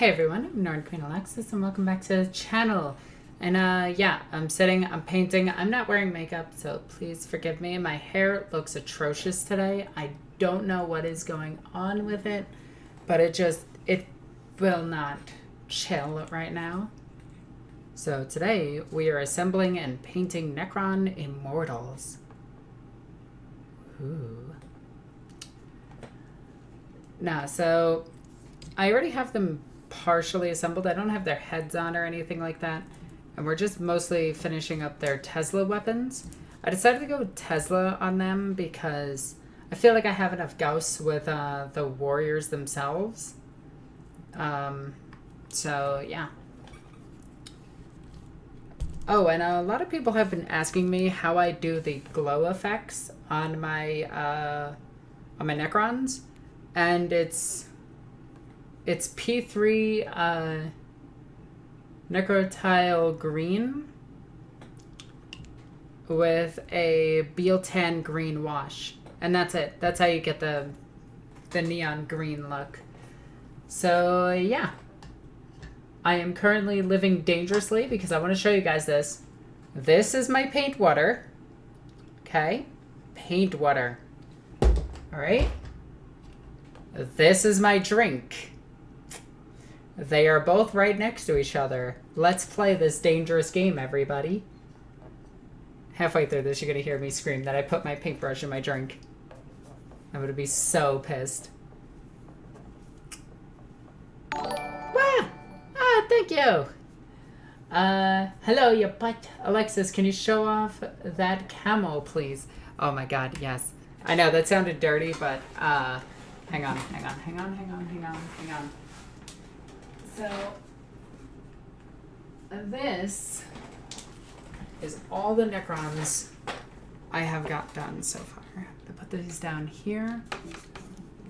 Hey everyone, I'm NornQueenAlexis and welcome back to the channel. And yeah, I'm painting. I'm not wearing makeup, so please forgive me. My hair looks atrocious today. I don't know what is going on with it, but it will not chill right now. So today we are assembling and painting Necron Immortals. Ooh. Nah, so I already have them partially assembled. I don't have their heads on or anything like that. And we're just mostly finishing up their Tesla weapons. I decided to go with Tesla on them because I feel like I have enough Gauss with the warriors themselves. So yeah. Oh, and a lot of people have been asking me how I do the glow effects on my Necrons. And it's P3 Necrotile green with a Bealtan green wash. And that's it. That's how you get the neon green look. So yeah. I am currently living dangerously because I want to show you guys this. This is my paint water. Okay? Paint water. Alright? This is my drink. They are both right next to each other. Let's play this dangerous game, everybody. Halfway through this, you're going to hear me scream that I put my paintbrush in my drink. I'm going to be so pissed. Wow! Ah, thank you! Hello, you butt. Alexis, can you show off that camo, please? Oh my god, yes. I know, that sounded dirty, but, hang on. So, this is all the Necrons I have got done so far. I'm gonna put these down here.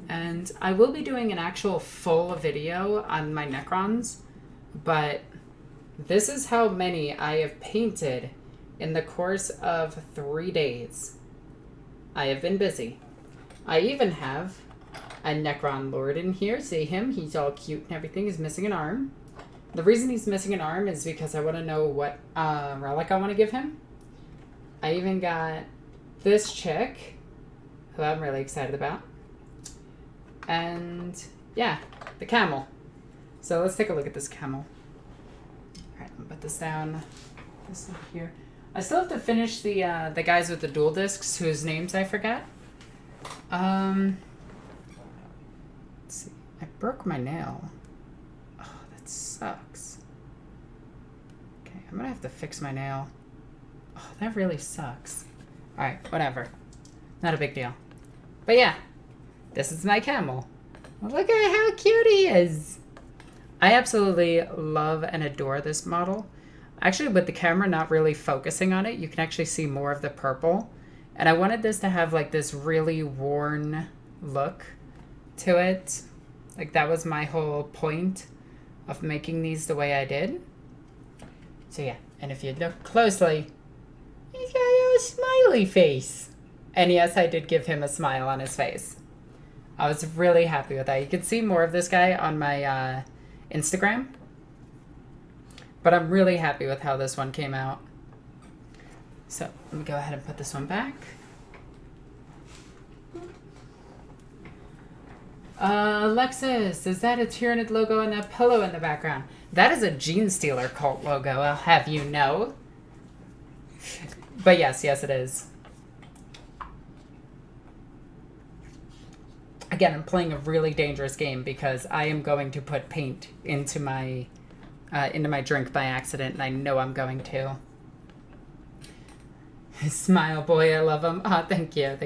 And I will be doing an actual full video on my Necrons, but this is how many I have painted in the course of 3 days. I have been busy. I even have a Necron Lord in here. See him? He's all cute and everything. He's missing an arm. The reason he's missing an arm is because I want to know what relic I want to give him. I even got this chick, who I'm really excited about. And yeah, the camel. So let's take a look at this camel. Alright, I'm gonna put this down. This up here. I still have to finish the guys with the dual discs whose names I forgot. Let's see. I broke my nail. Oh, that sucks. Okay, I'm gonna have to fix my nail. Oh, that really sucks. Alright, whatever. Not a big deal. But yeah, this is my camel. Look at how cute he is. I absolutely love and adore this model. Actually, with the camera not really focusing on it, you can actually see more of the purple. And I wanted this to have like this really worn look to it. Like that was my whole point of making these the way I did. So yeah, and if you look closely, he's got a smiley face. And yes, I did give him a smile on his face. I was really happy with that. You can see more of this guy on my Instagram. But I'm really happy with how this one came out. So let me go ahead and put this one back. Alexis, is that a Tyranid logo and that pillow in the background? That is a Genestealer cult logo, I'll have you know. But yes, it is. Again, I'm playing a really dangerous game because I am going to put paint into my drink by accident, and I know I'm going to. Smile boy, I love him. Oh, thank you.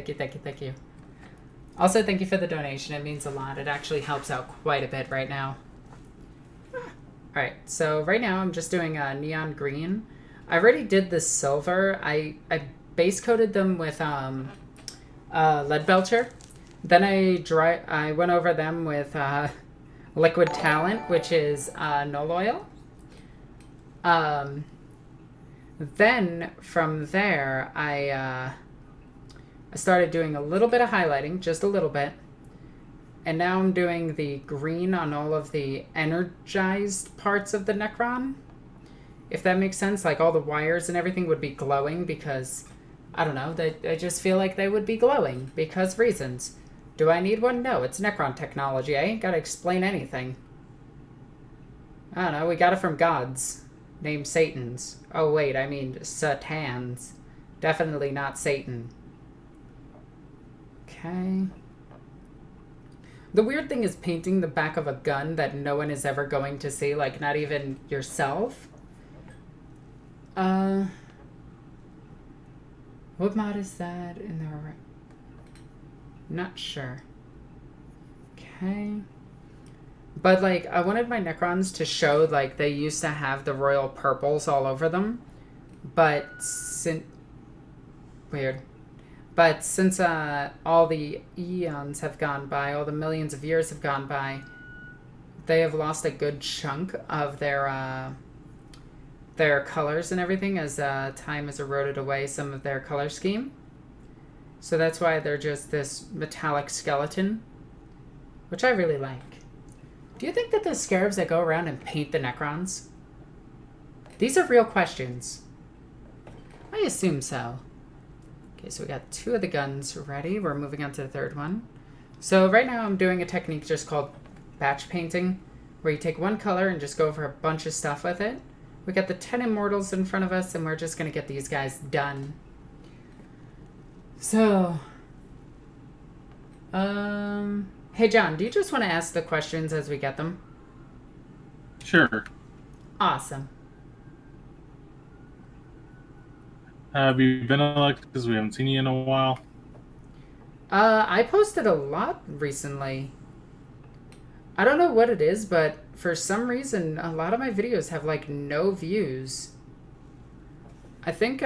Also, thank you for the donation. It means a lot. It actually helps out quite a bit right now. Alright, so right now I'm just doing neon green. I already did the silver. I base coated them with lead belcher. Then I went over them with liquid talent, which is null oil. Then from there, I started doing a little bit of highlighting, just a little bit. And now I'm doing the green on all of the energized parts of the Necron. If that makes sense, like all the wires and everything would be glowing because, I don't know, I just feel like they would be glowing because reasons. Do I need one? No, it's Necron technology. I ain't gotta explain anything. I don't know, we got it from gods. Named Satans. Oh wait, I mean Satans. Definitely not Satan. Okay. The weird thing is painting the back of a gun that no one is ever going to see, like not even yourself. What mod is that in there? Not sure. Okay. But, like, I wanted my Necrons to show, like, they used to have the royal purples all over them. But weird. But since all the eons have gone by, all the millions of years have gone by, they have lost a good chunk of their colors and everything as time has eroded away some of their color scheme. So that's why they're just this metallic skeleton, which I really like. Do you think that there's scarabs that go around and paint the Necrons? These are real questions. I assume so. Okay, so we got 2 of the guns ready. We're moving on to the 3rd one. So right now I'm doing a technique just called batch painting, where you take one color and just go over a bunch of stuff with it. We got the 10 immortals in front of us, and we're just going to get these guys done. So, hey John, do you just want to ask the questions as we get them? Sure. Awesome. Have you been elected? Because we haven't seen you in a while. I posted a lot recently. I don't know what it is, but for some reason, a lot of my videos have, like, no views. I think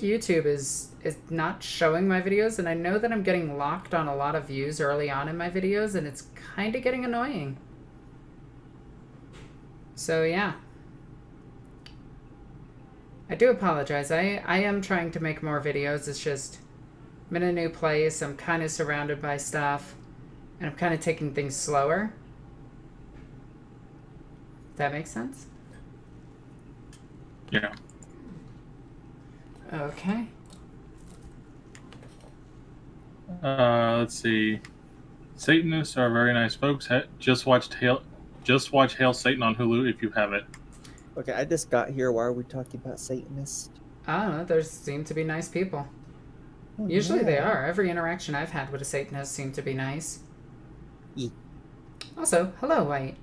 YouTube is not showing my videos, and I know that I'm getting locked on a lot of views early on in my videos, and it's kind of getting annoying. So, yeah. I do apologize. I am trying to make more videos. It's just, I'm in a new place. I'm kind of surrounded by stuff, and I'm kind of taking things slower. That makes sense? Yeah. Okay. Let's see. Satanists are very nice folks. Just watch Hail Satan on Hulu if you have it. Okay, I just got here. Why are we talking about Satanists? I don't know. There seem to be nice people. Oh, Usually yeah. they are. Every interaction I've had with a Satanist seemed to be nice. Yeah. Also, hello, White.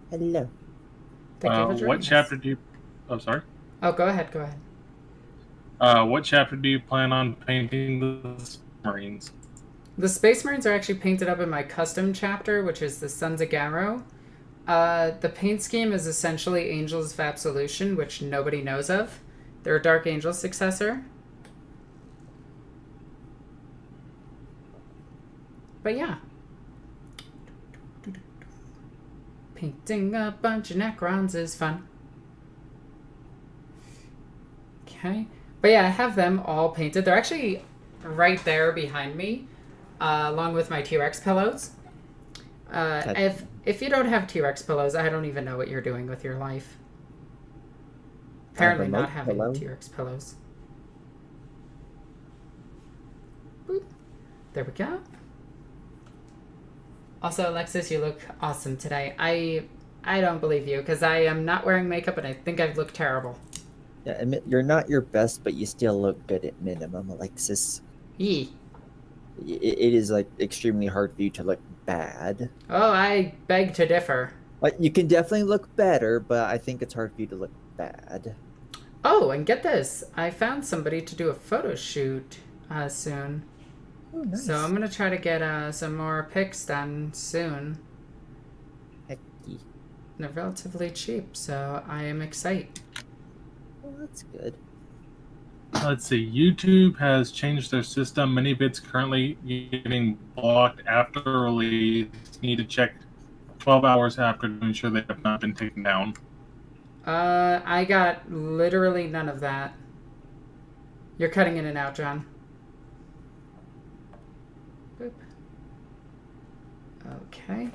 Hello. Thank you for joining What us. chapter do you... Oh, sorry. Oh, go ahead. Go ahead. What chapter do you plan on painting the Marines? The Space Marines are actually painted up in my custom chapter, which is the Sons of Garrow. The paint scheme is essentially Angels of Absolution, which nobody knows of. They're a Dark Angel successor. But yeah. Painting a bunch of Necrons is fun. Okay. But yeah, I have them all painted. They're actually right there behind me, along with my TRex Pillows. If you don't have TRex Pillows, I don't even know what you're doing with your life. Apparently not having TRex Pillows. Boop. There we go. Also, Alexis, you look awesome today. I don't believe you, because I am not wearing makeup, and I think I look terrible. Yeah, admit you're not your best, but you still look good at minimum, Alexis. Yee. It is like extremely hard for you to look bad. Oh, I beg to differ. Like, you can definitely look better, but I think it's hard for you to look bad. Oh, and get this. I found somebody to do a photo shoot soon. Oh, nice. So I'm going to try to get some more pics done soon. Hecky. They're relatively cheap, so I am excited. Well, that's good. Let's see. YouTube has changed their system. Many bits currently getting blocked after release need to check 12 hours after to ensure they have not been taken down. I got literally none of that. You're cutting in and out, John. Boop. Okay.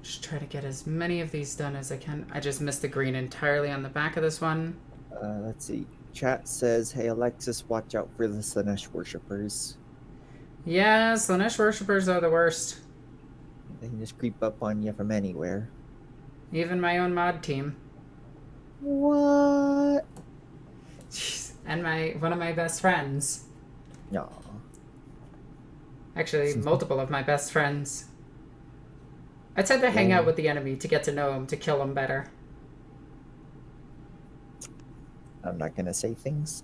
Just try to get as many of these done as I can. I just missed the green entirely on the back of this one. Let's see. Chat says, "Hey Alexis, watch out for the Slanesh worshippers. Yeah, Slanesh worshippers are the worst. They can just creep up on you from anywhere." Even my own mod team. What? Jeez. And one of my best friends. No. Actually, multiple of my best friends. I tend to hang out with the enemy to get to know him, to kill him better. I'm not gonna say things.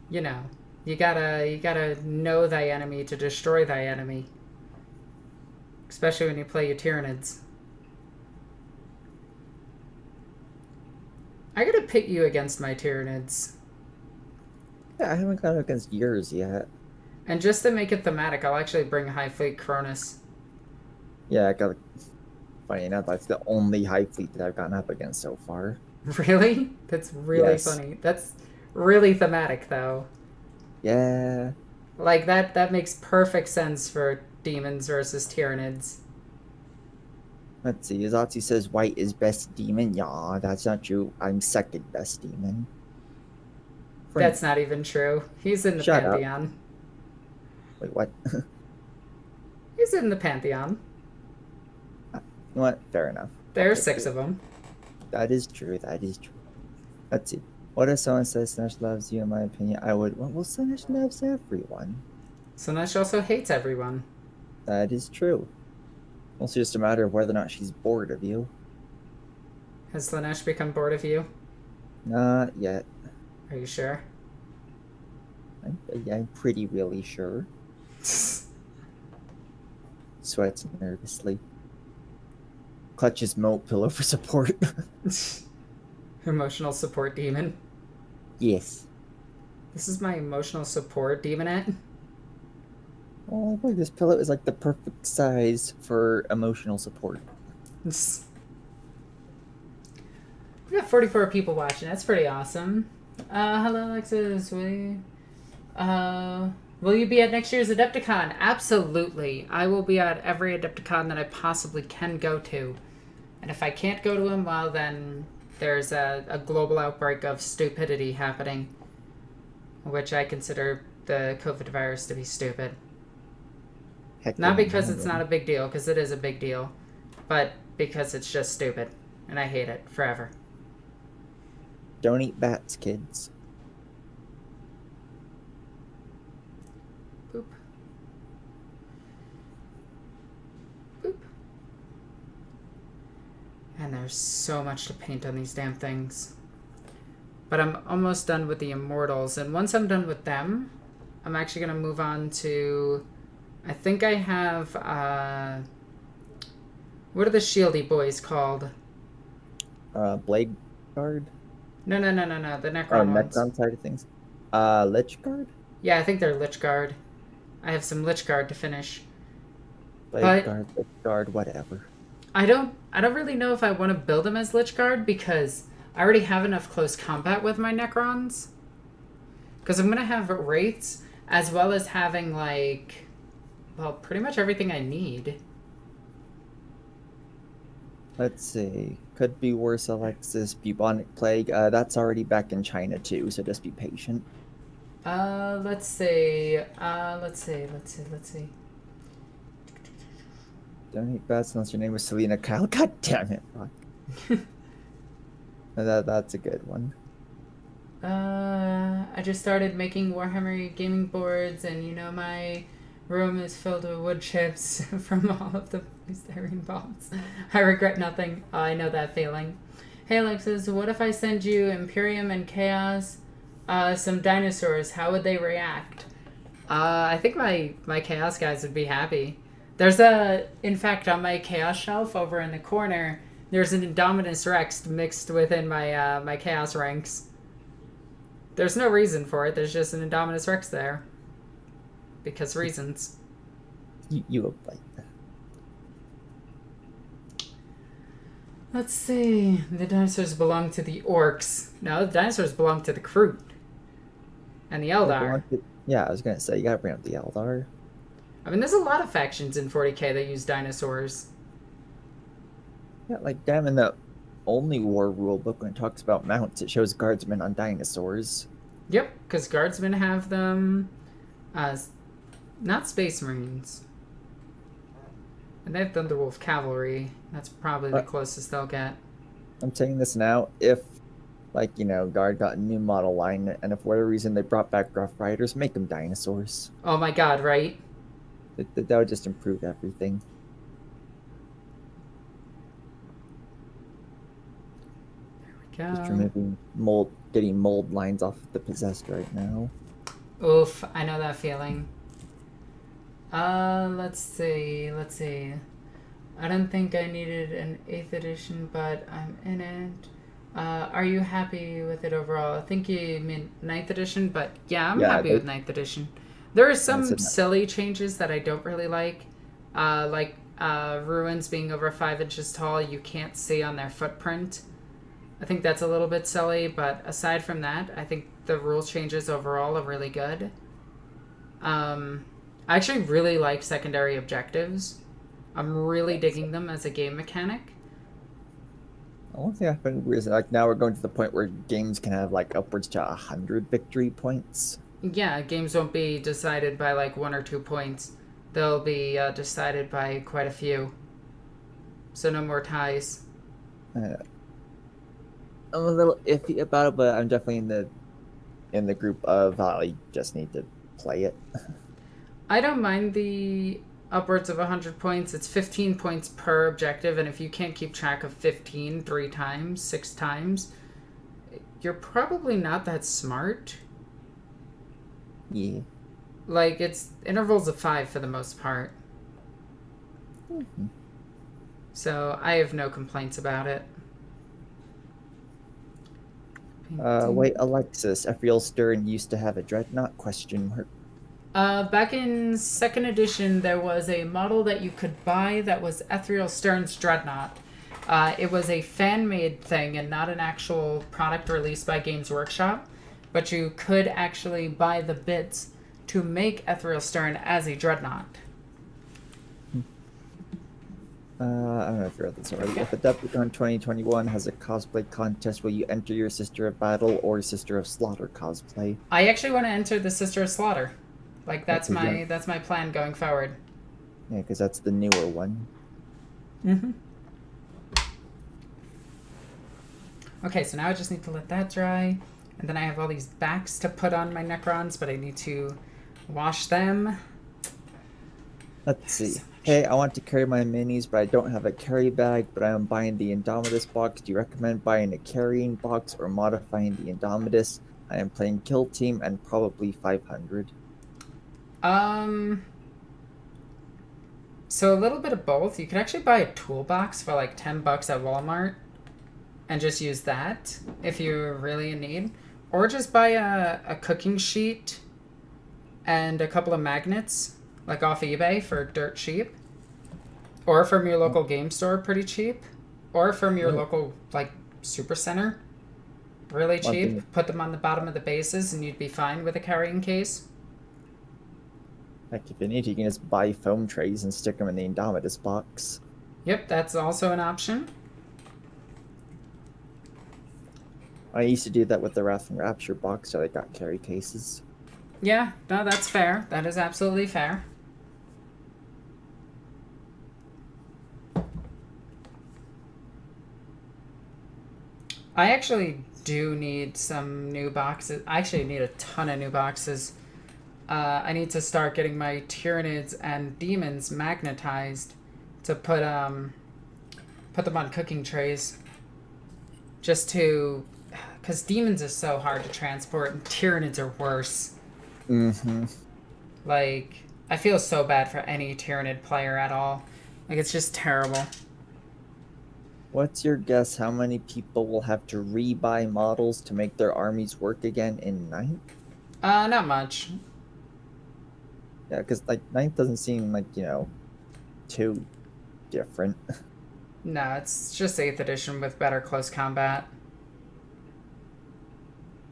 You know, you gotta know thy enemy to destroy thy enemy. Especially when you play your tyranids. I gotta pit you against my tyranids. Yeah, I haven't gone against yours yet. And just to make it thematic, I'll actually bring High Fleet Cronus. Yeah, I got. Funny enough, that's the only high fleet that I've gotten up against so far. Really? That's really Yes. funny. That's really thematic, though. Yeah. Like, that makes perfect sense for demons versus tyranids. Let's see. Azatsu says white is best demon. Yeah, that's not true. I'm second best demon. That's not even true. He's in the Shut up. Pantheon. Wait, what? He's in the Pantheon. You know what? Fair enough. There's 6 of them. That is true. That is true. Let's see. What if someone says Slanesh loves you? In my opinion, I would. Well, Slanesh loves everyone. Slanesh also hates everyone. That is true. It's just a matter of whether or not she's bored of you. Has Slanesh become bored of you? Not yet. Are you sure? I'm pretty really sure. Sweats nervously. Clutches moat pillow for support. Emotional support demon. Yes. This is my emotional support demonette. Oh boy, this pillow is like the perfect size for emotional support. We got 44 people watching. That's pretty awesome. Hello, Alexis. Will you be at next year's Adepticon? Absolutely. I will be at every Adepticon that I possibly can go to. And if I can't go to them, well, then there's a global outbreak of stupidity happening, which I consider the COVID virus to be stupid. Heck Not yeah, because no, it's no. not a big deal, because it is a big deal, but because it's just stupid, and I hate it forever. Don't eat bats, kids. Boop. Boop. And there's so much to paint on these damn things. But I'm almost done with the Immortals, and once I'm done with them, I'm actually going to move on to... I think I have... what are the shieldy boys called? Blade Guard? No, the Necron Oh, ones. Necron side of things. Lich Guard? Yeah, I think they're Lich Guard. I have some Lich Guard to finish. Blade Guard, Lich Guard, whatever. I don't really know if I want to build them as Lich Guard because I already have enough close combat with my Necrons. Because I'm going to have Wraiths as well as having, like, well, pretty much everything I need. Let's see. Could be worse, Alexis. Bubonic Plague. That's already back in China too, so just be patient. Let's see. Don't eat bats unless your name was Selena Kyle. God damn it. Fuck. That's a good one. I just started making Warhammer gaming boards, and you know my room is filled with wood chips from all of the styrene bombs. I regret nothing. Oh, I know that feeling. Hey Alexis, what if I send you Imperium and Chaos, some dinosaurs? How would they react? I think my Chaos guys would be happy. There's in fact, on my Chaos shelf over in the corner, there's an Indominus Rex mixed within my my Chaos ranks. There's no reason for it. There's just an Indominus Rex there. Because reasons. You look like that. Let's see. The dinosaurs belong to the orks. No, the dinosaurs belong to the Kroot. And the Eldar. Yeah, I was gonna say you gotta bring up the Eldar. I mean, there's a lot of factions in 40k that use dinosaurs. Yeah, like damn, in the only war rule book when it talks about mounts, it shows guardsmen on dinosaurs. Yep, because guardsmen have them. Not space marines. And they have Thunderwolf cavalry. That's probably the closest they'll get. I'm saying this now. If, like, Guard got a new model line, and if for whatever reason they brought back Rough Riders, make them dinosaurs. Oh my god, right? That would just improve everything. Just removing getting mold lines off the possessed right now. Oof, I know that feeling. Let's see. I don't think I needed an 8th edition, but I'm in it. Are you happy with it overall? I think you mean 9th edition, but yeah, I'm happy with 9th edition. There are some silly changes that I don't really like ruins being over 5 inches tall. You can't see on their footprint. I think that's a little bit silly, but aside from that, I think the rule changes overall are really good. I actually really like secondary objectives. I'm really digging them as a game mechanic. The only thing I find weird is like now we're going to the point where games can have like upwards to 100 victory points. Yeah, games won't be decided by like 1 or 2 points. They'll be decided by quite a few. So no more ties. I'm a little iffy about it, but I'm definitely in the group of I just need to play it. I don't mind the upwards of 100 points. It's 15 points per objective, and if you can't keep track of 15 3 times, 6 times, you're probably not that smart. Yeah. Like, it's intervals of 5 for the most part. Mm-hmm. So I have no complaints about it. Wait, Alexis, Ephriel Stern used to have a dreadnought ? Back in 2nd edition, there was a model that you could buy that was Ethereal Stern's Dreadnought. It was a fan-made thing and not an actual product released by Games Workshop, but you could actually buy the bits to make Ethereal Stern as a Dreadnought. I don't know if you read this already. If Adepticon 2021 has a cosplay contest, will you enter your Sister of Battle or Sister of Slaughter cosplay? I actually want to enter the Sister of Slaughter. Like, that's my plan going forward. Yeah, because that's the newer one. Mm-hmm. Okay, so now I just need to let that dry. And then I have all these backs to put on my Necrons, but I need to wash them. Let's see. Hey, I want to carry my minis, but I don't have a carry bag, but I am buying the Indominus box. Do you recommend buying a carrying box or modifying the Indominus? I am playing Kill Team and probably 500. So a little bit of both. You could actually buy a toolbox for like $10 at Walmart and just use that if you're really in need. Or just buy a cooking sheet and a couple of magnets, like off eBay for dirt cheap. Or from your local game store pretty cheap. Or from your local, like, super center. Really cheap. Put them on the bottom of the bases and you'd be fine with a carrying case. Like, if you need, you can just buy foam trays and stick them in the Indominus box. Yep, that's also an option. I used to do that with the Wrath and Rapture box, so I got carry cases. Yeah, no, that's fair. That is absolutely fair. I actually do need some new boxes. I actually need a ton of new boxes. I need to start getting my tyranids and demons magnetized to put them on cooking trays. Just to, because demons are so hard to transport and tyranids are worse. Mm-hmm. Like, I feel so bad for any Tyranid player at all. Like, it's just terrible. What's your guess how many people will have to rebuy models to make their armies work again in 9th? Not much. Yeah, because, like, 9th doesn't seem like, too different. No, it's just 8th edition with better close combat.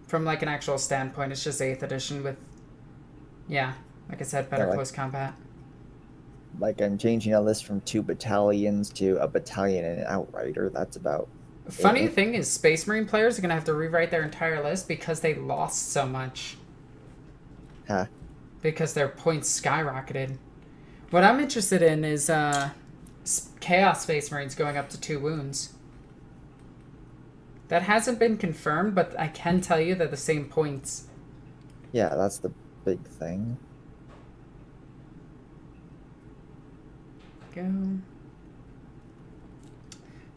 From, like, an actual standpoint, it's just 8th edition with Yeah, like I said, better Yeah, like- close combat. Like I'm changing a list from 2 battalions to a battalion and an outrider. That's about Funny it. thing is, Space Marine players are going to have to rewrite their entire list because they lost so much. Huh. Because their points skyrocketed. What I'm interested in is Chaos Space Marines going up to 2 wounds. That hasn't been confirmed, but I can tell you they're the same points. Yeah, that's the big thing. Go.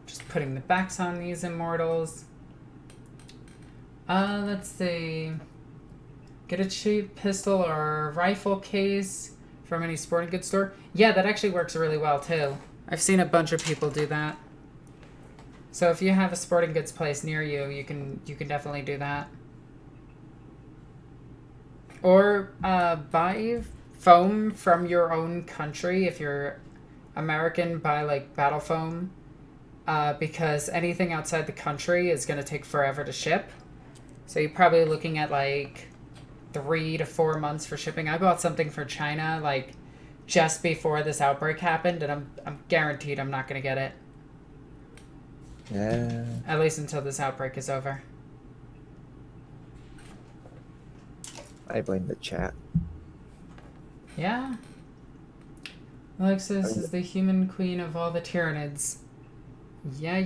Just putting the backs on these immortals. Let's see. Get a cheap pistol or rifle case from any sporting goods store. Yeah, that actually works really well too. I've seen a bunch of people do that. So if you have a sporting goods place near you, you can definitely do that. Or buy foam from your own country. If you're American, buy like battle foam, because anything outside the country is going to take forever to ship. So you're probably looking at like 3 to 4 months for shipping. I bought something for China like just before this outbreak happened, and I'm guaranteed I'm not going to get it. Yeah. At least until this outbreak is over. I blame the chat. Yeah. Alexis is the human queen of all the tyranids. Yeah,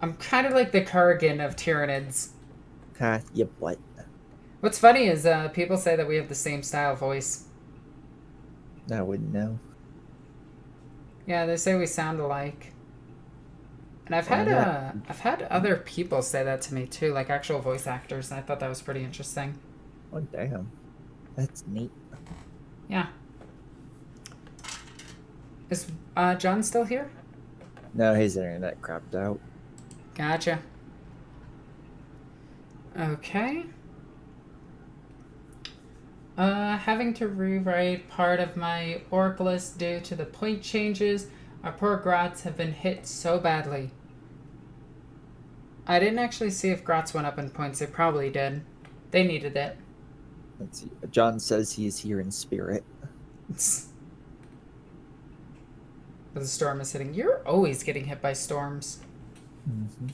I'm kind of like the Kurgan of tyranids. Ha, you what? What's funny is people say that we have the same style voice. I wouldn't know. Yeah, they say we sound alike. And I've had other people say that to me too, like actual voice actors, and I thought that was pretty interesting. Oh damn. That's neat. Yeah. Is John still here? No, his internet crapped out. Gotcha. Okay. Having to rewrite part of my orc list due to the point changes. Our poor Grots have been hit so badly. I didn't actually see if Grots went up in points. They probably did. They needed it. Let's see. John says he is here in spirit. The storm is hitting. You're always getting hit by storms. Mm-hmm.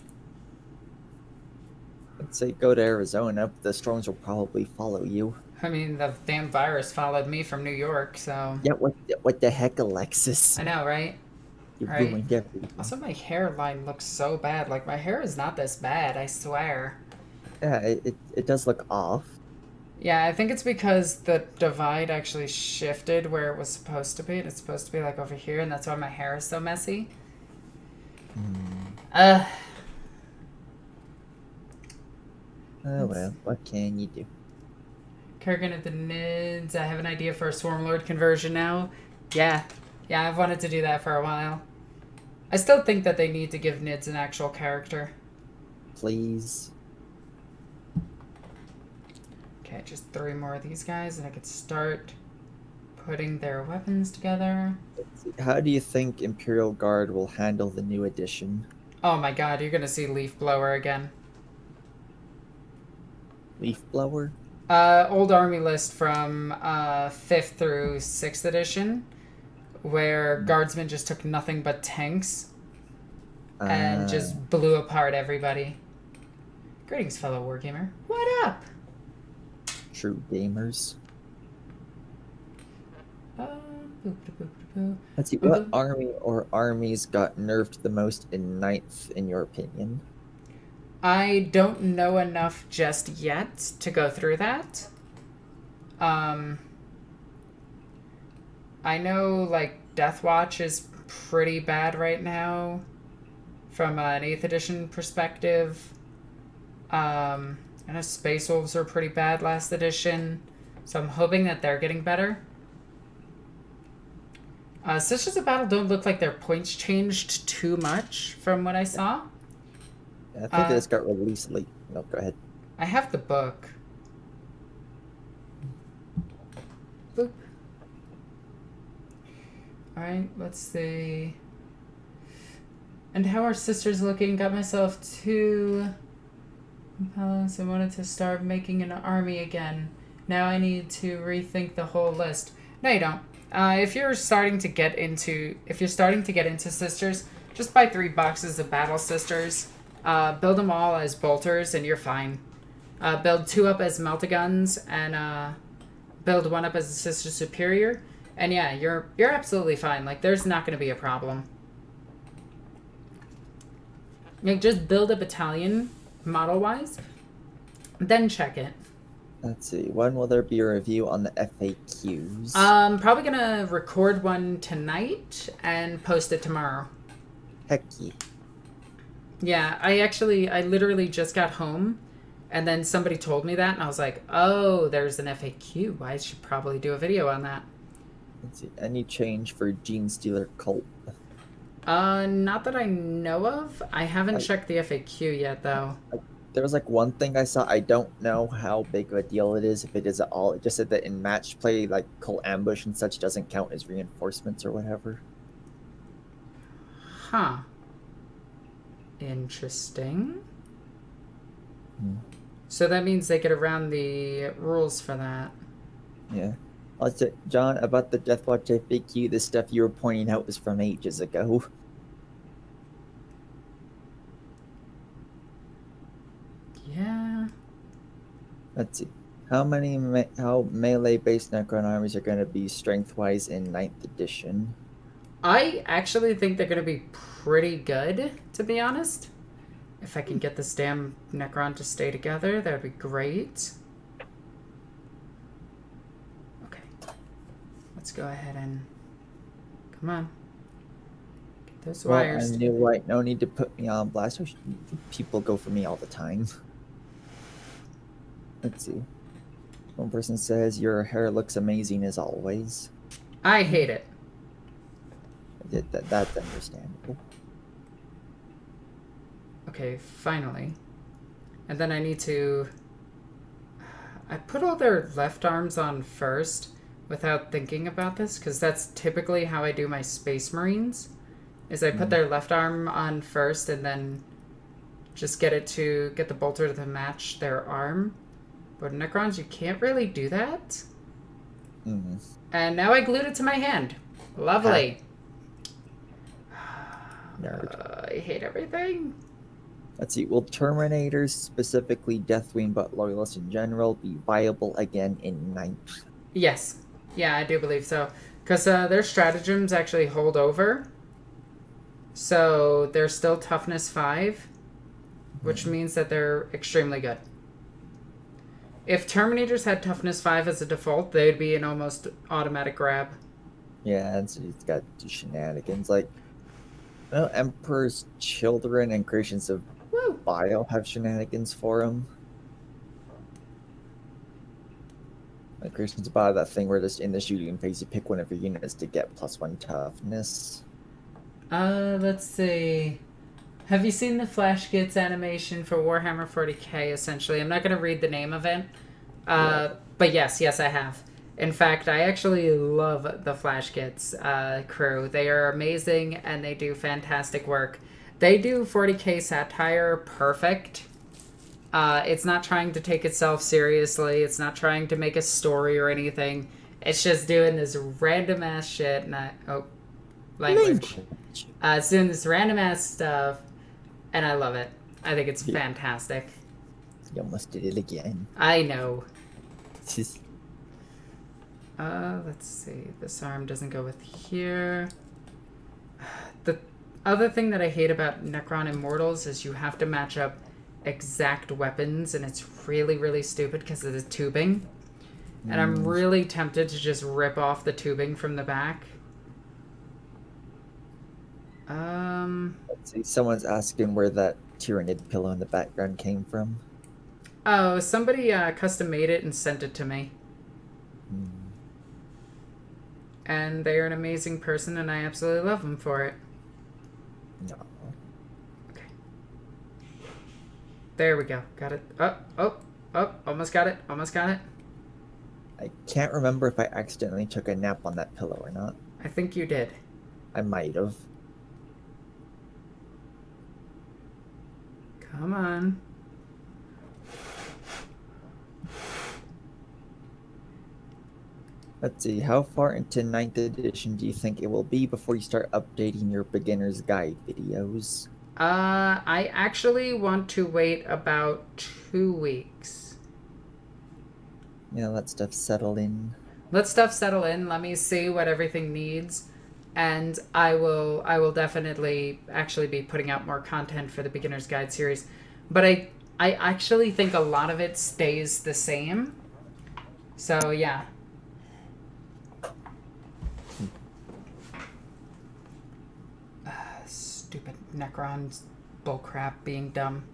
Let's say go to Arizona, but the storms will probably follow you. I mean, the damn virus followed me from New York, so... Yeah, what the heck, Alexis? I know, right? You Right. ruined everything. Also, my hairline looks so bad. Like, my hair is not this bad, I swear. Yeah, it does look off. Yeah, I think it's because the divide actually shifted where it was supposed to be. It's supposed to be, like, over here, and that's why my hair is so messy. Oh well, what can you do? Kurgan of the Nids. I have an idea for a Swarmlord conversion now. Yeah, I've wanted to do that for a while. I still think that they need to give Nids an actual character. Please. Okay, just 3 more of these guys, and I could start putting their weapons together. How do you think Imperial Guard will handle the new edition? Oh my god, you're gonna see Leaf Blower again. Leaf blower? Old army list from 5th through 6th edition, where guardsmen just took nothing but tanks and just blew apart everybody. Greetings, fellow wargamer. What up? True gamers. Let's see, what army or armies got nerfed the most in 9th, in your opinion? I don't know enough just yet to go through that. I know, like, Deathwatch is pretty bad right now from an 8th edition perspective. I know Space Wolves are pretty bad last edition, so I'm hoping that they're getting better. Sisters of Battle don't look like their points changed too much from what I saw. Yeah, I think they just got released late. No, go ahead. I have the book. Boop. Alright, let's see. And how are sisters looking? Got myself 2 Pillows. I wanted to start making an army again. Now I need to rethink the whole list. No, you don't. If you're starting to get into sisters, just buy 3 boxes of battle sisters. Build them all as bolters, and you're fine. Build 2 up as meltaguns, and build 1 up as a sister superior, and yeah, you're absolutely fine. Like, there's not going to be a problem. Like, just build a battalion model wise, then check it. Let's see. When will there be a review on the FAQs? Probably gonna record one tonight and post it tomorrow. Heck yeah. Yeah, I literally just got home, and then somebody told me that, and I was like, oh, there's an FAQ. I should probably do a video on that. Let's see. Any change for Genestealer cult? Not that I know of. I haven't checked the FAQ yet, though. There was like one thing I saw. I don't know how big of a deal it is, if it is at all. It just said that in match play, like cult ambush and such doesn't count as reinforcements or whatever. Huh. Interesting. So that means they get around the rules for that. Yeah. Also, John, about the Deathwatch FAQ, the stuff you were pointing out was from ages ago. Yeah. Let's see. How melee-based Necron armies are going to be strength-wise in 9th edition? I actually think they're going to be pretty good, to be honest. If I can get this damn Necron to stay together, that would be great. Okay. Let's go ahead and... Come on. Get those wires. I knew, right? No need to put me on blast. People go for me all the time. Let's see. One person says, your hair looks amazing as always. I hate it. That's understandable. Okay, finally. And then I need to... I put all their left arms on first without thinking about this, because that's typically how I do my Space Marines, is I put their left arm on first and then just get the bolter to match their arm. But Necrons, you can't really do that. And now I glued it to my hand. Lovely. I hate everything. Let's see. Will Terminators, specifically Deathwing but Loyalists in general, be viable again in 9th? Yes. Yeah, I do believe so. Because their stratagems actually hold over. So they're still toughness 5, which means that they're extremely good. If Terminators had toughness 5 as a default, they would be an almost automatic grab. Yeah, it's got shenanigans. Like, well, Emperor's Children and Creations of Bile have shenanigans for them. Like Creations of Bile, that thing where just in the shooting phase you pick one of your units to get +1 toughness. Let's see. Have you seen the Flash Gits animation for Warhammer 40k, essentially? I'm not going to read the name of it. But yes, I have. In fact, I actually love the Flash Gits crew. They are amazing, and they do fantastic work. They do 40k satire perfect. It's not trying to take itself seriously. It's not trying to make a story or anything. It's just doing this random-ass shit. Language. It's doing this random-ass stuff. And I love it. I think it's fantastic. You almost did it again. I know. Let's see. This arm doesn't go with here. The other thing that I hate about Necron Immortals is you have to match up exact weapons, and it's really, really stupid because of the tubing. And I'm really tempted to just rip off the tubing from the back. Let's see. Someone's asking where that Tyranid pillow in the background came from. Oh, somebody custom made it and sent it to me. And they are an amazing person, and I absolutely love them for it. No. Okay. There we go. Got it. Oh, almost got it. I can't remember if I accidentally took a nap on that pillow or not. I think you did. I might have. Come on. Let's see, how far into 9th edition do you think it will be before you start updating your beginner's guide videos? I actually want to wait about 2 weeks. Let stuff settle in. Let stuff settle in. Let me see what everything needs, and I will definitely actually be putting out more content for the beginner's guide series. But I actually think a lot of it stays the same. So yeah. Stupid Necrons bullcrap being dumb.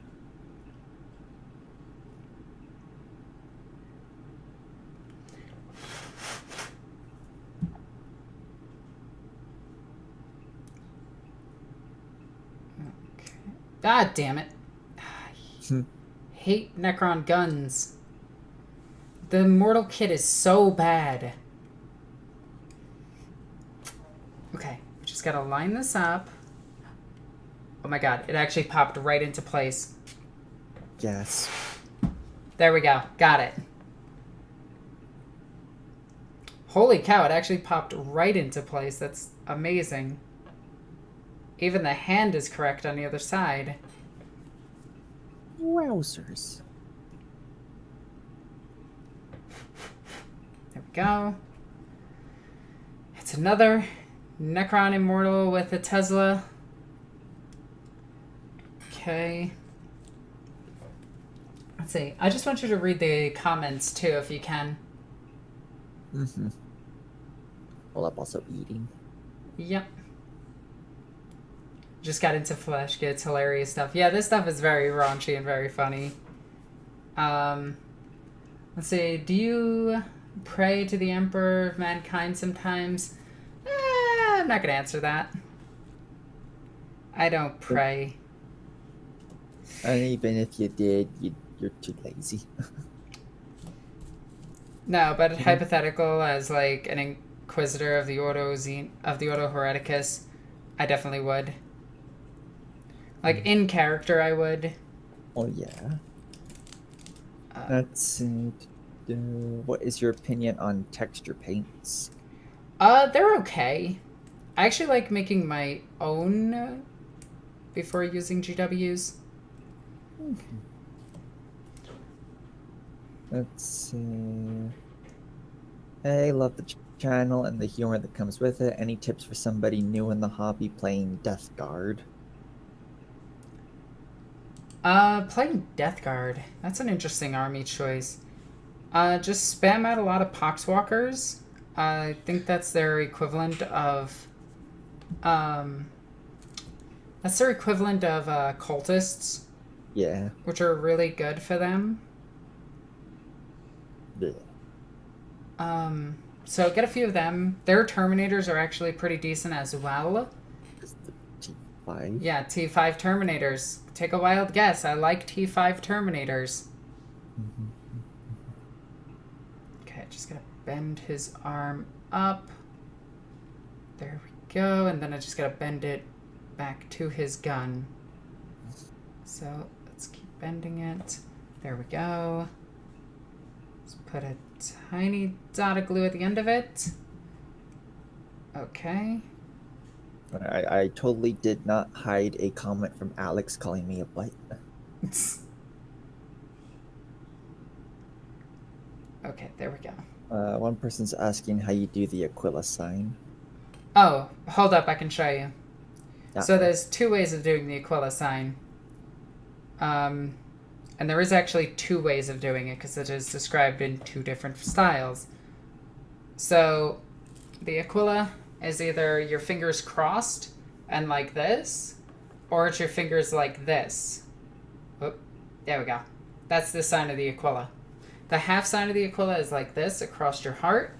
Okay. God damn it. Hate Necron guns. The Mortal Kit is so bad. Okay, we just gotta line this up. Oh my god, it actually popped right into place. Yes. There we go. Got it. Holy cow, it actually popped right into place. That's amazing. Even the hand is correct on the other side. Wowzers. There we go. It's another Necron Immortal with a Tesla. Okay. Let's see. I just want you to read the comments too, if you can. Mm-hmm. Well, I'm also eating. Yep. Just got into Flesh Gets hilarious stuff. Yeah, this stuff is very raunchy and very funny. Let's see. Do you pray to the Emperor of Mankind sometimes? I'm not going to answer that. I don't pray. And even if you did, you're too lazy. No, but hypothetical as like an Inquisitor of the Ordo Hereticus, I definitely would. Like in character, I would. Oh yeah. Let's see. What is your opinion on texture paints? They're okay. I actually like making my own before using GWs. Let's see. Hey, love the channel and the humor that comes with it. Any tips for somebody new in the hobby playing Death Guard? Playing Death Guard. That's an interesting army choice. Just spam out a lot of Poxwalkers. I think that's their equivalent of, cultists. Yeah. Which are really good for them. Yeah. So get a few of them. Their Terminators are actually pretty decent as well. Is the T5? Yeah, T5 Terminators. Take a wild guess. I like T5 Terminators. Okay, just gotta bend his arm up. There we go. And then I just gotta bend it back to his gun. So let's keep bending it. There we go. Let's put a tiny dot of glue at the end of it. Okay. I totally did not hide a comment from Alex calling me a butt. Okay, there we go. One person's asking how you do the Aquila sign. Oh, hold up, I can show you. Yeah. So there's 2 ways of doing the Aquila sign. And there is actually 2 ways of doing it because it is described in 2 different styles. So the Aquila is either your fingers crossed and like this, or it's your fingers like this. Oop, there we go. That's the sign of the Aquila. The half sign of the Aquila is like this across your heart,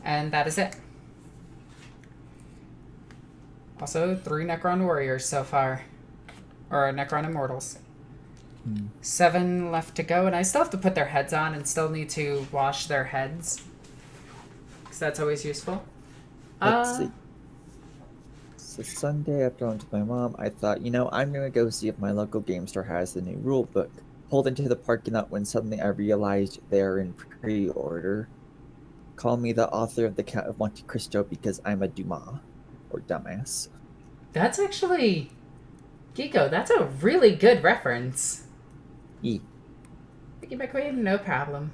and that is it. Also, 3 Necron Warriors so far. Or Necron Immortals. 7 left to go, and I still have to put their heads on and still need to wash their heads. Because that's always useful. Let's see. So Sunday after I went to my mom, I thought, I'm going to go see if my local game store has the new rule book. Pulled into the parking lot when suddenly I realized they're in pre-order. call me the author of the Count of Monte Cristo because I'm a Dumas, or dumbass. That's actually... Geeko, that's a really good reference. E. Thank you, my queen. No problem.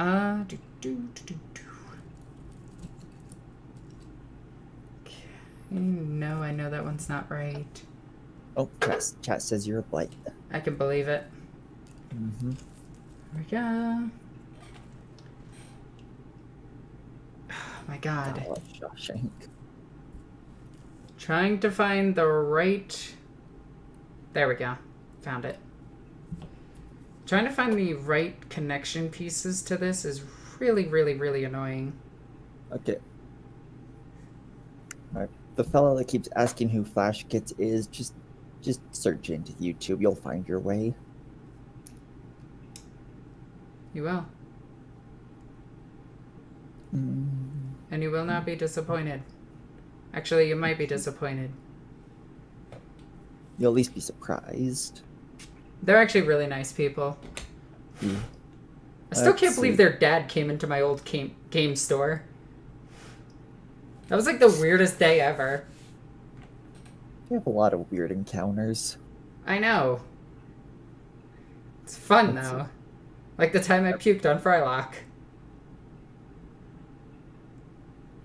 Okay, no, I know that one's not right. Oh, chat says you're a blight. I can believe it. Mm-hmm. There we go. Oh my god. Oh, Shawshank. Trying to find the right... There we go. Found it. Trying to find the right connection pieces to this is really, really, really annoying. Okay. Alright. The fellow that keeps asking who Flash Kits is, just search into YouTube. You'll find your way. You will. And you will not be disappointed. Actually, you might be disappointed. You'll at least be surprised. They're actually really nice people. Yeah. I still can't believe their dad came into my old game store. That was like the weirdest day ever. We have a lot of weird encounters. I know. It's fun, though. Like the time I puked on Frylock.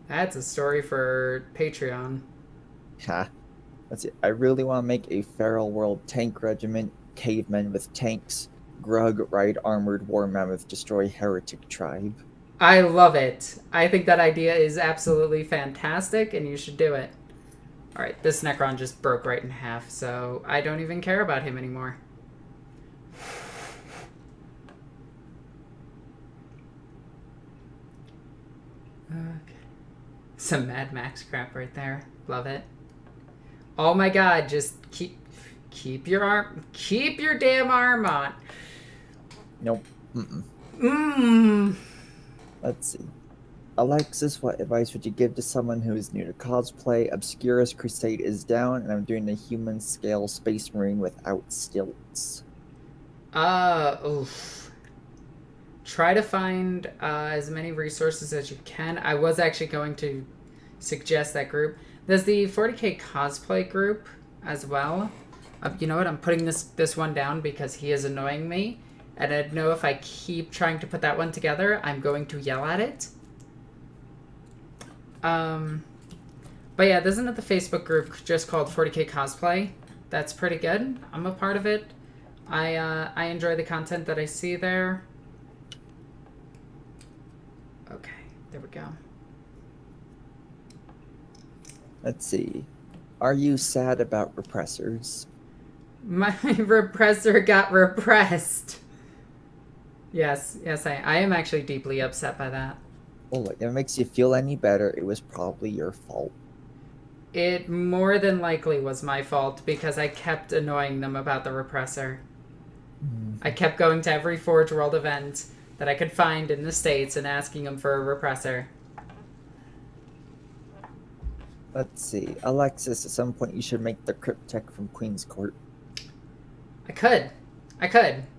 That's a story for Patreon. Ha. That's it. I really want to make a Feral World tank regiment, cavemen with tanks, Grug ride armored war mammoth, destroy heretic tribe. I love it. I think that idea is absolutely fantastic, and you should do it. Alright, this Necron just broke right in half, so I don't even care about him anymore. Okay. Some Mad Max crap right there. Love it. Oh my god, just keep your damn arm on. Nope. Let's see. Alexis, what advice would you give to someone who is new to cosplay? Obscurus Crusade is down, and I'm doing a human scale Space Marine without stilts. Oof. Try to find as many resources as you can. I was actually going to suggest that group. There's the 40k cosplay group as well. You know what? I'm putting this one down because he is annoying me. And I know if I keep trying to put that one together, I'm going to yell at it. But yeah, there's another Facebook group just called 40k Cosplay. That's pretty good. I'm a part of it. I enjoy the content that I see there. Okay, there we go. Let's see. Are you sad about repressors? My repressor got repressed. Yes, I am actually deeply upset by that. Well, look, if it makes you feel any better, it was probably your fault. It more than likely was my fault because I kept annoying them about the repressor. I kept going to every Forge World event that I could find in the States and asking them for a repressor. Let's see. Alexis, at some point you should make the Cryptech from Queen's Court. I could.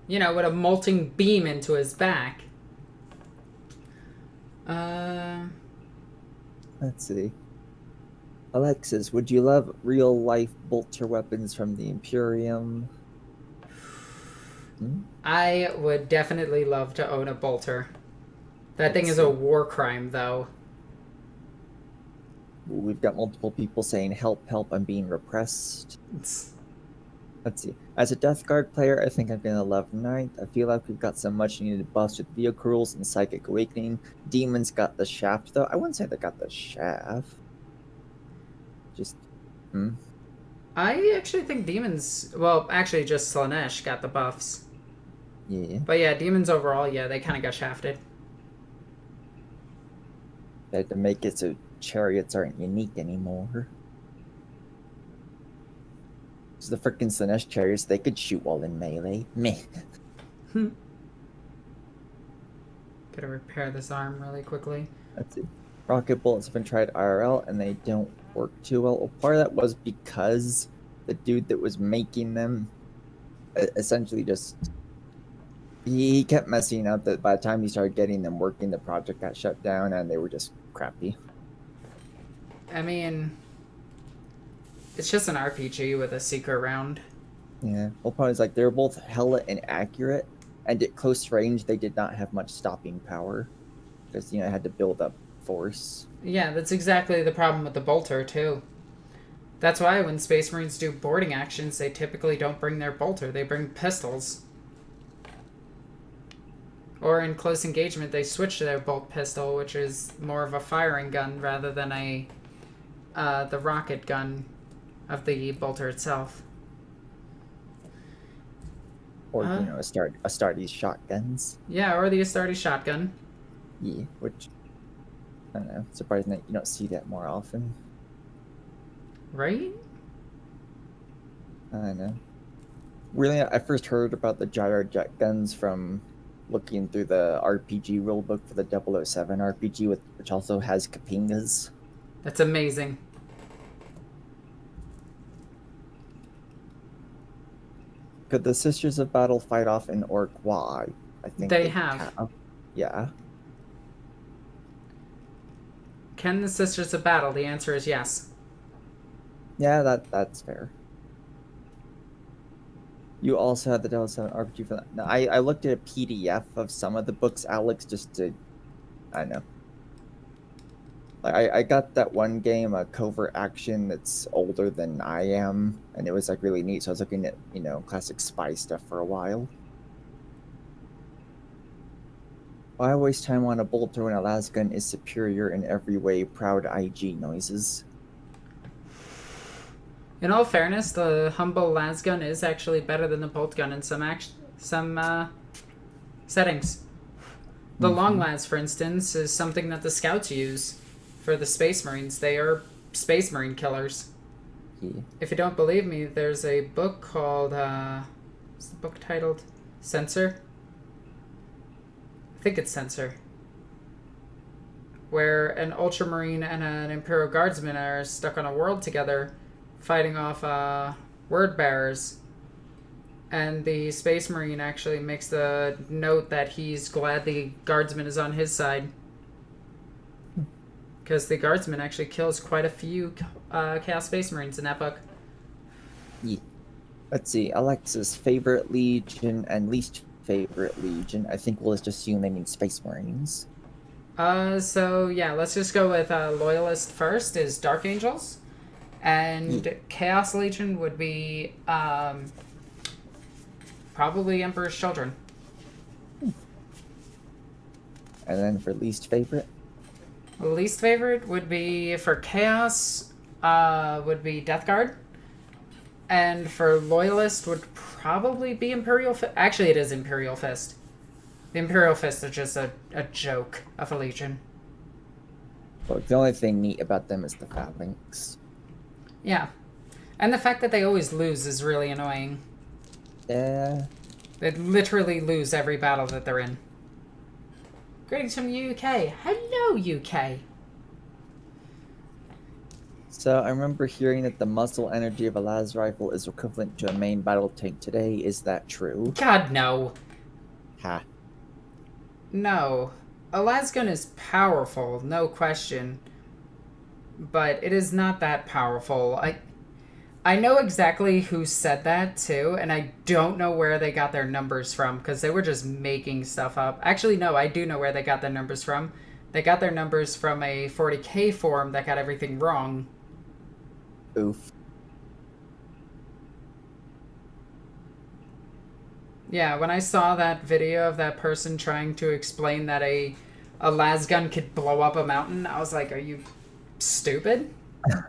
You know, with a molting beam into his back. Let's see. Alexis, would you love real-life bolter weapons from the Imperium? I would definitely love to own a bolter. That thing is a war crime, though. We've got multiple people saying, help, help, I'm being repressed. Let's see. As a Death Guard player, I think I'm going to love 9th. I feel like we've got some much needed buffs with vehicle rules and Psychic Awakening. Demons got the shaft, though. I wouldn't say they got the shaft. Just, I actually think Demons... Well, actually, just Slanesh got the buffs. Yeah. But yeah, Demons overall, yeah, they kind of got shafted. They had to make it so chariots aren't unique anymore. So the frickin' Slanesh chariots, they could shoot while in melee. Meh. Gotta repair this arm really quickly. Let's see. Rocket bullets have been tried IRL and they don't work too well. Well, part of that was because the dude that was making them essentially just He kept messing up. That by the time he started getting them working, the project got shut down, and they were just crappy. I mean, it's just an RPG with a secret round. Yeah. Well, part is like they were both hella inaccurate, and at close range, they did not have much stopping power because it had to build up force. Yeah, that's exactly the problem with the bolter too. That's why when Space Marines do boarding actions, they typically don't bring their bolter. They bring pistols. Or in close engagement, they switch to their bolt pistol, which is more of a firing gun rather than the rocket gun of the bolter itself. Or Astartes shotguns. Yeah, or the Astartes shotgun. Yeah, which I don't know. Surprising that you don't see that more often. Right? I don't know. Really, I first heard about the gyro jet guns from looking through the RPG rulebook for the 007 RPG, which also has Kapingas. That's amazing. Could the Sisters of Battle fight off an orc? Why? I think They have. Yeah. Can the Sisters of Battle? The answer is yes. Yeah, that's fair. You also had the 007 RPG for that. Now, I looked at a PDF of some of the books, Alex, just to, I don't know. Like I got that one game, a Covert Action, that's older than I am, and it was like really neat. So I was looking at classic spy stuff for a while. Why waste time on a bolter when a lasgun is superior in every way? Proud IG noises. In all fairness, the humble lasgun is actually better than the bolt gun in some settings. The long las, for instance, is something that the scouts use for the Space Marines. They are Space Marine killers. Yeah. If you don't believe me, there's a book called, what's the book titled? Censor? I think it's Censor. Where an Ultramarine and an Imperial Guardsman are stuck on a world together, fighting off word bearers, and the Space Marine actually makes the note that he's glad the Guardsman is on his side, because the Guardsman actually kills quite a few Chaos Space Marines in that book. Yeah. Let's see, Alexis' favorite legion and least favorite legion. I think we'll just assume they mean Space Marines. So yeah, let's just go with Loyalist first is Dark Angels. And Chaos Legion would be probably Emperor's Children. And then for least favorite? Least favorite would be, for Chaos, would be Death Guard. And for Loyalist would probably be Imperial Fist. Actually, it is Imperial Fist. The Imperial Fist are just a joke of a Legion. Look, the only thing neat about them is the phalanx. Yeah. And the fact that they always lose is really annoying. Yeah. They literally lose every battle that they're in. Greetings from the UK. Hello, UK. So I remember hearing that the muzzle energy of a las rifle is equivalent to a main battle tank today. Is that true? God, no. Ha. No. A lasgun is powerful, no question. But it is not that powerful. I know exactly who said that, too, and I don't know where they got their numbers from, because they were just making stuff up. Actually, no, I do know where they got their numbers from. They got their numbers from a 40K forum that got everything wrong. Oof. Yeah, when I saw that video of that person trying to explain that a lasgun could blow up a mountain, I was like, are you stupid? I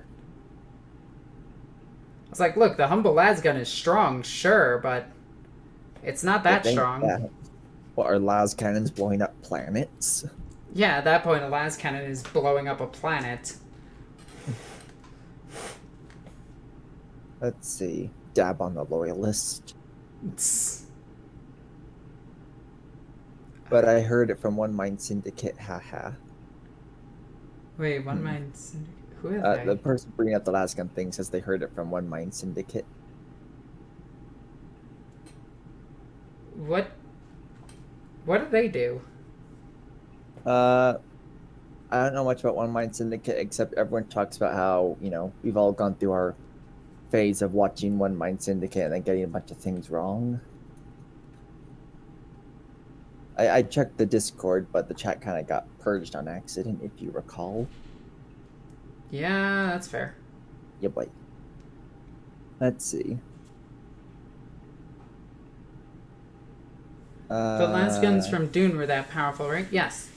was like, look, the humble lasgun is strong, sure, but it's not that strong. What, are las cannons blowing up planets? Yeah, at that point, a las cannon is blowing up a planet. Let's see. Dab on the loyalist. But I heard it from One Mind Syndicate, haha. Wait, One Mind Syndicate? Who is The person bringing up the lasgun thing says they heard it from One Mind Syndicate. What What do they do? I don't know much about One Mind Syndicate, except everyone talks about how, we've all gone through our phase of watching One Mind Syndicate and then getting a bunch of things wrong. I checked the Discord, but the chat kind of got purged on accident, if you recall. Yeah, that's fair. Yeah, boy. Let's see. The last guns from Dune were that powerful, right? Yes.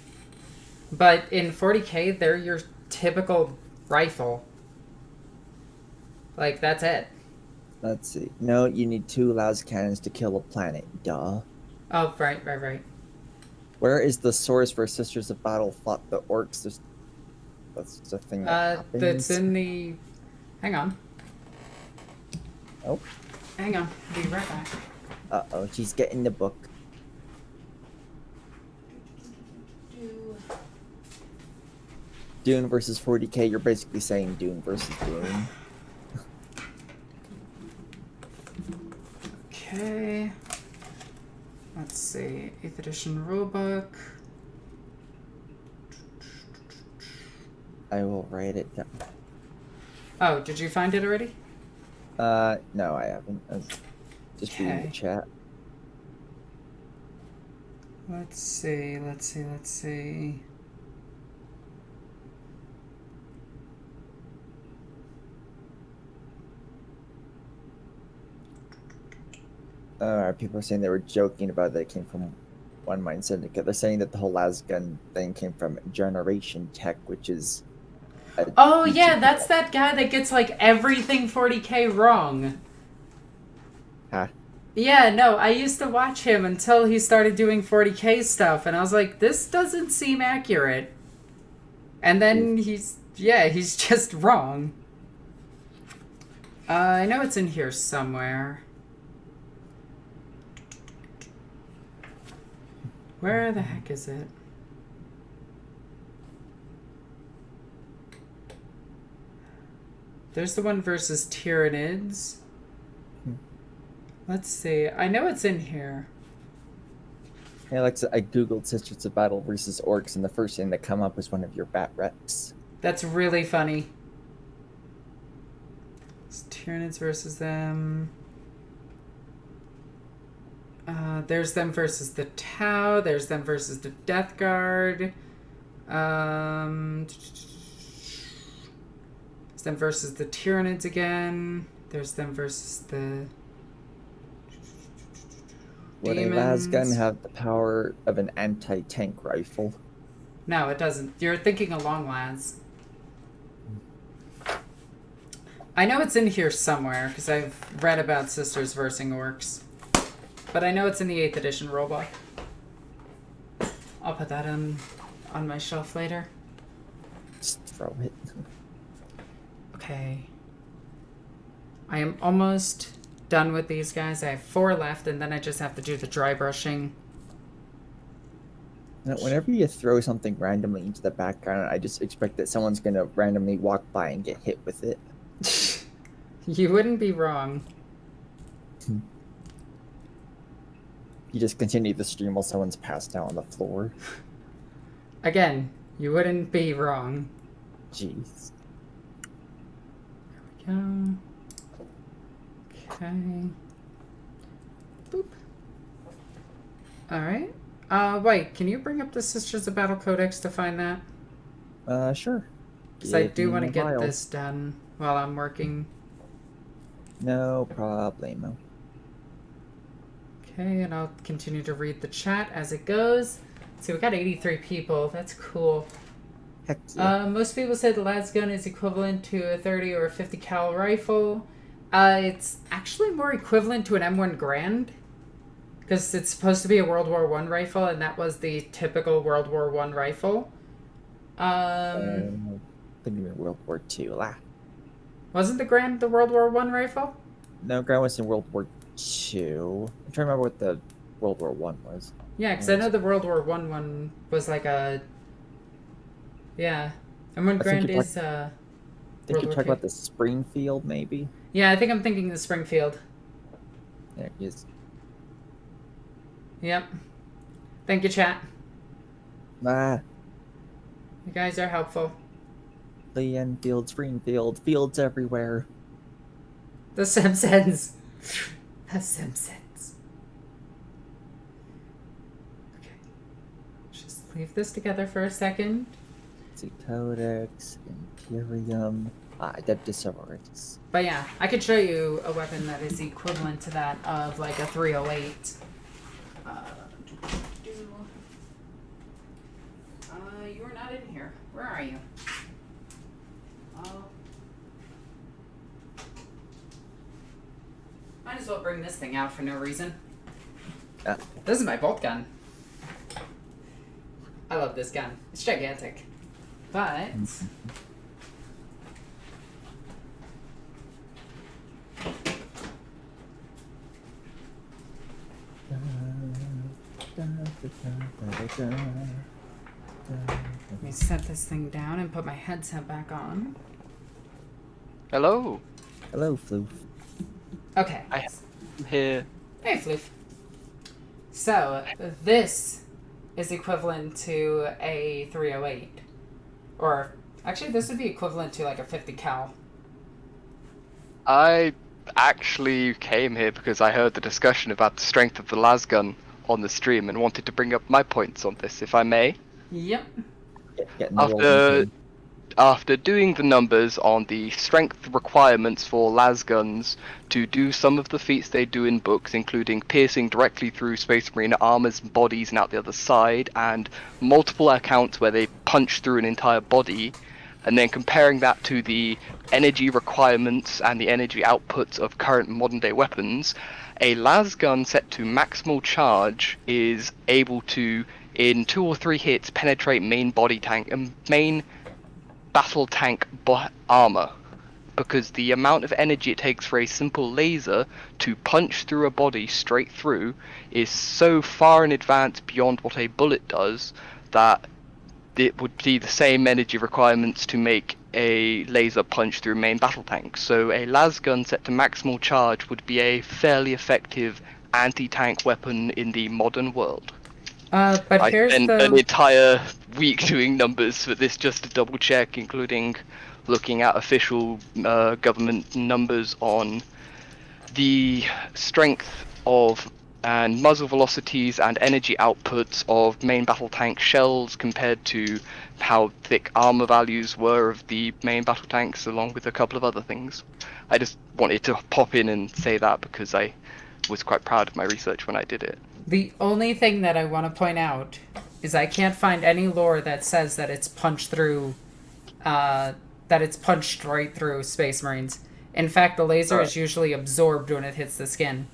But in 40k, they're your typical rifle. Like, that's it. Let's see. No, you need 2 las cannons to kill a planet. Duh. Oh, right. Where is the source where Sisters of Battle fought the orcs? That's the thing that happens. That's in the... Hang on. Oh. Hang on. I'll be right back. Uh-oh, she's getting the book. Dune versus 40k, you're basically saying Dune versus Dune. Okay. Let's see. 8th edition rulebook. I will write it down. Oh, did you find it already? No, I haven't. I was just reading the chat. Let's see. People are saying they were joking about that it came from One Mind Syndicate. They're saying that the whole lasgun thing came from Generation Tech, which is... Oh, yeah, that's that guy that gets, like, everything 40k wrong. Huh? Yeah, no, I used to watch him until he started doing 40k stuff, and I was like, this doesn't seem accurate. And then he's just wrong. I know it's in here somewhere. Where the heck is it? There's the one versus tyranids. Let's see. I know it's in here. Hey Alexa, I googled Sisters of Battle versus Orcs, and the first thing that come up is one of your bat reps. That's really funny. It's tyranids versus them. There's them versus the Tau. There's them versus the Death Guard. There's them versus the Tyranids again. There's them versus the Would a Daemons. lasgun have the power of an anti-tank rifle? No, it doesn't. You're thinking of long las. I know it's in here somewhere, because I've read about Sisters versus Orcs. But I know it's in the 8th edition rulebook. I'll put that on my shelf later. Just throw it. Okay. I am almost done with these guys. I have 4 left, and then I just have to do the dry brushing. Now, whenever you throw something randomly into the background, I just expect that someone's going to randomly walk by and get hit with it. You wouldn't be wrong. You just continue the stream while someone's passed out on the floor. Again, you wouldn't be wrong. Jeez. There we go. Okay. Boop. Alright. Wait, can you bring up the Sisters of Battle Codex to find that? Sure. Because I do want to get this done while I'm working. No problemo. Okay, and I'll continue to read the chat as it goes. So we got 83 people. That's cool. Heck yeah. Most people say the las gun is equivalent to a 30 or a 50 cal rifle. It's actually more equivalent to an M1 Grand. Because it's supposed to be a World War I rifle, and that was the typical World War I rifle. I think you mean World War II. Wasn't the Grand the World War I rifle? No, Grand was in World War II. I'm trying to remember what the World War I was. Yeah, because I know the World War I one was like a... Yeah. M1 Grand is... I think you're talking about the Springfield, maybe? Yeah, I think I'm thinking the Springfield. There it is. Yep. Thank you, chat. Ah, You guys are helpful. the Enfields, Greenfield, fields everywhere. The Simpsons. The Simpsons. Okay. Just leave this together for a second. See, Codex, Imperium, Adeptus Sororitas. But yeah, I could show you a weapon that is equivalent to that of like a 308. You are not in here. Where are you? Might as well bring this thing out for no reason. This is my bolt gun. I love this gun. It's gigantic. But... let me set this thing down and put my headset back on. Hello. Hello, Floof. Okay. I'm here. Hey, Floof. So, this is equivalent to a 308. Or, actually, this would be equivalent to like a 50 cal. I actually came here because I heard the discussion about the strength of the lasgun on the stream and wanted to bring up my points on this, if I may. Yep. After doing the numbers on the strength requirements for lasguns to do some of the feats they do in books, including piercing directly through Space Marine armors, bodies, and out the other side, and multiple accounts where they punch through an entire body, and then comparing that to the energy requirements and the energy outputs of current modern day weapons, a lasgun set to maximal charge is able to, in 2 or 3 hits, penetrate main body tank and main battle tank armor, because the amount of energy it takes for a simple laser to punch through a body straight through is so far in advance beyond what a bullet does that it would be the same energy requirements to make a laser punch through main battle tank. So a lasgun set to maximal charge would be a fairly effective anti-tank weapon in the modern world. But I here's spent the... an entire week doing numbers for this just to double check, including looking at official government numbers on the strength of and muzzle velocities and energy outputs of main battle tank shells compared to how thick armor values were of the main battle tanks, along with a couple of other things. I just wanted to pop in and say that because I was quite proud of my research when I did it. The only thing that I want to point out is I can't find any lore that says that it's punched through, that it's punched right through Space Marines. In fact, the laser is usually absorbed when it hits the skin.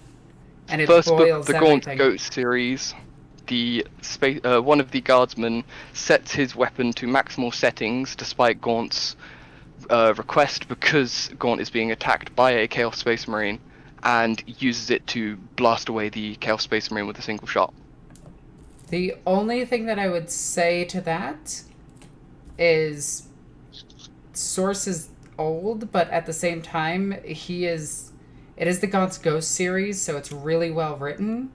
And it First boils book, the everything. Gaunt Goat series, the one of the guardsmen sets his weapon to maximal settings despite Gaunt's request, because Gaunt is being attacked by a Chaos Space Marine, and uses it to blast away the Chaos Space Marine with a single shot. The only thing that I would say to that is Source is old, but at the same time, it is the Gaunt's Ghost series, so it's really well written.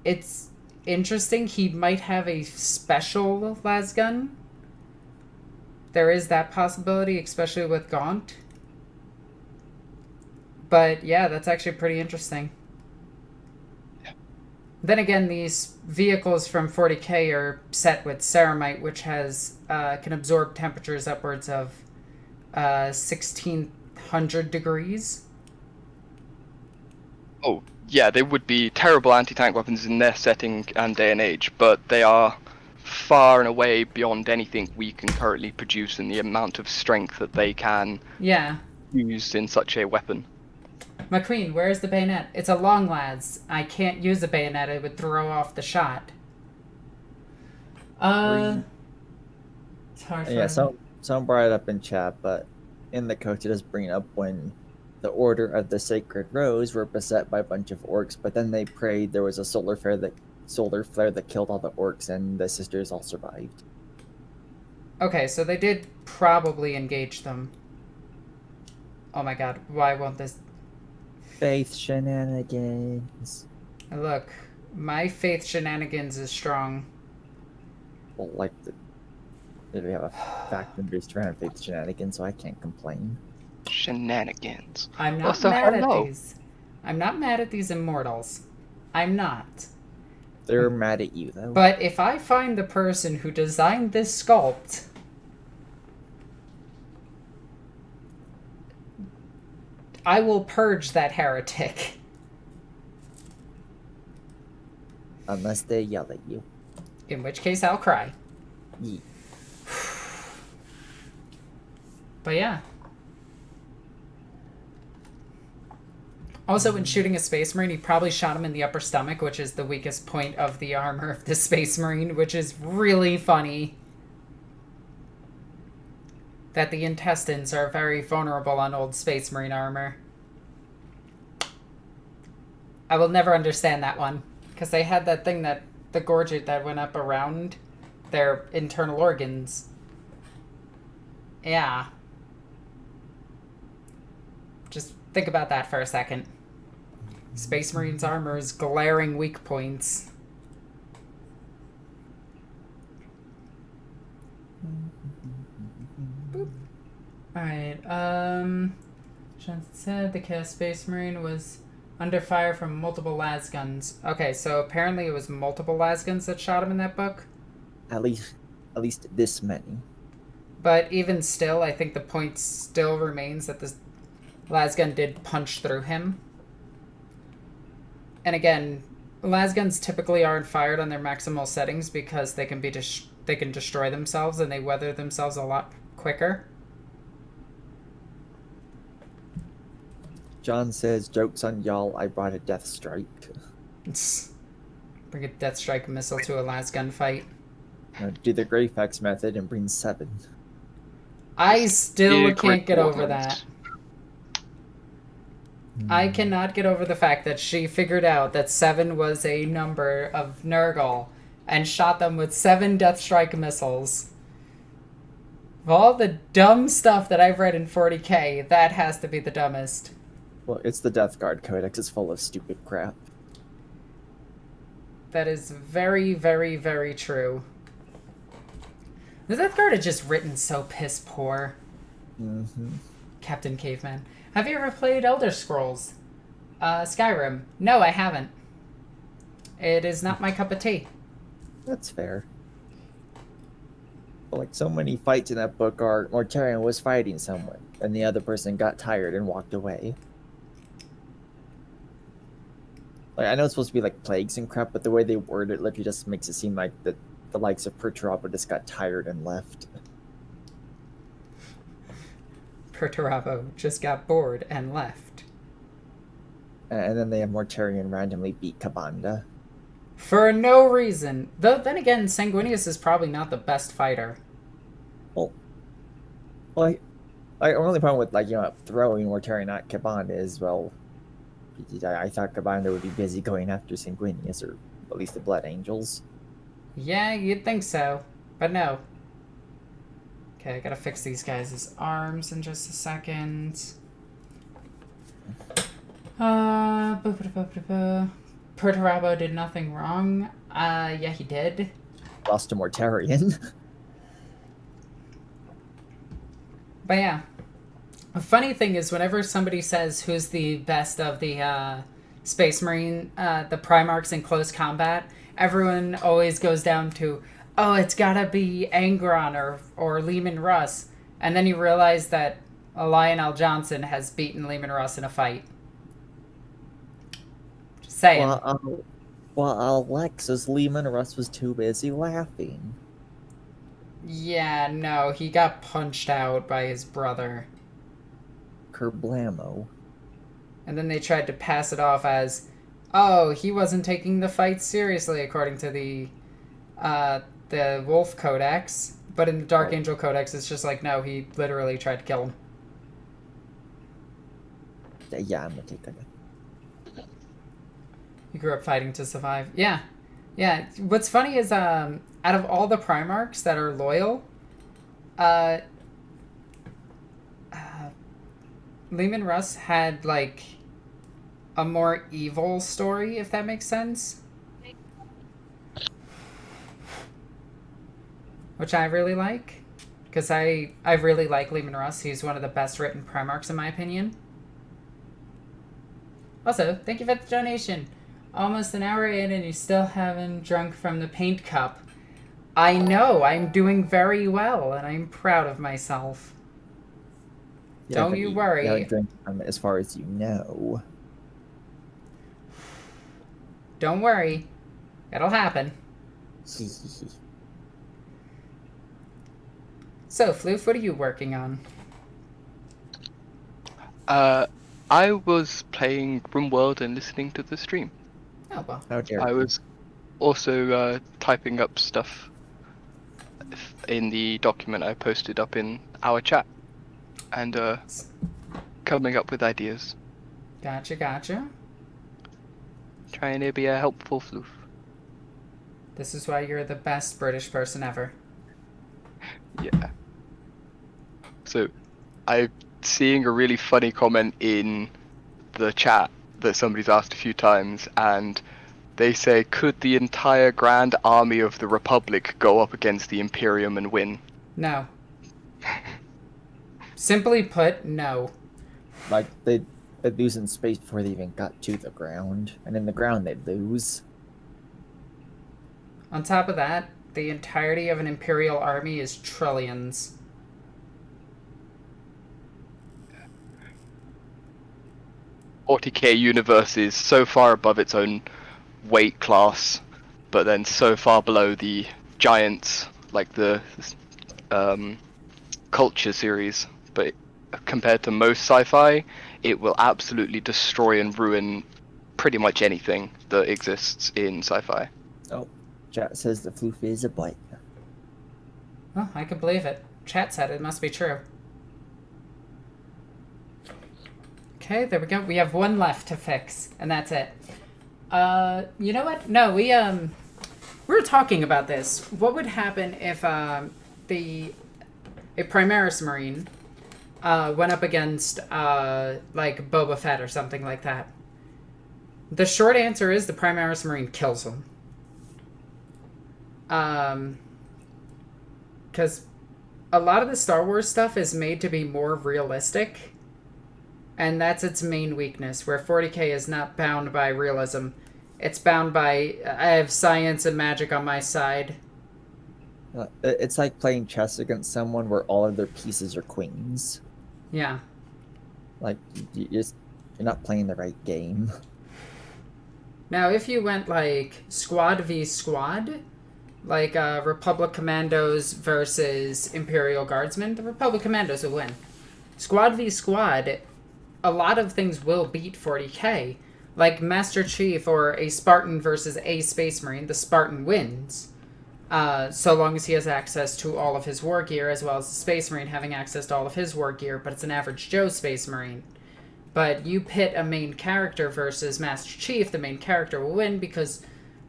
It's interesting. He might have a special lasgun. There is that possibility, especially with Gaunt. But yeah, that's actually pretty interesting. Then again, these vehicles from 40k are set with ceramite, which has can absorb temperatures upwards of 1600 degrees. Oh, yeah, they would be terrible anti-tank weapons in their setting and day and age, but they are far and away beyond anything we can currently produce in the amount of strength that they can use in such a weapon. McQueen, where's the bayonet? It's a long, lads. I can't use a bayonet. It would throw off the shot. It's hard for Yeah, someone brought it up in chat, but in the coach it does bring up when the Order of the Sacred Rose were beset by a bunch of orcs, but then they prayed there was a solar flare that killed all the orcs, and the sisters all survived. Okay, so they did probably engage them. Oh my god, why won't this... Faith shenanigans. Look, my faith shenanigans is strong. Well, like we have a faction-based around faith shenanigans, so I can't complain. Shenanigans. I'm Well, not so mad hello. at these. I'm not mad at these immortals. I'm not. They're mad at you, though. But if I find the person who designed this sculpt, I will purge that heretic. Unless they yell at you. In which case, I'll cry. Ye- But yeah. Also, when shooting a Space Marine, he probably shot him in the upper stomach, which is the weakest point of the armor of the Space Marine, which is really funny. That the intestines are very vulnerable on old Space Marine armor. I will never understand that one, because they had that thing that, the gorget that went up around their internal organs. Yeah. Just think about that for a second. Space Marine's armor's glaring weak points. Boop. Alright, Johnson said the Chaos Space Marine was under fire from multiple lasguns. Okay, so apparently it was multiple lasguns that shot him in that book. At least this many. But even still, I think the point still remains that this lasgun did punch through him. And again, lasguns typically aren't fired on their maximal settings because they can be they can destroy themselves and they weather themselves a lot quicker. John says, "Joke's on y'all, I brought a death strike." Bring a Death Strike missile to a lasgun fight. Do the Greyfax method and bring 7. I still Yeah, can't get over Warhammers. that. I cannot get over the fact that she figured out that 7 was a number of Nurgle and shot them with 7 Death Strike missiles. Of all the dumb stuff that I've read in 40k, that has to be the dumbest. Well, it's the Death Guard Codex. It's full of stupid crap. That is very, very, very true. The Death Guard is just written so piss poor. Mm-hmm. Captain Caveman. Have you ever played Elder Scrolls? Skyrim? No, I haven't. It is not my cup of tea. That's fair. But like so many fights in that book are Mortarion was fighting someone, and the other person got tired and walked away. Like I know it's supposed to be like plagues and crap, but the way they word it literally just makes it seem like the likes of Perturabo just got tired and left. Perturabo just got bored and left. And then they have Mortarion randomly beat Kabanda. For no reason. Though, then again, Sanguinius is probably not the best fighter. Well, my only problem with throwing Mortarion at Kabanda is, well, I thought Kabanda would be busy going after Sanguinius, or at least the Blood Angels. Yeah, you'd think so. But no. Okay, I gotta fix these guys' arms in just a second. Perturabo did nothing wrong. Yeah, he did. Lost to Mortarion. But yeah. A funny thing is, whenever somebody says who's the best of the Space Marine, the Primarchs in close combat, everyone always goes down to, oh, it's gotta be Angron or Lehman Russ. And then you realize that Lionel Johnson has beaten Lehman Russ in a fight. Just saying. Well, Alexis Lehman Russ was too busy laughing. Yeah, no, he got punched out by his brother. Kerblamo. And then they tried to pass it off as, oh, he wasn't taking the fight seriously according to the Wolf Codex. But in the Dark Angel Codex, it's just like, no, he literally tried to kill him. Yeah, I'm gonna take that. He grew up fighting to survive. Yeah. Yeah. What's funny is, out of all the Primarchs that are loyal, Lehman Russ had, like, a more evil story, if that makes sense. Which I really like. Because I really like Lehman Russ. He's one of the best written Primarchs in my opinion. Also, thank you for the donation. Almost an hour in and you still haven't drunk from the paint cup. I know, I'm doing very well and I'm proud of myself. Yeah, Don't but you worry. You haven't drank from it as far as you know. Don't worry. It'll happen. So, Floof, what are you working on? I was playing RimWorld and listening to the stream. Oh, well. How dare I you. was also typing up stuff in the document I posted up in our chat, and coming up with ideas. Gotcha. Trying to be a helpful Floof. This is why you're the best British person ever. Yeah. So, I'm seeing a really funny comment in the chat that somebody's asked a few times, and they say, could the entire Grand Army of the Republic go up against the Imperium and win? No. Simply put, no. Like, they'd lose in space before they even got to the ground. And in the ground, they'd lose. On top of that, the entirety of an Imperial army is trillions. $40K universe is so far above its own weight class, but then so far below the giants, like the culture series. But compared to most sci-fi, it will absolutely destroy and ruin pretty much anything that exists in sci-fi. Oh, chat says the Floof is a bite. Oh, I can believe it. Chat said it must be true. Okay, there we go. We have one left to fix, and that's it. You know what? No, we were talking about this. What would happen if a Primaris Marine went up against like Boba Fett or something like that? The short answer is the Primaris Marine kills him. Because a lot of the Star Wars stuff is made to be more realistic. And that's its main weakness, where 40K is not bound by realism. It's bound by, I have science and magic on my side. It's like playing chess against someone where all of their pieces are queens. Yeah. Like, you're not playing the right game. Now, if you went, like, squad v squad, like Republic Commandos versus Imperial Guardsmen, the Republic Commandos will win. Squad v squad, a lot of things will beat 40K. Like Master Chief or a Spartan versus a Space Marine, the Spartan wins. So long as he has access to all of his war gear, as well as the Space Marine having access to all of his war gear, but it's an average Joe Space Marine. But you pit a main character versus Master Chief, the main character will win because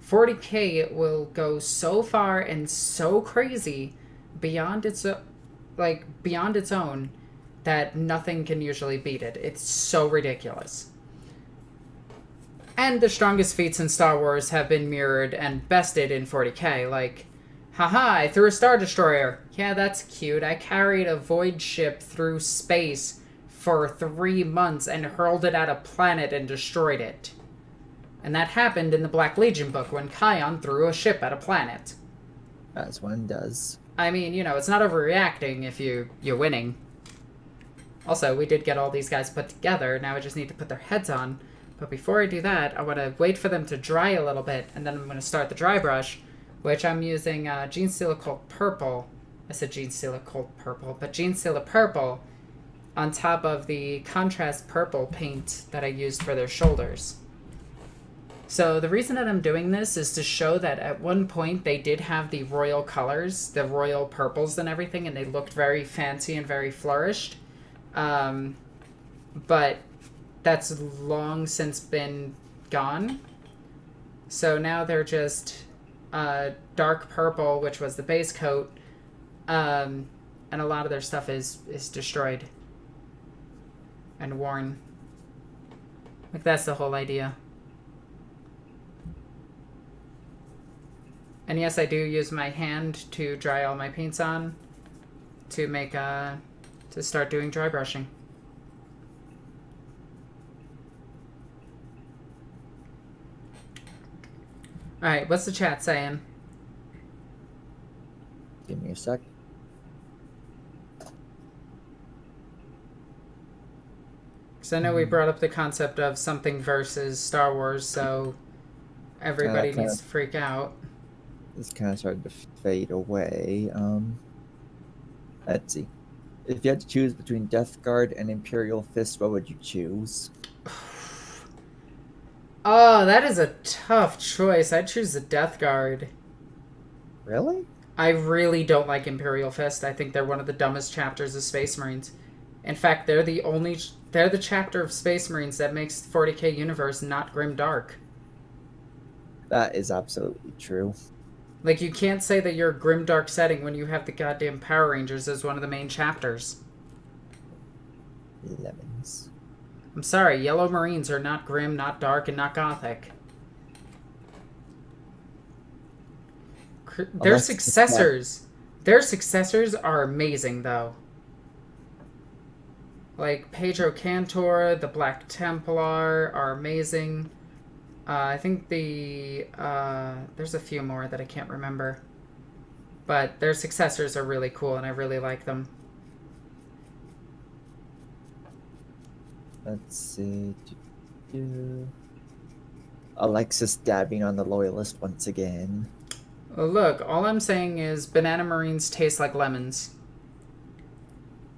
40K will go so far and so crazy beyond its own that nothing can usually beat it. It's so ridiculous. And the strongest feats in Star Wars have been mirrored and bested in 40K, like, haha, I threw a Star Destroyer. Yeah, that's cute. I carried a void ship through space for 3 months and hurled it at a planet and destroyed it. And that happened in the Black Legion book when Kion threw a ship at a planet. As one does. I mean, you know, it's not overreacting if you're winning. Also, we did get all these guys put together. Now I just need to put their heads on. But before I do that, I want to wait for them to dry a little bit, and then I'm going to start the dry brush, which I'm using Genestealer Cold Purple. I said Genestealer Cold Purple, but Genestealer Purple on top of the contrast purple paint that I used for their shoulders. So the reason that I'm doing this is to show that at one point they did have the royal colors, the royal purples and everything, and they looked very fancy and very flourished. But that's long since been gone. So now they're just dark purple, which was the base coat, and a lot of their stuff is destroyed and worn. Like, that's the whole idea. And yes, I do use my hand to dry all my paints on to make, to start doing dry brushing. Alright, what's the chat saying? Give me a sec. Because I know we brought up the concept of something versus Star Wars, so everybody needs to freak out. It's kind of starting to fade away. Let's see. If you had to choose between Death Guard and Imperial Fist, what would you choose? Oh, that is a tough choice. I'd choose the Death Guard. Really? I really don't like Imperial Fist. I think they're one of the dumbest chapters of Space Marines. In fact, they're the chapter of Space Marines that makes 40k universe not grim dark. That is absolutely true. Like, you can't say that you're a grim dark setting when you have the goddamn Power Rangers as one of the main chapters. Lemons. I'm sorry, Yellow Marines are not grim, not dark, and not gothic. Their successors are amazing, though. Like, Pedro Cantor, the Black Templar are amazing. I think there's a few more that I can't remember. But their successors are really cool, and I really like them. Let's see. Alexis dabbing on the loyalist once again. Well, look, all I'm saying is Banana Marines taste like lemons.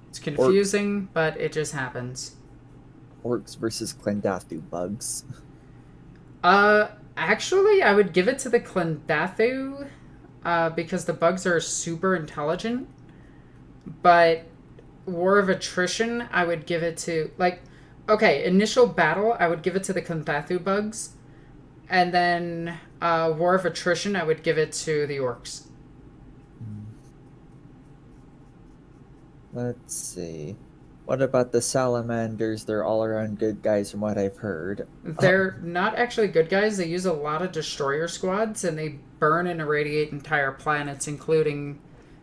It's confusing, but it just happens. Orks versus Klendathu bugs. Actually, I would give it to the Klendathu, because the bugs are super intelligent. But War of Attrition, I would give it to, like, okay, initial battle, I would give it to the Klendathu bugs. And then, War of Attrition, I would give it to the orcs. Let's see. What about the salamanders? They're all around good guys from what I've heard. They're not actually good guys. They use a lot of destroyer squads, and they burn and irradiate entire planets, including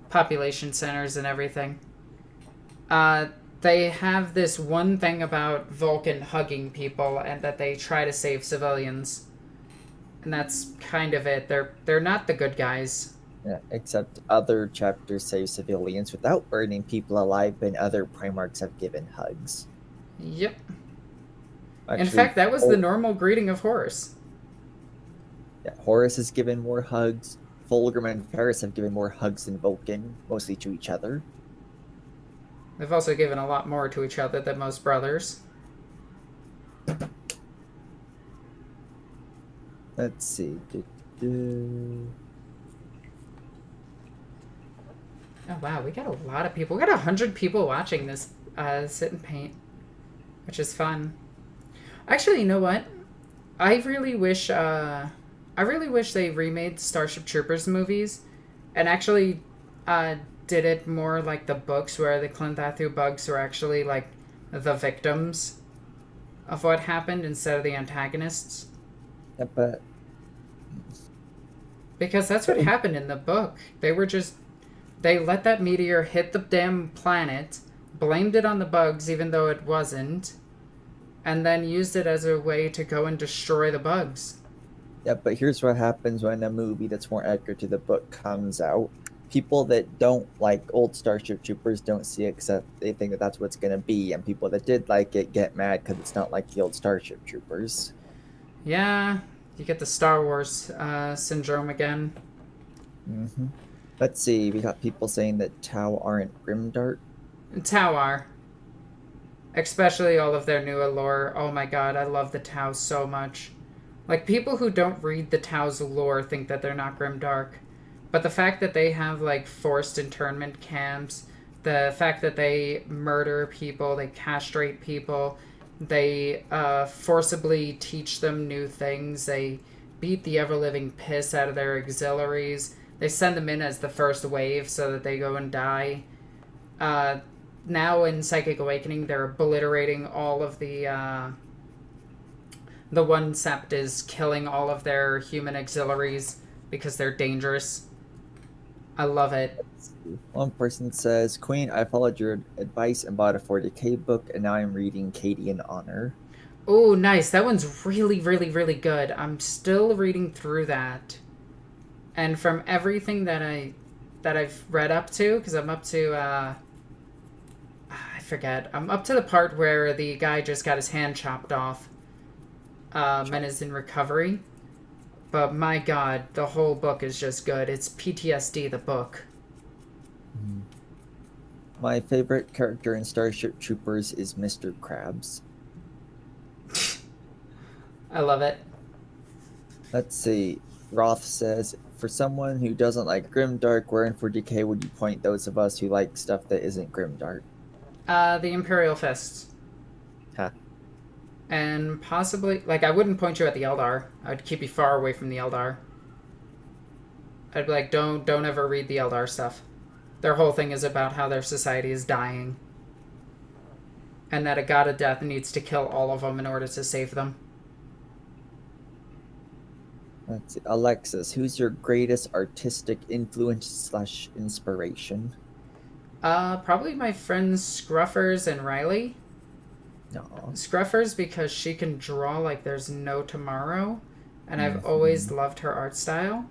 population centers and everything. They have this one thing about Vulcan hugging people, and that they try to save civilians. And that's kind of it. They're not the good guys. Yeah, except other chapters save civilians without burning people alive, and other Primarchs have given hugs. Yep. Actually, in fact, that was the normal greeting of Horus. Yeah, Horus has given more hugs. Fulgrim and Ferris have given more hugs than Vulcan, mostly to each other. They've also given a lot more to each other than most brothers. Let's see. Oh wow, we got a lot of people. We got 100 people watching this sit and paint, which is fun. Actually, you know what? I really wish they remade Starship Troopers movies, and actually did it more like the books, where the Klendathu bugs were actually like the victims of what happened instead of the antagonists. Yeah, but because that's what happened in the book. They let that meteor hit the damn planet, blamed it on the bugs even though it wasn't, and then used it as a way to go and destroy the bugs. Yeah, but here's what happens when a movie that's more accurate to the book comes out. People that don't like old Starship Troopers don't see it except they think that that's what's going to be, and people that did like it get mad because it's not like the old Starship Troopers. Yeah, you get the Star Wars syndrome again. Mm-hmm. Let's see, we got people saying that Tau aren't grimdark. Tau are. Especially all of their new lore. Oh my god, I love the Tau so much. Like, people who don't read the Tau's lore think that they're not grimdark. But the fact that they have, like, forced internment camps, the fact that they murder people, they castrate people, they forcibly teach them new things, they beat the ever-living piss out of their auxiliaries, they send them in as the first wave so that they go and die. Now in Psychic Awakening, they're obliterating all of the the one sept is killing all of their human auxiliaries because they're dangerous. I love it. One person says, Queen, I followed your advice and bought a 40k book, and now I'm reading Katie in Honor. Oh, nice. That one's really, really, really good. I'm still reading through that. And from everything that I've read up to, because I'm up to, I forget. I'm up to the part where the guy just got his hand chopped off and is in recovery. But my god, the whole book is just good. It's PTSD, the book. My favorite character in Starship Troopers is Mr. Krabs. I love it. Let's see. Roth says, for someone who doesn't like Grimdark, where in 40k would you point those of us who like stuff that isn't Grimdark? The Imperial Fists. Huh. And possibly, like, I wouldn't point you at the Eldar. I would keep you far away from the Eldar. I'd be like, don't ever read the Eldar stuff. Their whole thing is about how their society is dying. And that a god of death needs to kill all of them in order to save them. Let's see. Alexis, who's your greatest artistic influence / inspiration? Probably my friends Scruffers and Riley. No. Scruffers because she can draw like there's no tomorrow. And I've always loved her art style.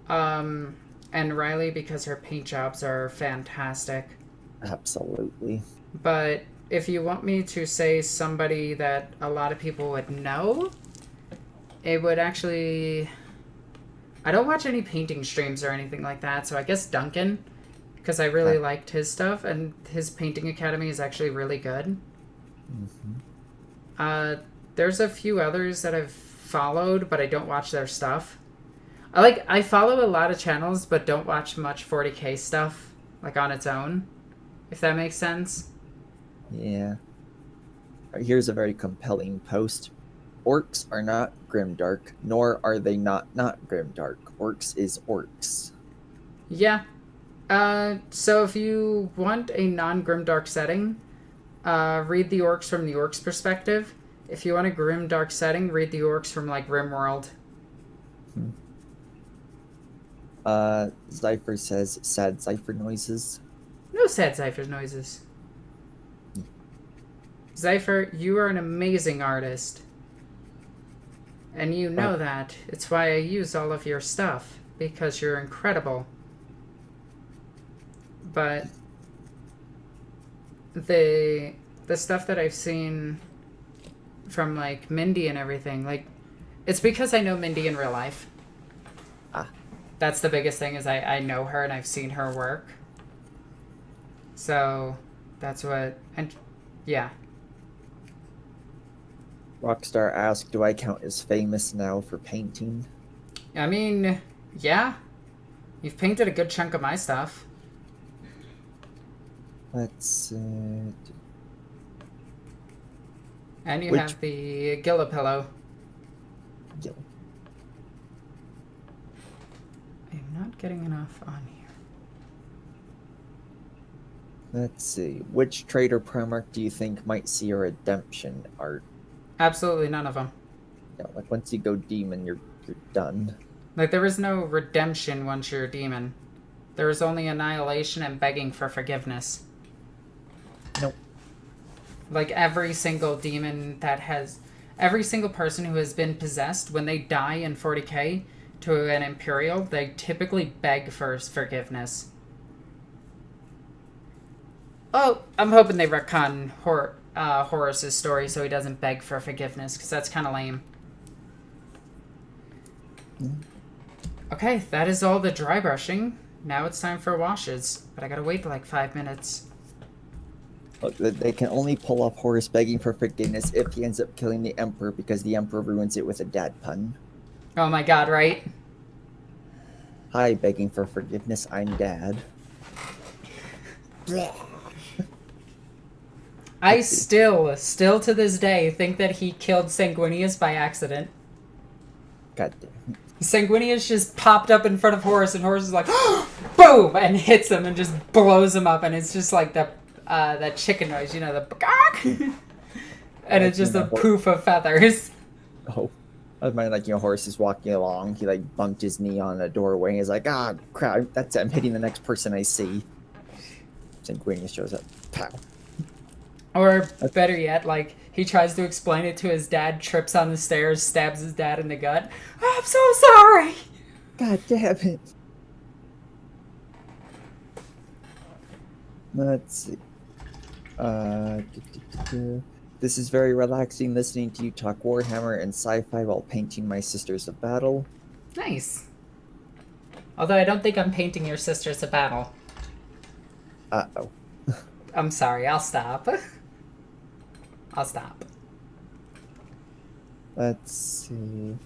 And Riley because her paint jobs are fantastic. Absolutely. But if you want me to say somebody that a lot of people would know, it would actually... I don't watch any painting streams or anything like that, so I guess Duncan, because I really liked his stuff, and his painting academy is actually really good. There's a few others that I've followed, but I don't watch their stuff. I follow a lot of channels, but don't watch much 40k stuff, like on its own, if that makes sense. Yeah. Here's a very compelling post. Orcs are not grimdark, nor are they not grimdark. Orcs is orcs. Yeah. So if you want a non-grimdark setting, read the orcs from the orcs perspective. If you want a grimdark setting, read the orcs from, like, RimWorld. Zypher says, sad Zypher noises. No sad Zypher noises. Zypher, you are an amazing artist. And you know that. It's why I use all of your stuff. Because you're incredible. But the stuff that I've seen from, like, Mindy and everything, like, it's because I know Mindy in real life. That's the biggest thing, is I know her and I've seen her work. So that's what... And yeah. Rockstar asked, do I count as famous now for painting? I mean, yeah. You've painted a good chunk of my stuff. Let's And you have the Aquila pillow. Yeah. I'm not getting enough on here. Let's see. Which trade or Primarch do you think might see a redemption art? Absolutely none of them. Yeah, like once you go demon, you're done. Like, there is no redemption once you're a demon. There is only annihilation and begging for forgiveness. Nope. Like, every single demon that has... Every single person who has been possessed, when they die in 40k to an Imperial, they typically beg for forgiveness. Oh, I'm hoping they retcon Horus's story so he doesn't beg for forgiveness, because that's kind of lame. Okay, that is all the dry brushing. Now it's time for washes, but I gotta wait like 5 minutes. Look, they can only pull off Horus begging for forgiveness if he ends up killing the Emperor, because the Emperor ruins it with a dad pun. Oh my god, right? Hi, begging for forgiveness, I'm dad. I still to this day, think that he killed Sanguinius by accident. God damn. Sanguinius just popped up in front of Horus, and Horus is like, boom, and hits him and just blows him up, and it's just like the that chicken noise, you know, the And it's just a poof of feathers. Oh. I mind, like, horse is walking along. He, like, bumped his knee on a doorway. He's like, ah, crap, I'm hitting the next person I see. Sanguinius shows up. Pow. Or, better yet, like, he tries to explain it to his dad, trips on the stairs, stabs his dad in the gut. Oh, I'm so sorry! God damn it. Let's see. This is very relaxing listening to you talk Warhammer and sci-fi while painting my Sisters of Battle. Nice. Although I don't think I'm painting your Sisters of Battle. Uh-oh. I'm sorry, I'll stop. I'll stop. Let's see.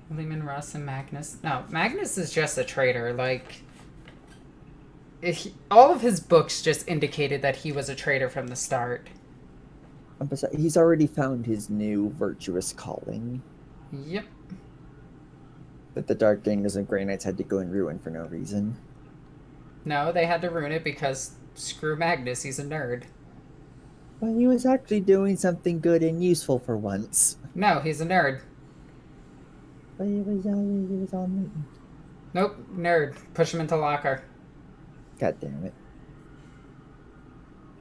Lehman, Russ, and Magnus. No, Magnus is just a traitor. Like, all of his books just indicated that he was a traitor from the start. He's already found his new virtuous calling. Yep. But the Dark Angels and Grey Knights had to go and ruin for no reason. No, they had to ruin it because screw Magnus, he's a nerd. Well, he was actually doing something good and useful for once. No, he's a nerd. But he was on... Nope, nerd. Push him into locker. God damn it.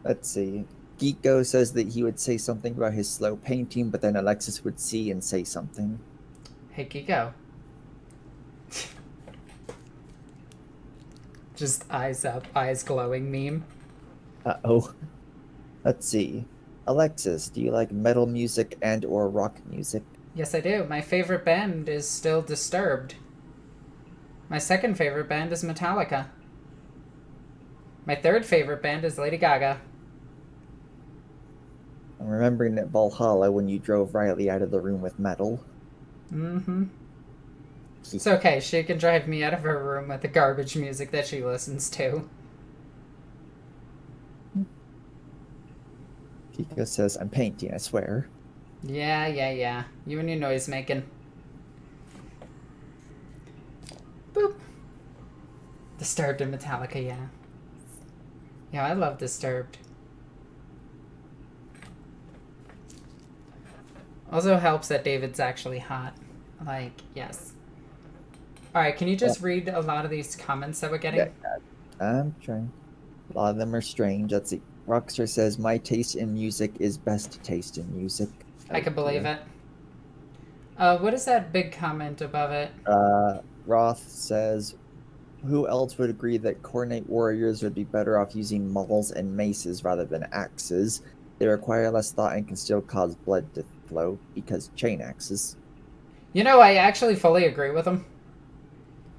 Let's see. Geeko says that he would say something about his slow painting, but then Alexis would see and say something. Hey, Geeko. Just eyes up, eyes glowing meme. Uh-oh. Let's see. Alexis, do you like metal music and or rock music? Yes, I do. My favorite band is still Disturbed. My second favorite band is Metallica. My third favorite band is Lady Gaga. I'm remembering at Valhalla when you drove Riley out of the room with metal. Mm-hmm. It's okay. She can drive me out of her room with the garbage music that she listens to. Geeko says, I'm painting, I swear. Yeah. You and your noise making. Boop. Disturbed and Metallica, yeah. Yeah, I love Disturbed. Also helps that David's actually hot. Like, yes. Alright, can you just read a lot of these comments that we're getting? Yeah, I'm trying. A lot of them are strange. Let's see. Rockstar says, my taste in music is best taste in music. I can believe it. What is that big comment above it? Roth says, who else would agree that Core Knight warriors would be better off using mauls and maces rather than axes? They require less thought and can still cause blood to flow because chain axes. You know, I actually fully agree with him.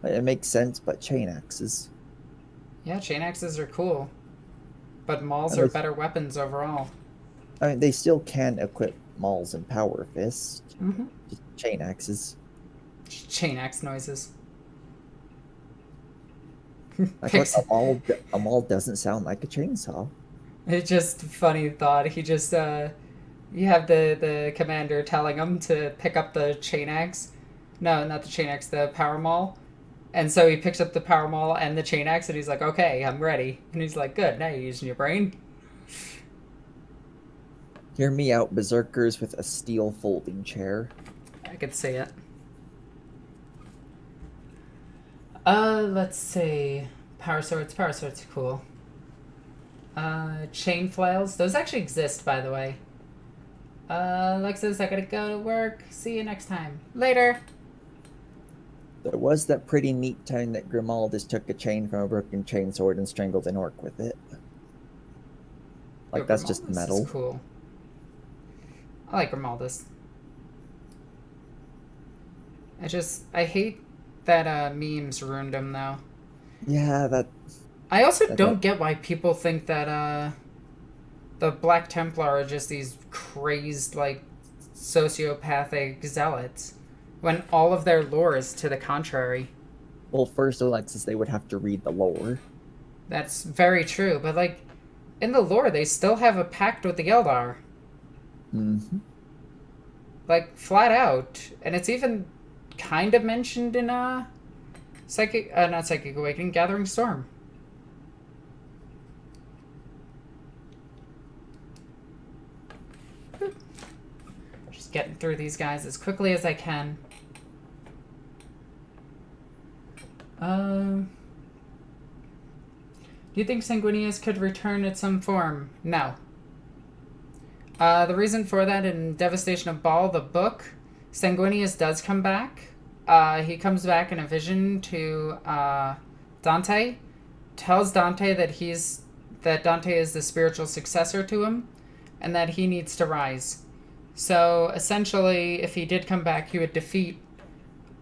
It makes sense, but chain axes. Yeah, chain axes are cool. But mauls are better weapons overall. I mean, they still can equip mauls and power fist. Mm-hmm. Just chain axes. Chain axe noises. Like what, a maul doesn't sound like a chainsaw. It's just funny thought. He just you have the commander telling him to pick up the chain axe. No, not the chain axe, the power maul. And so he picks up the power maul and the chain axe and he's like, okay, I'm ready. And he's like, good, now you're using your brain. Hear me out, berserkers with a steel folding chair. I could see it. Let's see. Power swords are cool. Chain flails. Those actually exist, by the way. Alexis, I gotta go to work. See you next time. Later. There was that pretty neat time that Grimaldus took a chain from a broken chainsword and strangled an orc with it. Like, that's just metal. Is cool. I like Grimaldus. I hate that memes ruined him, though. Yeah, that... I also don't get why people think that, the Black Templar are just these crazed, like, sociopathic zealots, when all of their lore is to the contrary. Well, first, Alexis, they would have to read the lore. That's very true, but, like, in the lore, they still have a pact with the Eldar. Mm-hmm. Like, flat out. And it's even kind of mentioned in, not Psychic Awakening, Gathering Storm. Just getting through these guys as quickly as I can. Do you think Sanguinius could return at some form? No. The reason for that in Devastation of Baal, the book, Sanguinius does come back. He comes back in a vision to Dante, tells Dante that Dante is the spiritual successor to him, and that he needs to rise. So essentially, if he did come back, he would defeat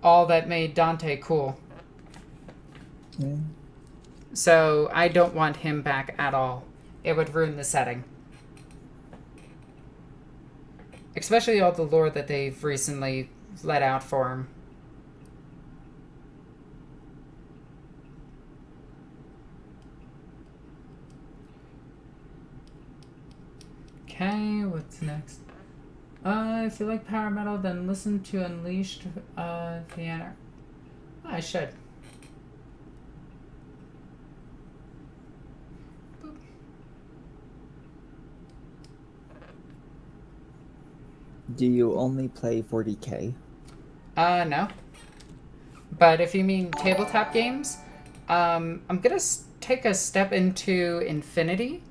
all that made Dante cool. Mm. So I don't want him back at all. It would ruin the setting. Especially all the lore that they've recently let out for him. Okay, what's next? If you like power metal, then listen to Unleashed Theater. I should. Boop. Do you only play 40k? No. But if you mean tabletop games, I'm gonna take a step into Infinity,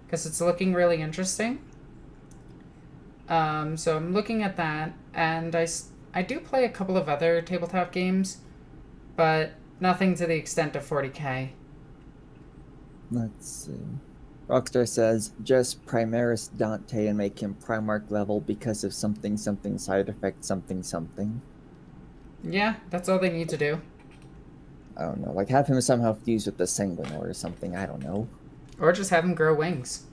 because it's looking really interesting. So I'm looking at that, and I do play a couple of other tabletop games, but nothing to the extent of 40k. Let's see. Rockstar says, just Primaris Dante and make him Primarch level because of something something side effect something something. Yeah, that's all they need to do. I don't know, like have him somehow fuse with the Sanguinor or something, I don't know. Or just have him grow wings.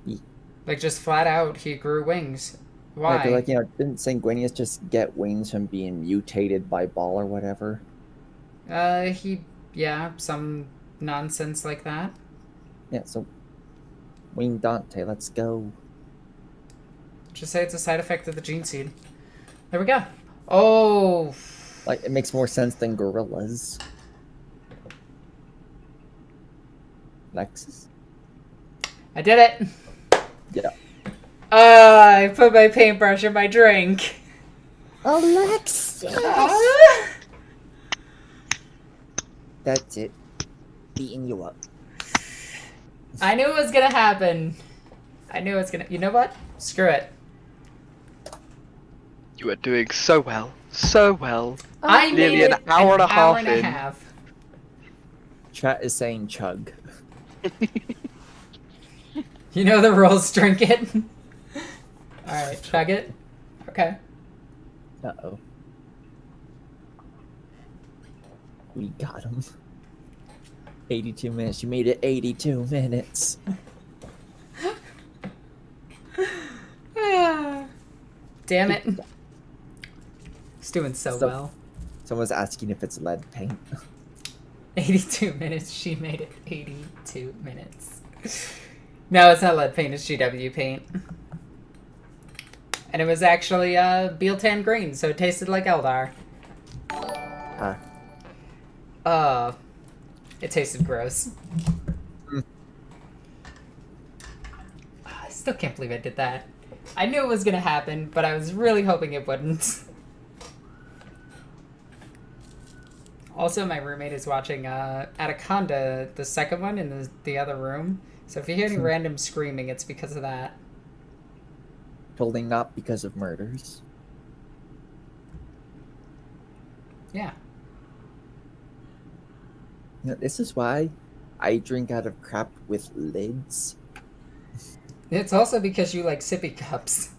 Ye- Like, just flat out, he grew wings. Why? Like, you know, didn't Sanguinius just get wings from being mutated by Baal or whatever? Yeah, some nonsense like that. Yeah, so Wing Dante, let's go. Just say it's a side effect of the gene seed. There we go. Oh! Like, it makes more sense than gorillas. Alexis? I did it! Yeah. I put my paintbrush in my drink. Alexis! That's it. Beating you up. I knew it was gonna happen. I knew it was gonna... You know what? Screw it. You are doing so well. So well. I Nearly made an it hour and a half and a in. half. Chat is saying chug. You know the rules, drink it. Alright, chug it. Okay. Uh-oh. We got him. 82 minutes. You made it 82 minutes. Damn it. It's doing so well. Someone's asking if it's lead paint. 82 minutes. She made it 82 minutes. No, it's not lead paint. It's GW paint. And it was actually Bealtan green, so it tasted like Eldar. It tasted gross. I still can't believe I did that. I knew it was gonna happen, but I was really hoping it wouldn't. Also, my roommate is watching Anaconda, the second one, in the other room. So if you hear any random screaming, it's because of that. Totally not because of murders. Yeah. You know, this is why I drink out of crap with lids. It's also because you like sippy cups.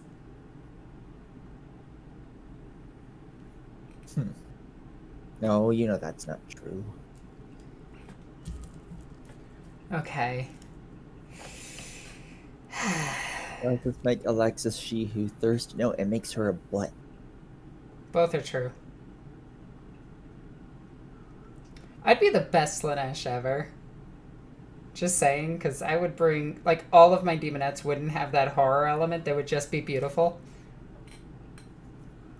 No, you know that's not true. Okay. Does this make Alexis she who thirsts? No, it makes her a butt. Both are true. I'd be the best Slanesh ever. Just saying, because I would bring... Like, all of my demonettes wouldn't have that horror element. They would just be beautiful.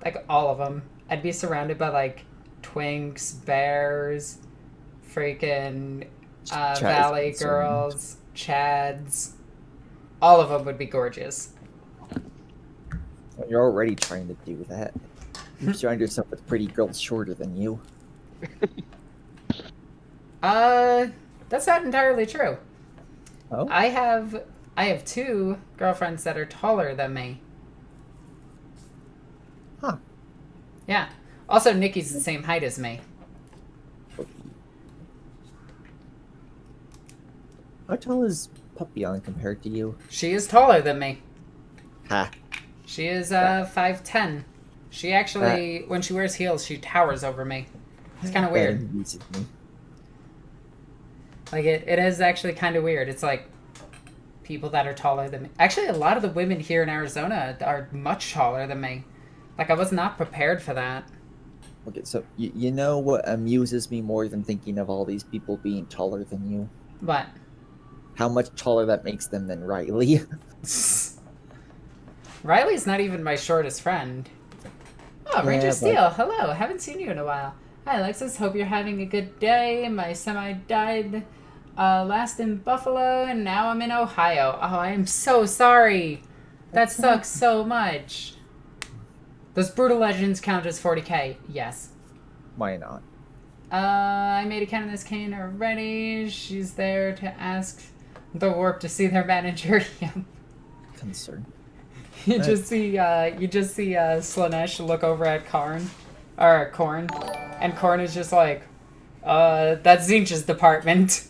Like, all of them. I'd be surrounded by, like, twinks, bears, freaking valley girls, chads. All of them would be gorgeous. When you're already trying to do that, you surround yourself with pretty girls shorter than you. That's not entirely true. Oh? I have 2 girlfriends that are taller than me. Huh. Yeah. Also, Nikki's the same height as me. How tall is Papillon compared to you? She is taller than me. Ha. She is 5'10". She actually, when she wears heels, she towers over me. It's kind of That weird. amuses me. Like, it is actually kind of weird. It's like people that are taller than me. Actually, a lot of the women here in Arizona are much taller than me. Like, I was not prepared for that. Okay, so you know what amuses me more than thinking of all these people being taller than you? But How much taller that makes them than Riley. Riley's not even my shortest friend. Oh, Yeah, Ranger but- Steel, hello. Haven't seen you in a while. Hi, Alexis. Hope you're having a good day. My semi died last in Buffalo, and now I'm in Ohio. Oh, I am so sorry. That sucks so much. Does Brutal Legends count as 40k? Yes. Why not? I made a count in this cane already. She's there to ask the warp to see their manager. Yep. Concern. You just see Slanesh look over at Korn, and Korn is just like, that's Zinch's department.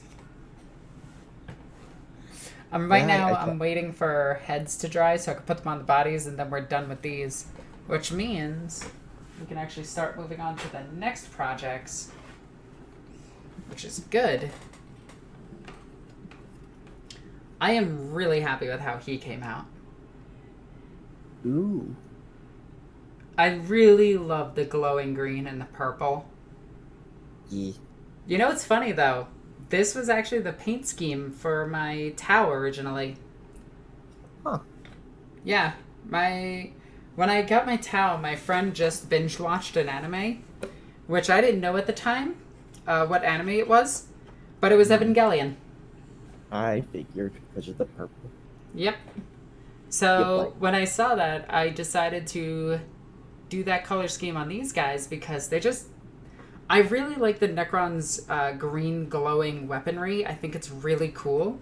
I'm waiting for heads to dry so I can put them on the bodies, and then we're done with these, which means we can actually start moving on to the next projects, which is good. I am really happy with how he came out. Ooh. I really love the glowing green and the purple. Yeah. You know what's funny though? This was actually the paint scheme for my Tau originally. Huh. Yeah, when I got my Tau, my friend just binge watched an anime, which I didn't know at the time what anime it was, but it was Evangelion. I figured because of the purple. Yep. So Yep. when I saw that, I decided to do that color scheme on these guys because I really like the Necrons' green glowing weaponry. I think it's really cool.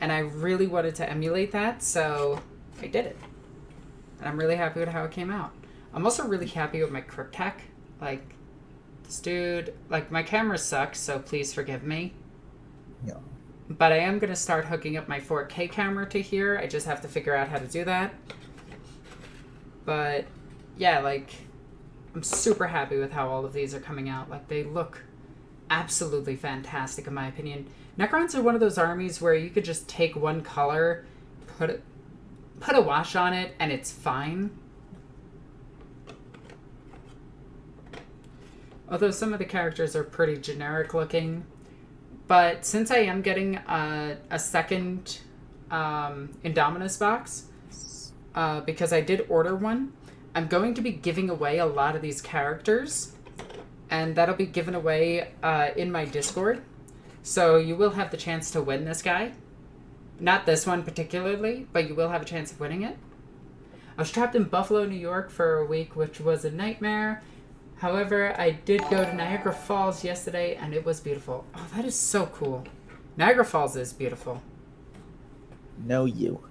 And I really wanted to emulate that, so I did it. And I'm really happy with how it came out. I'm also really happy with my Cryptek. Like, this dude, like, my camera sucks, so please forgive me. Yeah. But I am going to start hooking up my 4K camera to here. I just have to figure out how to do that. But, yeah, like, I'm super happy with how all of these are coming out. Like, they look absolutely fantastic, in my opinion. Necrons are one of those armies where you could just take one color, put a wash on it, and it's fine. Although some of the characters are pretty generic looking. But since I am getting a second Indominus box, because I did order one, I'm going to be giving away a lot of these characters, and that'll be given away in my Discord. So you will have the chance to win this guy. Not this one particularly, but you will have a chance of winning it. I was trapped in Buffalo, New York for a week, which was a nightmare. However, I did go to Niagara Falls yesterday, and it was beautiful. Oh, that is so cool. Niagara Falls is beautiful. No, you.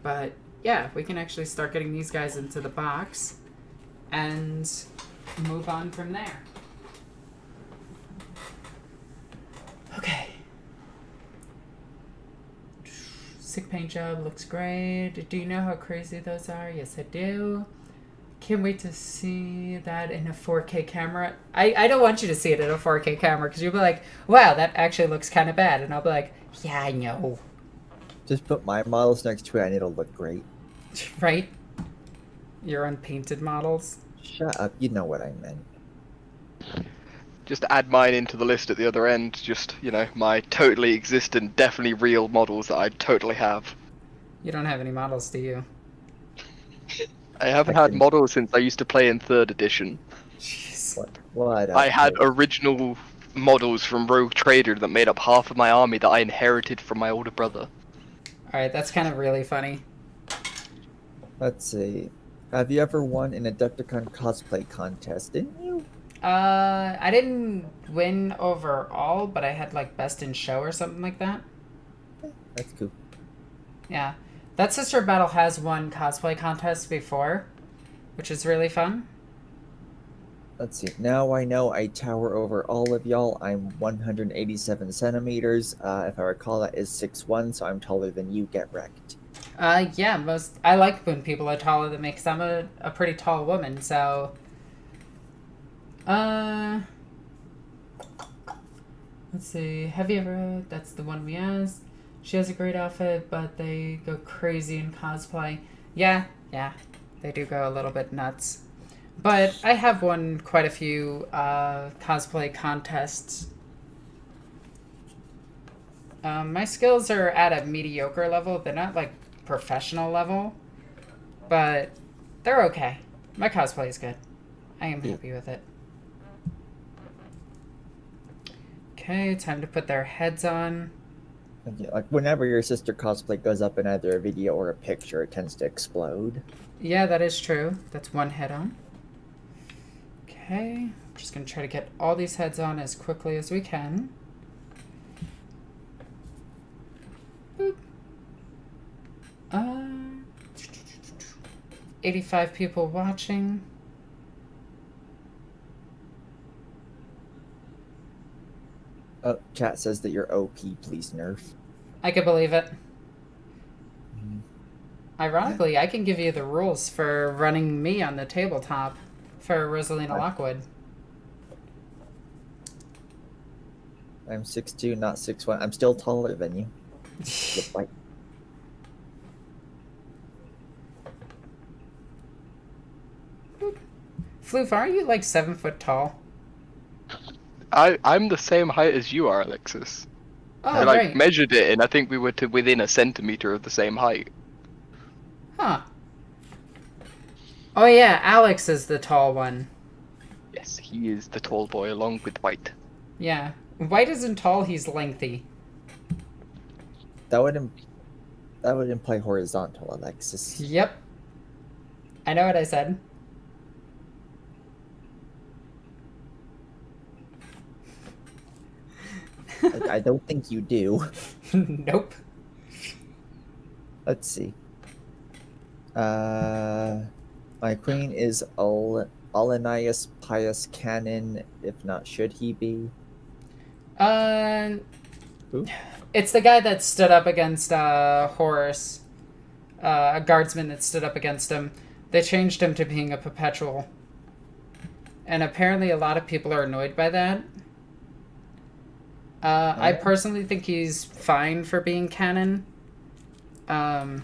But, yeah, we can actually start getting these guys into the box and move on from there. Okay. Sick paint job looks great. Do you know how crazy those are? Yes, I do. Can't wait to see that in a 4K camera. I don't want you to see it in a 4K camera because you'll be like, wow, that actually looks kind of bad. And I'll be like, yeah, I know. Just put my models next to it and it'll look great. Right? Your unpainted models. Shut up, you know what I meant. Just add mine into the list at the other end. Just, you know, my totally existent, definitely real models that I totally have. You don't have any models, do you? I haven't had models since I used to play in 3rd edition. Jeez. What? I had original models from Rogue Trader that made up half of my army that I inherited from my older brother. Alright, that's kind of really funny. Let's see. Have you ever won an Adepticon cosplay contest? Didn't you? I didn't win overall, but I had like best in show or something like that. That's cool. Yeah. That Sister Battle has won cosplay contests before, which is really fun. Let's see. Now I know I tower over all of y'all. I'm 187 centimeters. If I recall, that is 6'1", so I'm taller than you. Get wrecked. Yeah, I like when people are taller than me, because I'm a pretty tall woman, so... Let's see. Have you ever... That's the one we asked. She has a great outfit, but they go crazy in cosplay. Yeah. They do go a little bit nuts. But I have won quite a few cosplay contests. My skills are at a mediocre level. They're not, like, professional level. But they're okay. My cosplay is good. I am happy with it. Okay, time to put their heads on. Like, whenever your sister cosplay goes up in either a video or a picture, it tends to explode. Yeah, that is true. That's one head on. Okay, just gonna try to get all these heads on as quickly as we can. Boop. 85 people watching. Oh, chat says that you're OP. Please nerf. I could believe it. Ironically, I can give you the rules for running me on the tabletop for Rosalina Lockwood. I'm 6'2", not 6'1". I'm still taller than you. Like, Floof, aren't you like 7 foot tall? I'm the same height as you are, Alexis. Oh, I great. measured it, and I think we were to within a centimeter of the same height. Huh. Oh yeah, Alex is the tall one. Yes, he is the tall boy along with White. Yeah. White isn't tall, he's lengthy. that would imply horizontal, Alexis. Yep. I know what I said. I don't think you do. Nope. Let's see. My queen is Alanias Pius Canon. If not, should he be? Who? It's the guy that stood up against Horus. A guardsman that stood up against him. They changed him to being a perpetual. And apparently a lot of people are annoyed by that. I personally think he's fine for being canon. I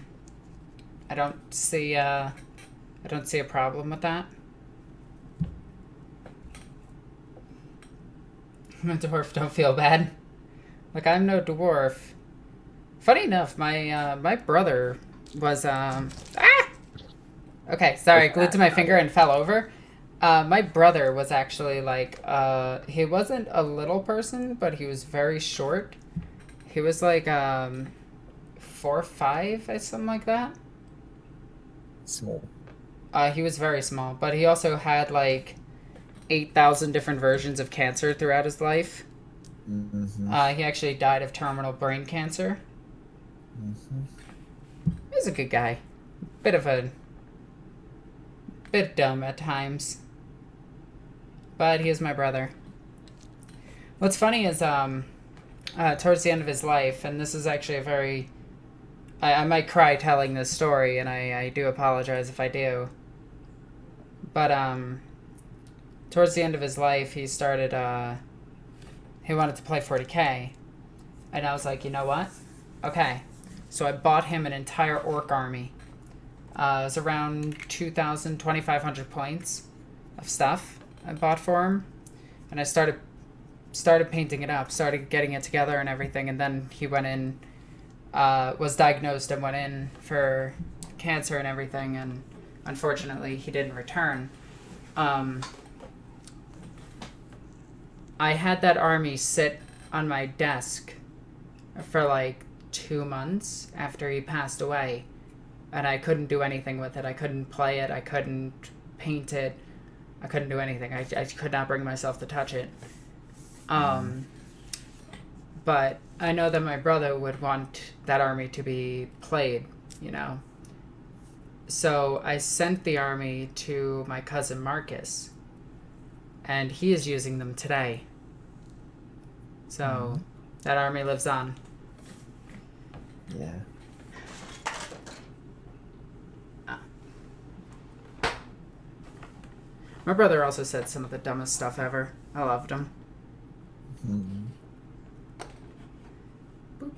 don't see a problem with that. Dwarf, don't feel bad. Like, I'm no dwarf. Funny enough, my brother was Okay, sorry, glued to my finger and fell over. My brother was actually like, he wasn't a little person, but he was very short. He was like 4'5" or something like that. Small. He was very small, but he also had like 8,000 different versions of cancer throughout his life. Mm-hmm. He actually died of terminal brain cancer. Mm-hmm. He's a good guy. Bit dumb at times. But he is my brother. What's funny is, towards the end of his life, and this is actually a very... I might cry telling this story, and I do apologize if I do. But, towards the end of his life, he started, he wanted to play 40k. And I was like, you know what? Okay. So I bought him an entire orc army. It was around 2,000, 2,500 points of stuff I bought for him. And I started painting it up, started getting it together and everything. And then he went in, was diagnosed and went in for cancer and everything. And unfortunately, he didn't return. I had that army sit on my desk for like 2 months after he passed away. and I couldn't do anything with it. I couldn't play it. I couldn't paint it. I couldn't do anything. I could not bring myself to touch it. But I know that my brother would want that army to be played, you know. So I sent the army to my cousin Marcus, and he is using them today. So that army lives on. Yeah. My brother also said some of the dumbest stuff ever. I loved him. Boop.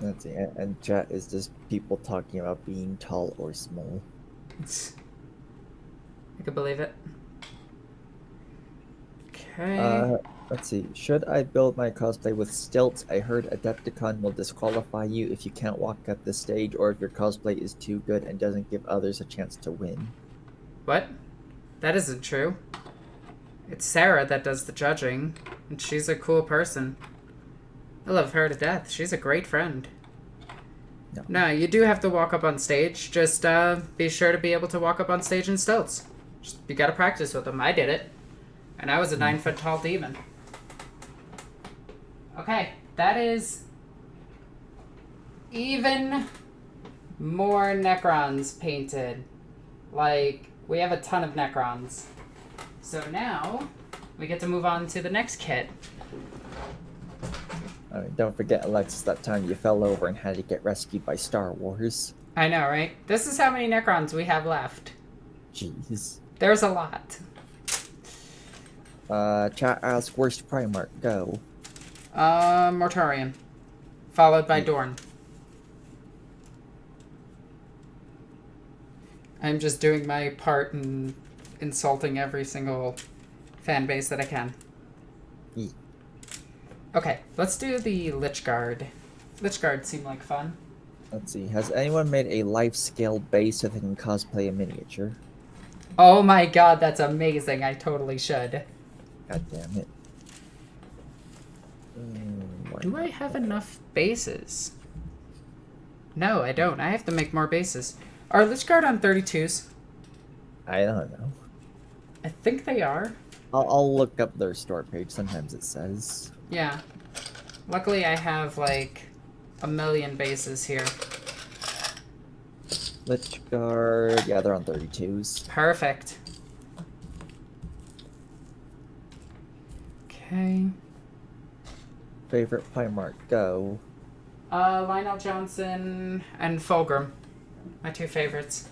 Let's see. And chat is just people talking about being tall or small. I could believe it. Okay. Let's see. Should I build my cosplay with stilts? I heard Adepticon will disqualify you if you can't walk up the stage or if your cosplay is too good and doesn't give others a chance to win. What? That isn't true. It's Sarah that does the judging, and she's a cool person. I love her to death. She's a great friend. No, you do have to walk up on stage. Just be sure to be able to walk up on stage in stilts. You gotta practice with them. I did it. And I was a 9-foot tall demon. Okay, that is even more Necrons painted. Like, we have a ton of Necrons. So now, we get to move on to the next kit. Don't forget, Alexis, that time you fell over and had to get rescued by Star Wars. I know, right? This is how many Necrons we have left. Jeez. There's a lot. Chat asks, worst Primarch, go. Mortarion. Followed by Dorn. I'm just doing my part in insulting every single fan base that I can. Okay, let's do the Lich Guard. Lich Guard seem like fun. Let's see. Has anyone made a life-scale base so they can cosplay a miniature? Oh my god, that's amazing. I totally should. God damn it. Do I have enough bases? No, I don't. I have to make more bases. Are Lich Guard on 32s? I don't know. I think they are. I'll look up their store page. Sometimes it says. Yeah. Luckily, I have, like, 1,000,000 bases here. Lich Guard. Yeah, they're on 32s. Perfect. Okay. Favorite Primarch, go. Lionel Johnson and Fulgrim. My two favorites.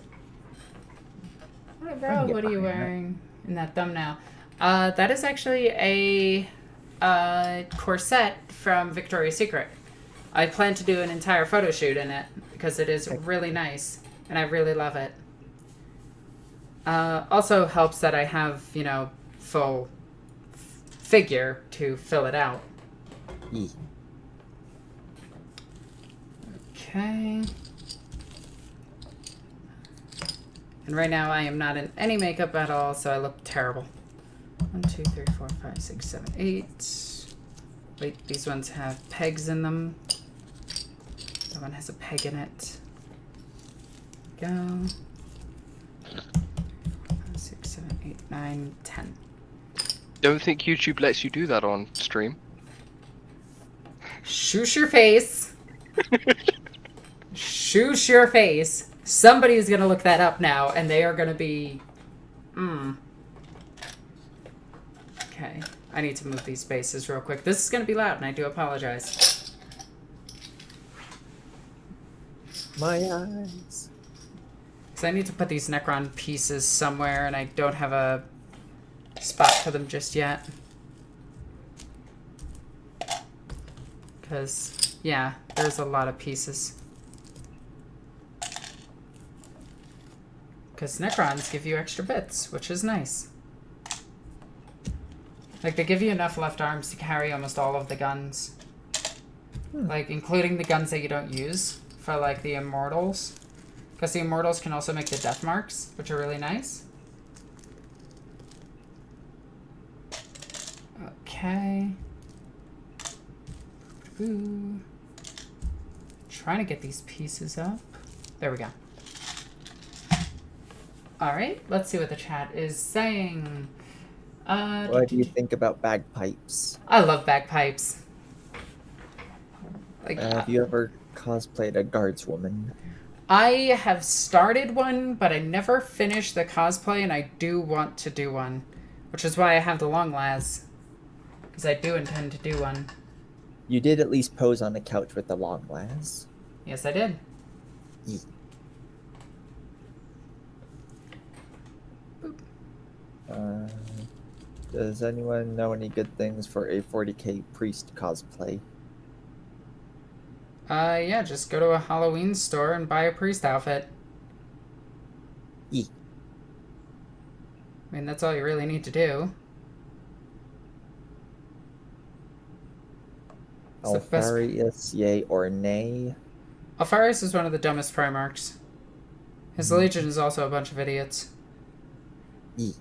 What, bro? What are you wearing in that thumbnail? That is actually a corset from Victoria's Secret. I plan to do an entire photo shoot in it because it is really nice and I really love it. Also helps that I have, you know, full figure to fill it out. Okay. And right now I am not in any makeup at all, so I look terrible. 1, 2, 3, 4, 5, 6, 7, 8. Wait, these ones have pegs in them. That one has a peg in it. Go. 5, 6, 7, 8, 9, 10. Don't think YouTube lets you do that on stream. Shoosh your face. Shoosh your face. Somebody's gonna look that up now, and they are gonna be... Okay, I need to move these spaces real quick. This is gonna be loud, and I do apologize. My eyes. Because I need to put these Necron pieces somewhere, and I don't have a spot for them just yet. Because, yeah, there's a lot of pieces. Because Necrons give you extra bits, which is nice. Like, they give you enough left arms to carry almost all of the guns. Like, including the guns that you don't use for, like, the Immortals. Because the Immortals can also make the death marks, which are really nice. Okay. Ooh. Trying to get these pieces up. There we go. Alright, let's see what the chat is saying. What do you think about bagpipes? I love bagpipes. Like, Have you ever cosplayed a guardswoman? I have started one, but I never finished the cosplay, and I do want to do one. Which is why I have the long las. Because I do intend to do one. You did at least pose on a couch with the long las. Yes, I did. Ye- Does anyone know any good things for a 40k priest cosplay? Yeah, just go to a Halloween store and buy a priest outfit. Ye- I mean, that's all you really need to do. It's the best- Alfarius, yay or nay? Alfarius is one of the dumbest Primarchs. His Legion is also a bunch of idiots. Ye-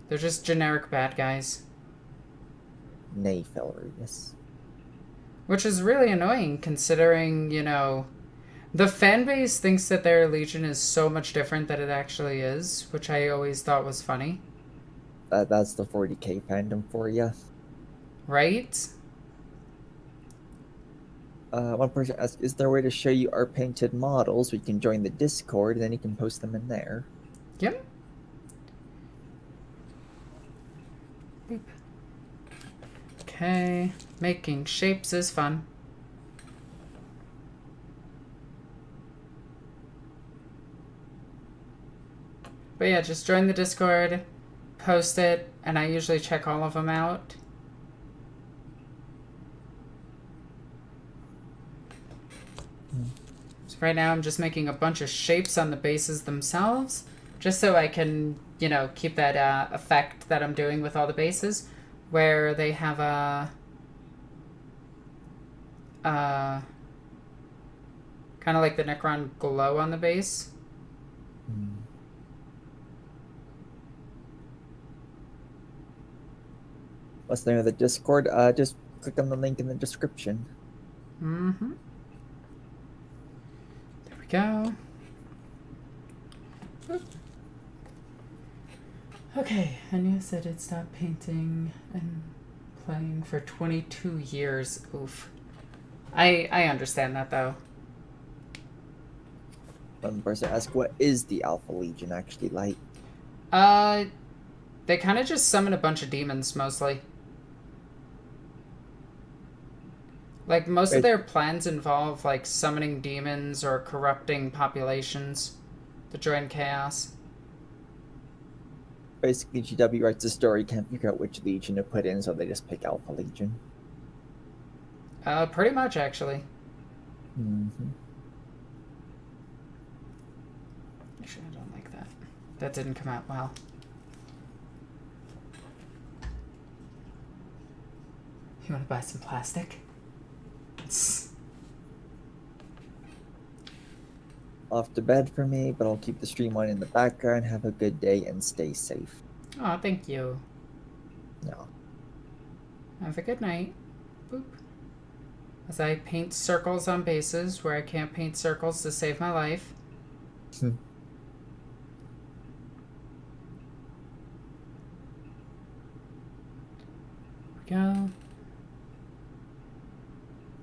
They're just generic bad guys. Nay, Felrius. Which is really annoying considering, you know, the fan base thinks that their Legion is so much different than it actually is, which I always thought was funny. That's the 40k fandom for you. Right? One person asked, is there a way to show you our painted models? We can join the Discord and then you can post them in there. Yep. Boop. Okay. Making shapes is fun. But yeah, just join the Discord, post it, and I usually check all of them out. So right now I'm just making a bunch of shapes on the bases themselves, just so I can, you know, keep that effect that I'm doing with all the bases, where they have a kind of like the Necron glow on the base. What's the name of the Discord? Just click on the link in the description. Mm-hmm. There we go. Oop. Okay, Anya said it stopped painting and playing for 22 years. Oof. I understand that, though. One person asked, what is the Alpha Legion actually like? They kind of just summon a bunch of demons, mostly. Like, most of their plans involve, like, summoning demons or corrupting populations to join chaos. Basically, GW writes a story, can't figure out which Legion to put in, so they just pick Alpha Legion. Pretty much, actually. Mm-hmm. Actually, I don't like that. That didn't come out well. You want to buy some plastic? Off to bed for me, but I'll keep the stream on in the background. Have a good day and stay safe. Oh, thank you. No. Have a good night. Boop. As I paint circles on bases where I can't paint circles to save my life. Hmm. There we go.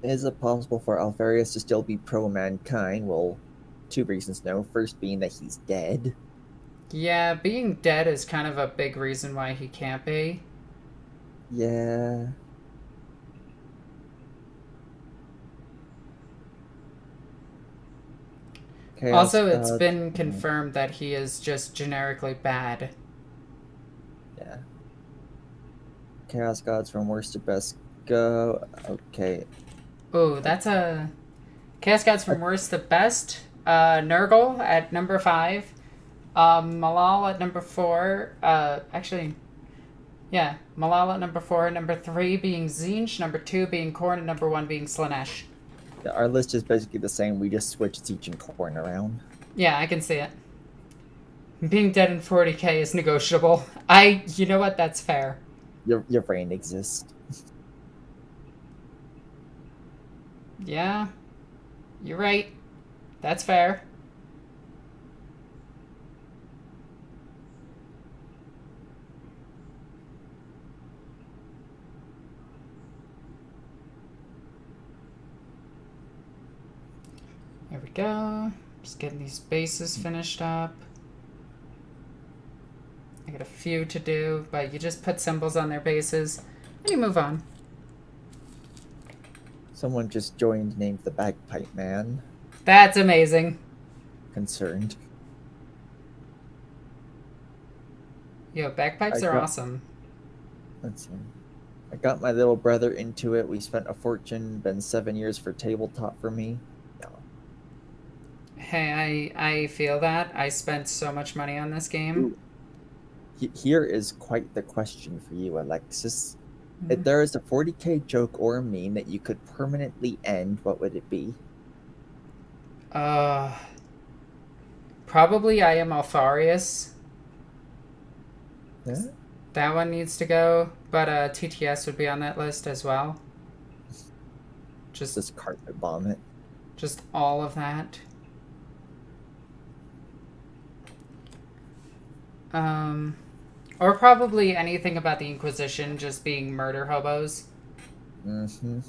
Is it possible for Alfarius to still be pro-mankind? Well, two reasons no. First being that he's dead. Yeah, being dead is kind of a big reason why he can't be. Yeah. Chaos Also, it's Gods- been confirmed that he is just generically bad. Yeah. Chaos Gods from worst to best go. Okay. Ooh, that's a... Chaos Gods from worst to best. Nurgle at number 5. Malal at number 4. Actually, yeah. Malal at number 4. Number 3 being Zinj. Number 2 being Khorne. And number 1 being Slanesh. Yeah, our list is basically the same. We just switched Siege and Khorne around. Yeah, I can see it. Being dead in 40k is negotiable. You know what? That's fair. Your brain exists. Yeah. You're right. That's fair. There we go. Just getting these bases finished up. I got a few to do, but you just put symbols on their bases and you move on. Someone just joined named the Bagpipe Man. That's amazing. Concerned. Yo, bagpipes are awesome. Let's see. I got my little brother into it. We spent a fortune. Been 7 years for tabletop for me. No. Hey, I feel that. I spent so much money on this game. Ooh. Here is quite the question for you, Alexis. If there is a 40k joke or a meme that you could permanently end, what would it be? Probably I am Alfarius. Yeah? That one needs to go, but TTS would be on that list as well. Just carpet bomb it. Just all of that. Or probably anything about the Inquisition just being murder hobos. Mm-hmm.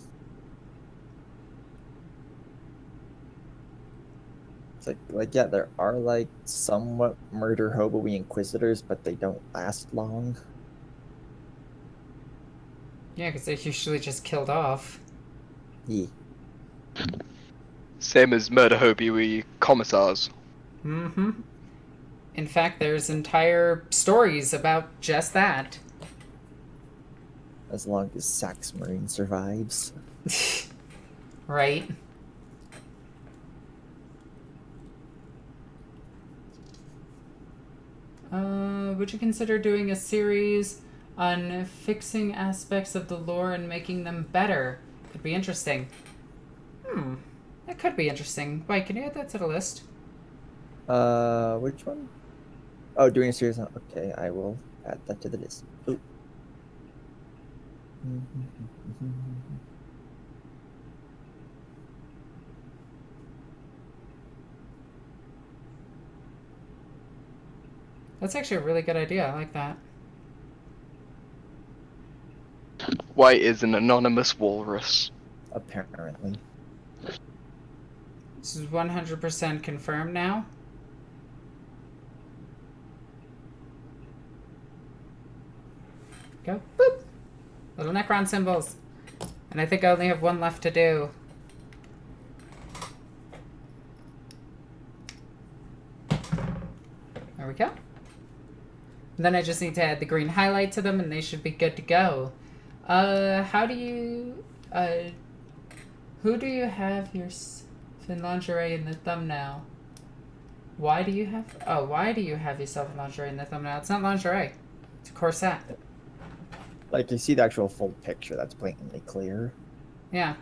It's like yeah, there are like somewhat murder hobo-y inquisitors, but they don't last long. Yeah, because they're usually just killed off. Yeah. Same as murder hobi commissars. Mm-hmm. In fact, there's entire stories about just that. As long as Sax Marine survives. Right? Would you consider doing a series on fixing aspects of the lore and making them better? Could be interesting. That could be interesting. Wait, can you add that to the list? Which one? Oh, doing a series on... Okay, I will add that to the list. Ooh. That's actually a really good idea. I like that. White is an anonymous walrus. Apparently. This is 100% confirmed now. Go. Boop. Little Necron symbols. And I think I only have one left to do. There we go. And then I just need to add the green highlight to them and they should be good to go. How do you... who do you have your in lingerie in the thumbnail? Why do you have... Oh, why do you have yourself in lingerie in the thumbnail? It's not lingerie. It's a corset. Like, you see the actual full picture, that's blatantly clear. Yeah.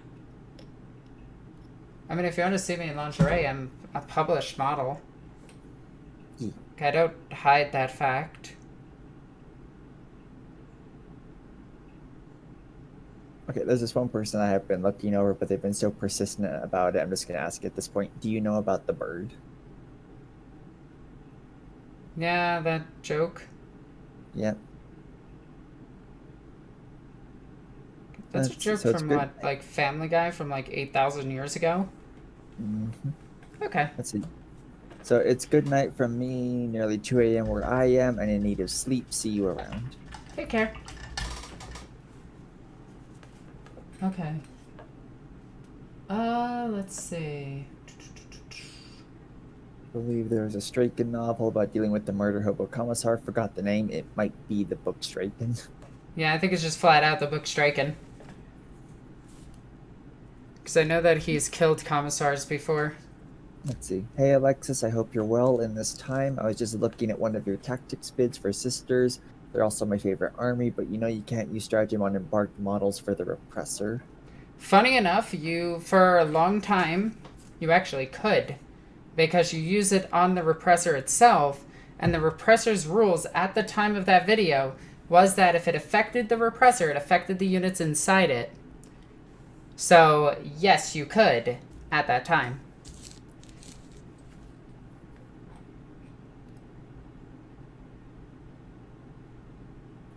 I mean, if you want to see me in lingerie, I'm a published model. Yeah. I don't hide that fact. Okay, there's this one person I have been looking over, but they've been so persistent about it, I'm just going to ask at this point, do you know about the bird? Yeah, that joke. Yep. That's a joke so from what, like Family Guy from like 8,000 years ago? Mm-hmm. Okay. Let's see. So it's good night from me, nearly 2 a.m. where I am, and in need of sleep. See you around. Take care. Okay. Let's see. I believe there was a Straken novel about dealing with the murder hobo commissar. Forgot the name. It might be the book Straken. Yeah, I think it's just flat out the book Straken. Because I know that he's killed commissars before. Let's see. Hey Alexis, I hope you're well in this time. I was just looking at one of your tactics bids for sisters. They're also my favorite army, but you know you can't use stratagem on embarked models for the repressor. Funny enough, you, for a long time, you actually could. Because you use it on the repressor itself, and the repressor's rules at the time of that video was that if it affected the repressor, it affected the units inside it. So, yes, you could at that time.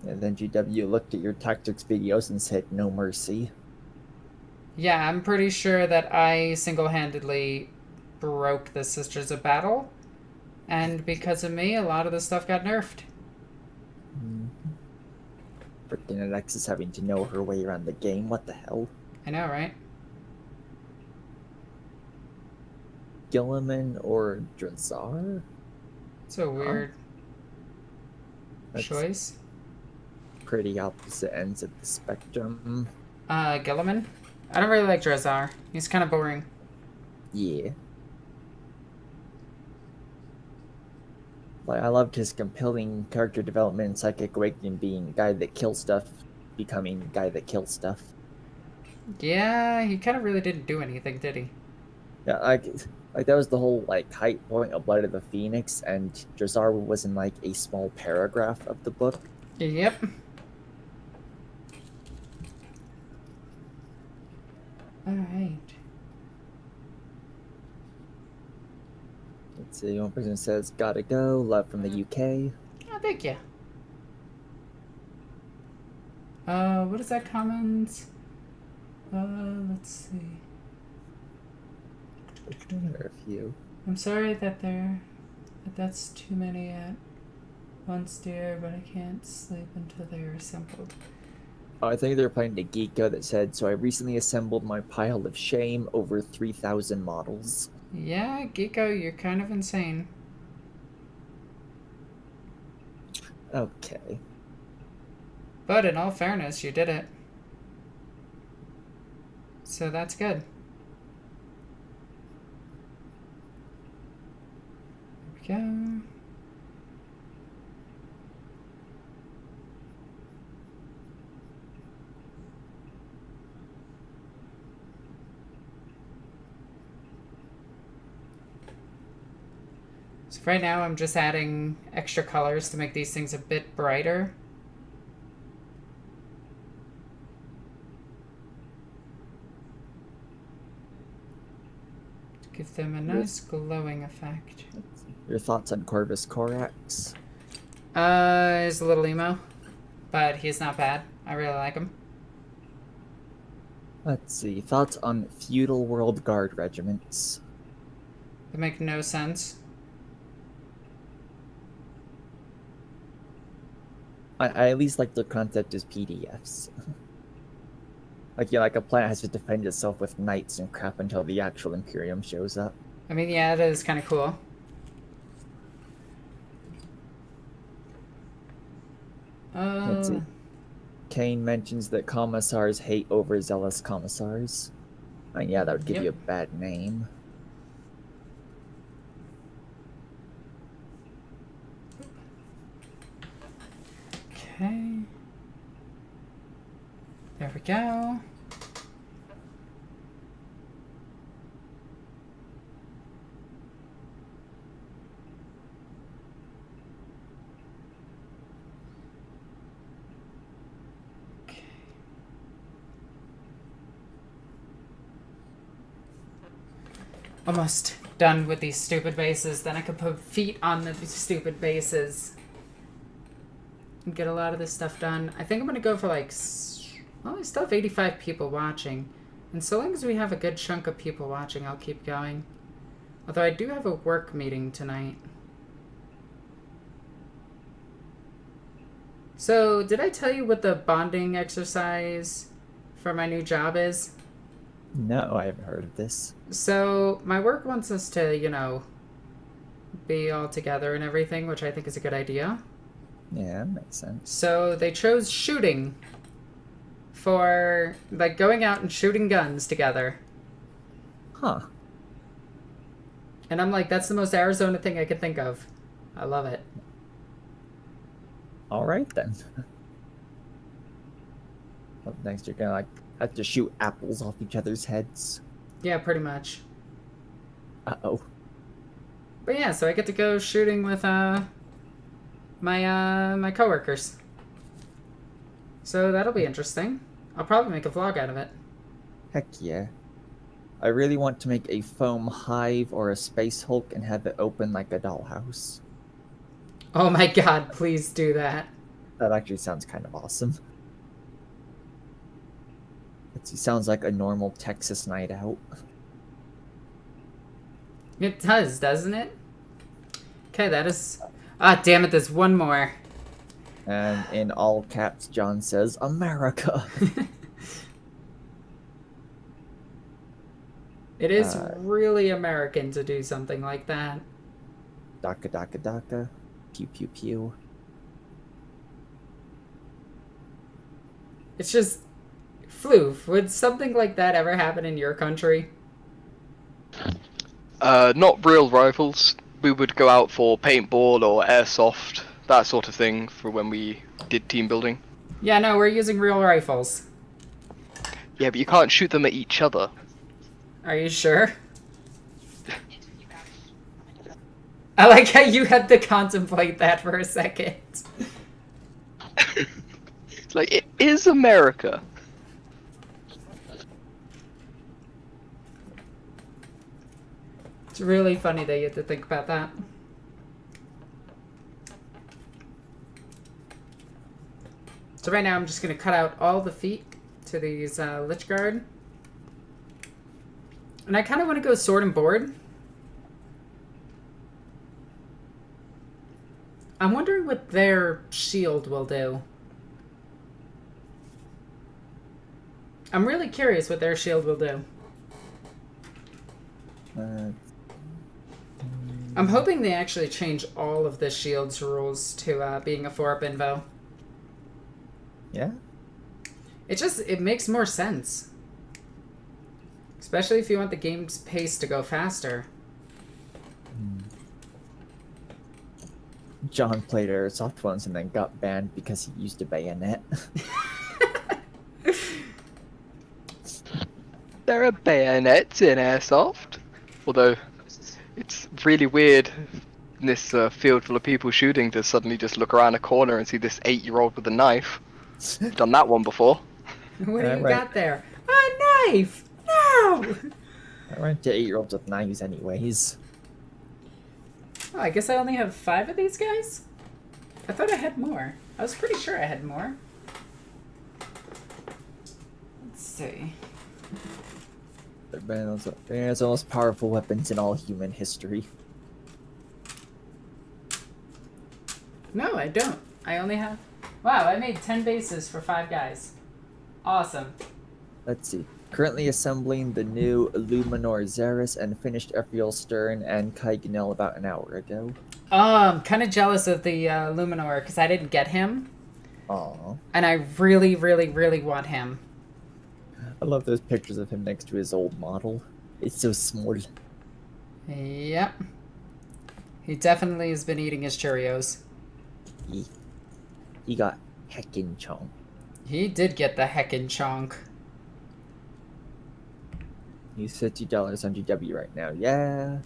And then GW looked at your tactics videos and said, no mercy. Yeah, I'm pretty sure that I single-handedly broke the Sisters of Battle. And because of me, a lot of the stuff got nerfed. Freaking Alexis having to know her way around the game. What the hell? I know, right? Gilliman or Drazar? It's a weird That's choice. pretty opposite ends of the spectrum. Gilliman? I don't really like Drazar. He's kind of boring. Yeah. Like, I loved his compelling character development in Psychic Awakening, being guy that kills stuff, becoming guy that kills stuff. Yeah, he kind of really didn't do anything, did he? Yeah, like that was the whole like high point of Blood of the Phoenix, and Drazar was in like a small paragraph of the book. Yep. Alright. Let's see, one person says, gotta go, love from the UK. Oh, thank you. What is that comment? Let's see. There are a few. I'm sorry that that's too many at once, dear, but I can't sleep until they're assembled. Oh, I think they're playing the Geeko that said, so I recently assembled my pile of shame, over 3,000 models. Yeah, Geeko, you're kind of insane. Okay. But in all fairness, you did it. So that's good. There we go. So right now I'm just adding extra colors to make these things a bit brighter. To give them a nice glowing effect. Your thoughts on Corvus Corax? He's a little emo, but he's not bad. I really like him. Let's see, thoughts on feudal world guard regiments? They make no sense. I at least like the concept as PDFs. Like, yeah, like a planet has to defend itself with knights and crap until the actual Imperium shows up. I mean, yeah, it is kind of cool. Let's see. Kane mentions that commissars hate overzealous commissars. And yeah, that would give you a bad name. Okay. There we go. Okay. Almost done with these stupid bases. Then I could put feet on the stupid bases. And get a lot of this stuff done. I think I'm gonna go for like, well, I still have 85 people watching, and so long as we have a good chunk of people watching, I'll keep going. Although I do have a work meeting tonight. So did I tell you what the bonding exercise for my new job is? No, I haven't heard of this. So my work wants us to, you know, be all together and everything, which I think is a good idea. Yeah, that makes sense. So they chose shooting for, like, going out and shooting guns together. Huh. And I'm like, that's the most Arizona thing I could think of. I love it. Alright then. Up next, you're gonna, like, have to shoot apples off each other's heads. Yeah, pretty much. Uh-oh. But yeah, so I get to go shooting with, my coworkers. So that'll be interesting. I'll probably make a vlog out of it. Heck yeah. I really want to make a foam hive or a space Hulk and have it open like a dollhouse. Oh my god, please do that. That actually sounds kind of awesome. It sounds like a normal Texas night out. It does, doesn't it? Okay, that is... Ah, damn it, there's one more. And in all caps, John says, America. It is really American to do something like that. Daka daka daka. Pew pew pew. It's just... Floof, would something like that ever happen in your country? Not real rifles. We would go out for paintball or airsoft, that sort of thing, for when we did team building. Yeah, no, we're using real rifles. Yeah, but you can't shoot them at each other. Are you sure? I like how you had to contemplate that for a second. It's like, it is America. It's really funny that you had to think about that. So right now I'm just going to cut out all the feet to these Lich Guard. And I kind of want to go sword and board. I'm wondering what their shield will do. I'm really curious what their shield will do. I'm hoping they actually change all of the shield's rules to being a 4-up invo. Yeah? It makes more sense. Especially if you want the game's pace to go faster. John played Airsoft once and then got banned because he used a bayonet. There are bayonets in airsoft. Although, it's really weird in this field full of people shooting to suddenly just look around a corner and see this 8-year-old with a knife. Done that one before. What do you Right. got there? A knife! No! I run into 8-year-olds with knives anyways. Oh, I guess I only have 5 of these guys? I thought I had more. I was pretty sure I had more. Let's see. They're the most powerful weapons in all human history. No, I don't. I only have... Wow, I made 10 bases for 5 guys. Awesome. Let's see. Currently assembling the new Illuminor Xeris and finished Ephriel Stern and Kaiganel about an hour ago. I'm kind of jealous of the Luminor because I didn't get him. Aww. And I really, really, really want him. I love those pictures of him next to his old model. It's so small. Yep. He definitely has been eating his Cheerios. He got heckin' chomp. He did get the heckin' chonk. He's $50 on GW right now. Yeah.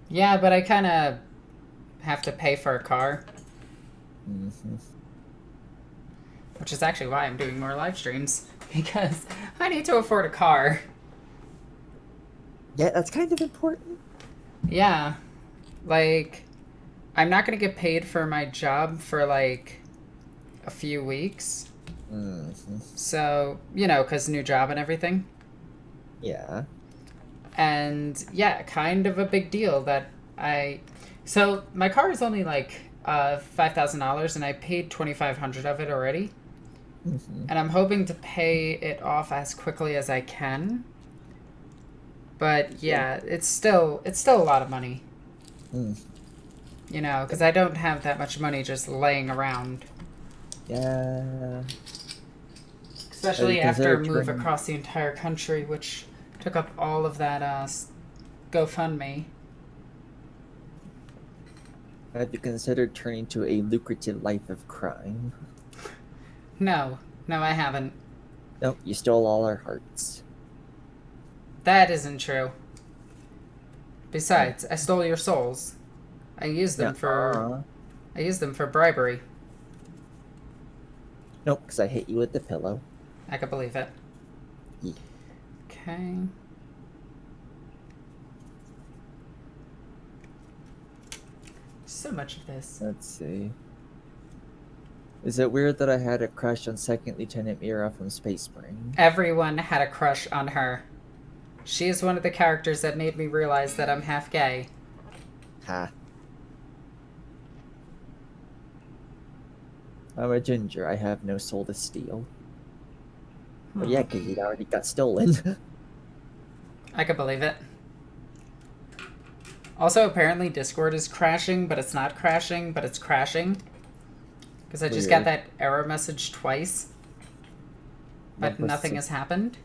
Yeah, but I kind of have to pay for a car. Mm-hmm. Which is actually why I'm doing more live streams. Because I need to afford a car. Yeah, that's kind of important. Yeah. Like, I'm not going to get paid for my job for, like, a few weeks. Mm-hmm. So, you know, because new job and everything. Yeah. And, yeah, kind of a big deal that I... So, my car is only, like, $5,000, and I paid $2,500 of it already. Mm-hmm. And I'm hoping to pay it off as quickly as I can. But yeah, it's still a lot of money. Mm. You know, because I don't have that much money just laying around. Yeah. Especially after a move turning- across the entire country, which took up all of that GoFundMe. Have you considered turning to a lucrative life of crime? No, I haven't. Nope, you stole all our hearts. That isn't true. Besides, I stole your souls. I used them I used them for bribery. Nope, because I hit you with the pillow. I could believe it. Yeah. Okay. So much of this. Let's see. Is it weird that I had a crush on Second Lieutenant Mira from Teespring? Everyone had a crush on her. She is one of the characters that made me realize that I'm half gay. Ha. I'm a ginger. I have no soul to steal. But yeah, because it already got stolen. I could believe it. Also, apparently Discord is crashing, but it's not crashing, but it's crashing. Because I just got that error message twice. But nothing has happened.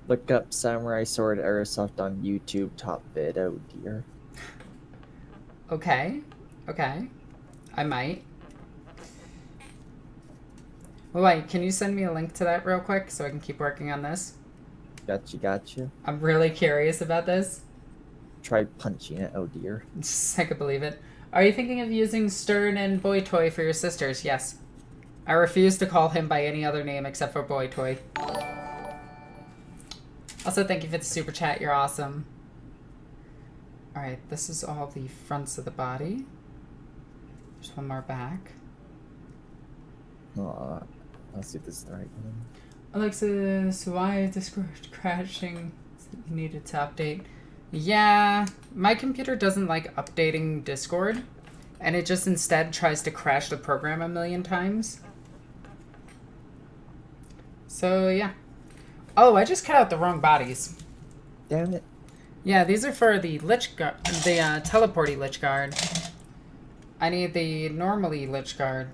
Look up Samurai Sword Airsoft on YouTube top vid. Oh dear. Okay. Okay. I might. Well, wait, can you send me a link to that real quick so I can keep working on this? Gotcha. I'm really curious about this. Try punching it. Oh dear. I could believe it. Are you thinking of using Stern and Boy Toy for your sisters? Yes. I refuse to call him by any other name except for Boy Toy. Also, thank you for the super chat. You're awesome. Alright, this is all the fronts of the body. There's one more back. Let's see if this is the right one. Alexis, why is Discord crashing? You needed to update. Yeah, my computer doesn't like updating Discord, and it just instead tries to crash the program a million times. So, yeah. Oh, I just cut out the wrong bodies. Damn it. Yeah, these are for the Lich Guard, the teleporty Lich Guard. I need the normally Lich Guard.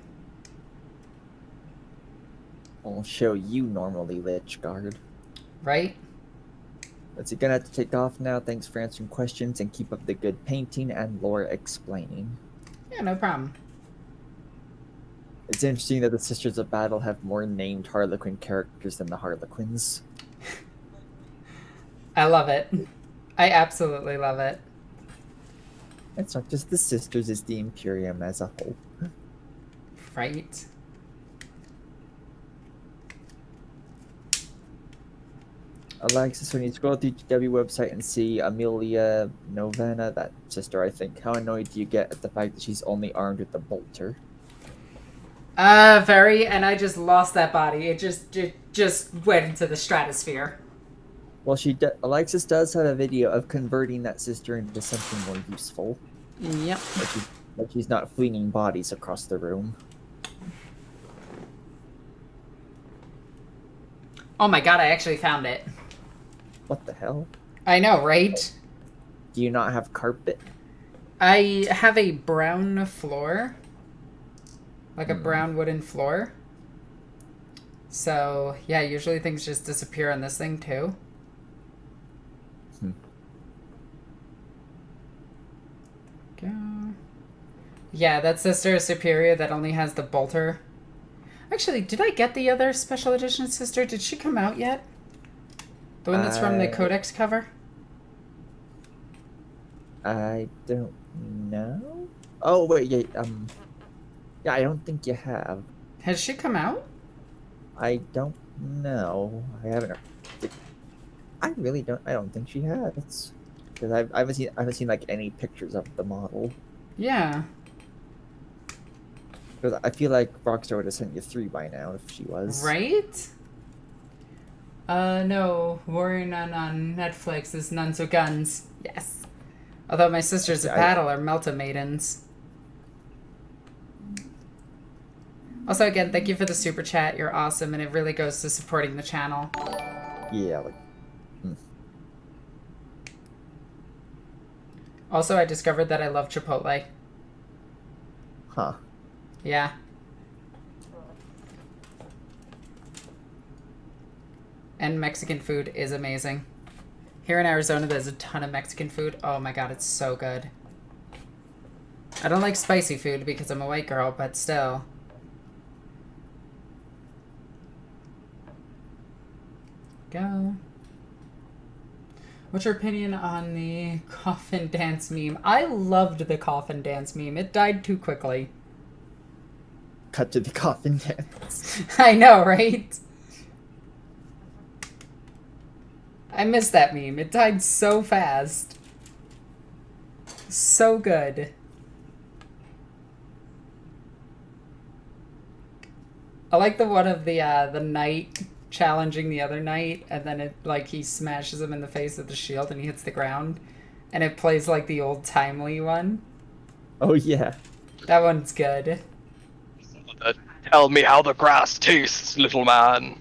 I'll show you normally Lich Guard. Right? But you're gonna have to take off now. Thanks for answering questions and keep up the good painting and lore explaining. Yeah, no problem. It's interesting that the Sisters of Battle have more named Harlequin characters than the Harlequins. I love it. I absolutely love it. It's not just the Sisters, it's the Imperium as a whole. Right? Alexis, when you scroll through the GW website and see Amelia Novena, that sister, I think, how annoyed do you get at the fact that she's only armed with the bolter? Very, and I just lost that body. It just went into the stratosphere. Well, Alexis does have a video of converting that sister into something more useful. Yep. But she's not flinging bodies across the room. Oh my god, I actually found it. What the hell? I know, right? Do you not have carpet? I have a brown floor. Like a brown wooden floor. So, yeah, usually things just disappear on this thing, too. Go. Yeah, that sister is superior that only has the bolter. Actually, did I get the other special edition sister? Did she come out yet? The one that's from the Codex cover? I don't know. Oh, wait, yeah, yeah, I don't think you have. Has she come out? I don't know. I haven't. I really don't. I don't think she has. Because I haven't seen like any pictures of the model. Yeah. Because I feel like Rockstar would have sent you 3 by now if she was. Right? No. Warrior Nun on Netflix is Nuns with Guns. Yes. Although my Sisters of Battle are Melta Maidens. Also, again, thank you for the super chat. You're awesome, and it really goes to supporting the channel. Yeah, like... Also, I discovered that I love Chipotle. Huh. Yeah. And Mexican food is amazing. Here in Arizona, there's a ton of Mexican food. Oh my god, it's so good. I don't like spicy food because I'm a white girl, but still. Go. What's your opinion on the coffin dance meme? I loved the coffin dance meme. It died too quickly. Cut to the coffin dance. I know, right? I missed that meme. It died so fast. So good. I like the one of the knight challenging the other knight, and then it like he smashes him in the face with the shield and he hits the ground, and it plays like the old timely one. Oh yeah. That one's good. Tell me how the grass tastes, little man.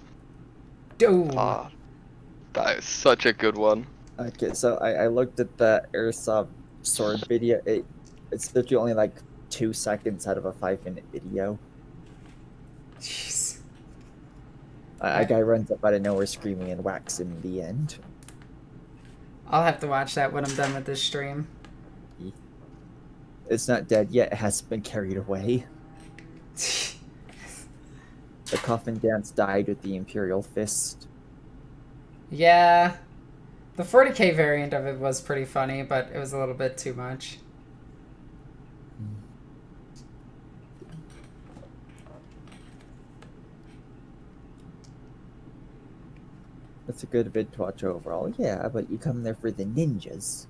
Ooh. Ah, that is such a good one. Okay, so I looked at the airsoft sword video. It's literally only like 2 seconds out of a 5-minute video. Jeez. A guy runs up out of nowhere screaming and whacks him in the end. I'll have to watch that when I'm done with this stream. It's not dead yet. It hasn't been carried away. The coffin dance died with the Imperial Fist. Yeah. The 40k variant of it was pretty funny, but it was a little bit too much. That's a good vid to watch overall. Yeah, but you come there for the ninjas.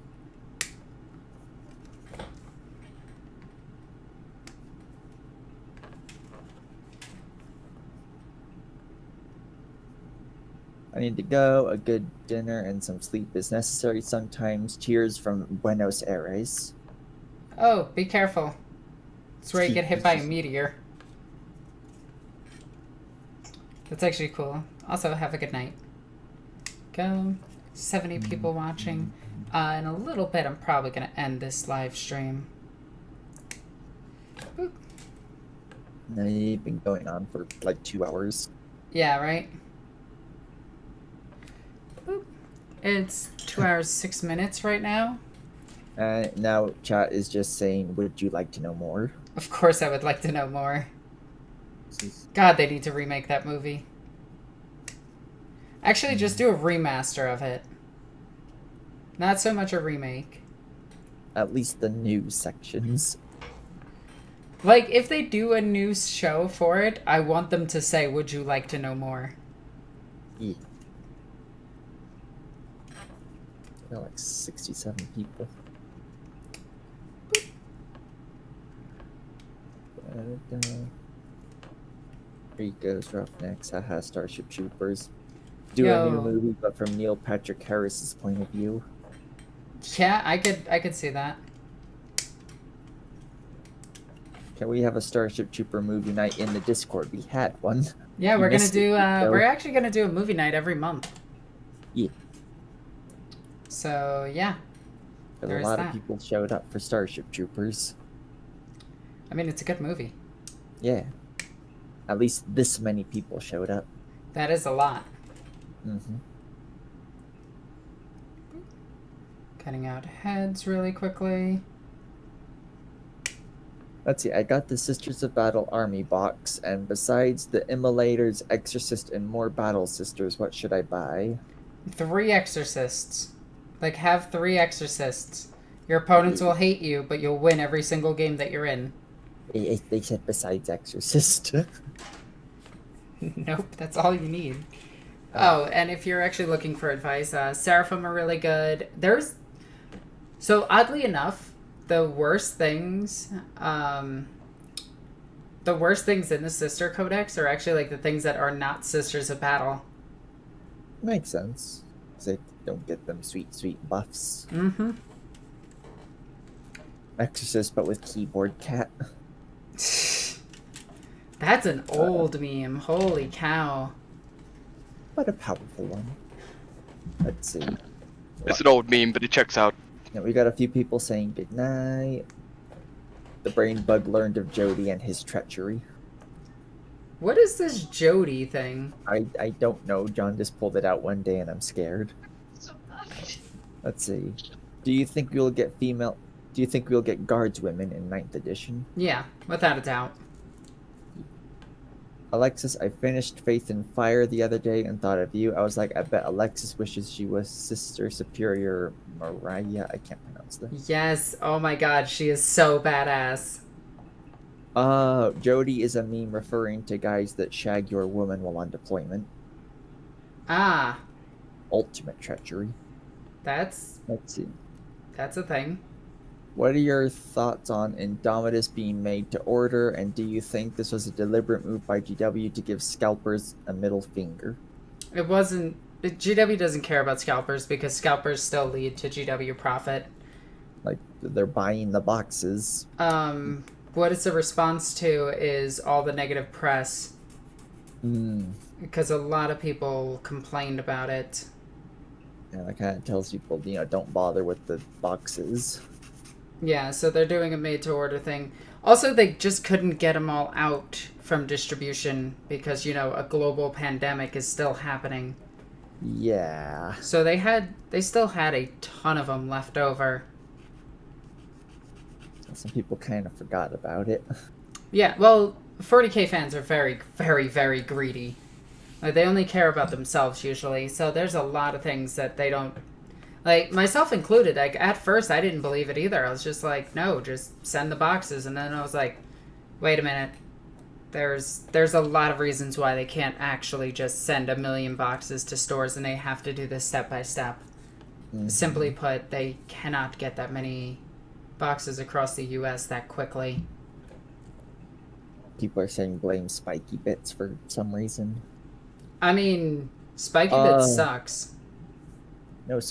I need to go. A good dinner and some sleep is necessary sometimes. Cheers from Buenos Aires. Oh, be careful. It's where you get hit by a meteor. That's actually cool. Also, have a good night. Go. 70 people watching. In a little bit, I'm probably going to end this live stream. Boop. No, you've been going on for like 2 hours. Yeah, right? Boop. It's 2 hours, 6 minutes right now. Now chat is just saying, would you like to know more? Of course I would like to know more. God, they need to remake that movie. Actually, just do a remaster of it. Not so much a remake. At least the news sections. Like, if they do a new show for it, I want them to say, would you like to know more? Yeah. There are like 67 people. Here goes Roughnecks, haha, Starship Troopers. Do a new movie, but from Neil Patrick Harris's point of view. Yeah, I could see that. Can we have a Starship Trooper movie night in the Discord? We had one. Yeah, we're gonna do. We're actually gonna do a movie night every month. Yeah. So yeah. But a lot of people showed up for Starship Troopers. I mean, it's a good movie. Yeah. At least this many people showed up. That is a lot. Mm-hmm. Cutting out heads really quickly. Let's see, I got the Sisters of Battle army box, and besides the Immolators, Exorcist, and more Battle Sisters, what should I buy? 3 Exorcists. Like, have 3 Exorcists. Your opponents will hate you, but you'll win every single game that you're in. They said besides Exorcist. Nope, that's all you need. Oh, and if you're actually looking for advice, Seraphim are really good. So oddly enough, the worst things in the Sister Codex are actually like the things that are not Sisters of Battle. Makes sense. They don't get them sweet buffs. Mm-hmm. Exorcist, but with keyboard cat. That's an old meme. Holy cow. But a powerful one. Let's see. It's an old meme, but it checks out. Now we got a few people saying goodnight. The brain bug learned of Jody and his treachery. What is this Jody thing? I don't know. John just pulled it out one day and I'm scared. Let's see. Do you think we'll get guardswomen in 9th edition? Yeah, without a doubt. Alexis, I finished Faith and Fire the other day and thought of you. I was like, I bet Alexis wishes she was Sister Superior Mariah. I can't pronounce that. Yes, oh my god, she is so badass. Jody is a meme referring to guys that shag your woman while on deployment. Ah. Ultimate treachery. Let's see. That's a thing. What are your thoughts on Indominus being made to order, and do you think this was a deliberate move by GW to give scalpers a middle finger? It wasn't. GW doesn't care about scalpers because scalpers still lead to GW profit. they're buying the boxes. What it's a response to is all the negative press. Because a lot of people complained about it. Yeah, that kind of tells people, don't bother with the boxes. Yeah, so they're doing a made-to-order thing. Also, they just couldn't get them all out from distribution because, a global pandemic is still happening. Yeah. So they still had a ton of them left over. Some people kind of forgot about it. Yeah, well, 40K fans are very, very, very greedy. Like, they only care about themselves usually, so there's a lot of things that they don't... Like, myself included, like, at first I didn't believe it either. I was just like, no, just send the boxes. And then I was like, wait a minute. There's a lot of reasons why they can't actually just send 1 million boxes to stores, and they have to do this step by step. Simply put, they cannot get that many boxes across the US that quickly. People are saying blame Spiky Bits for some reason. I mean, Spiky Bits sucks. No,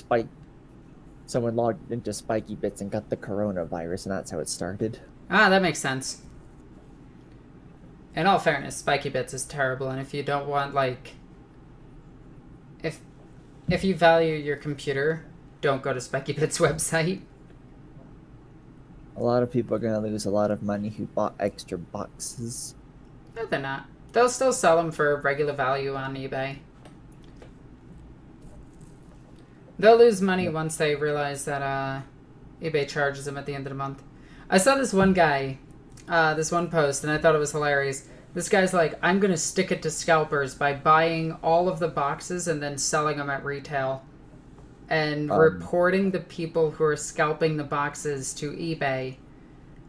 someone logged into Spiky Bits and got the coronavirus, and that's how it started. Ah, that makes sense. In all fairness, Spiky Bits is terrible, and if you don't want, like... If you value your computer, don't go to Spiky Bits' website. A lot of people are going to lose a lot of money who bought extra boxes. No, they're not. They'll still sell them for regular value on eBay. They'll lose money once they realize that eBay charges them at the end of the month. I saw this one guy, this one post, and I thought it was hilarious. This guy's like, I'm going to stick it to scalpers by buying all of the boxes and then selling them at retail. And reporting the people who are scalping the boxes to eBay.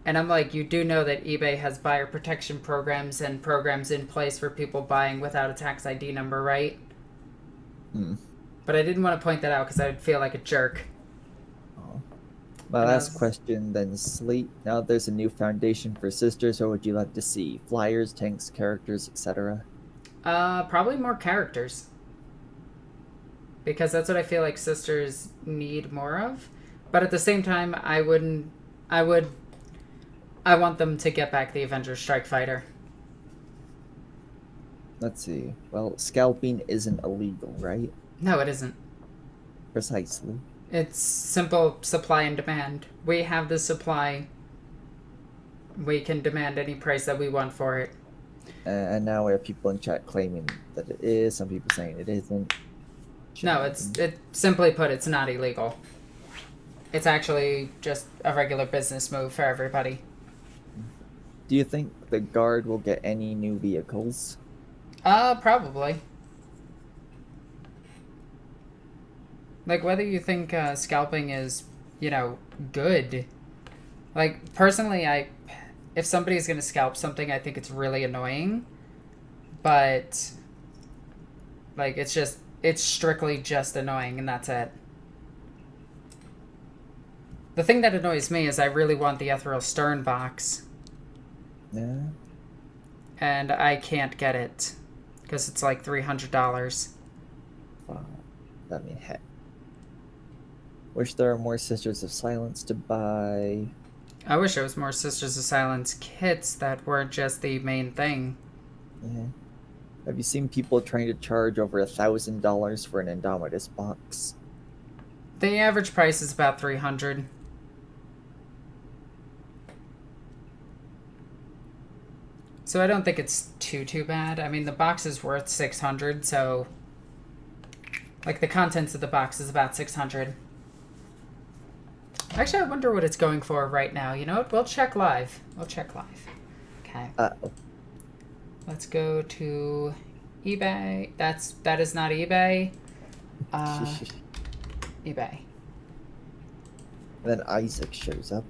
And I'm like, you do know that eBay has buyer protection programs and programs in place for people buying without a tax ID number, right? But I didn't want to point that out because I would feel like a jerk. My last question then, Sleep. Now there's a new foundation for Sisters. What would you like to see? Flyers, tanks, characters, etc.? Probably more characters. Because that's what I feel like Sisters need more of. But at the same time, I want them to get back the Avengers Strike Fighter. Let's see. Well, scalping isn't illegal, right? No, it isn't. Precisely. It's simple supply and demand. We have the supply. We can demand any price that we want for it. And now we have people in chat claiming that it is. Some people saying it isn't. No, it simply put, it's not illegal. It's actually just a regular business move for everybody. Do you think the Guard will get any new vehicles? Probably. Like, whether you think scalping is, good. Like, personally, if somebody's going to scalp something, I think it's really annoying. But, like, it's strictly just annoying, and that's it. The thing that annoys me is I really want the Ethereal Stern box. Yeah. And I can't get it. Because it's like $300. Wow. I mean, heck. Wish there were more Sisters of Silence to buy. I wish there was more Sisters of Silence kits that weren't just the main thing. Yeah. Have you seen people trying to charge over $1,000 for an Indominus box? The average price is about $300. So I don't think it's too bad. I mean, the box is worth $600, so... Like, the contents of the box is about $600. Actually, I wonder what it's going for right now. You know what? We'll check live. Okay. Uh-oh. Let's go to eBay. That is not eBay. eBay. Then Isaac shows up.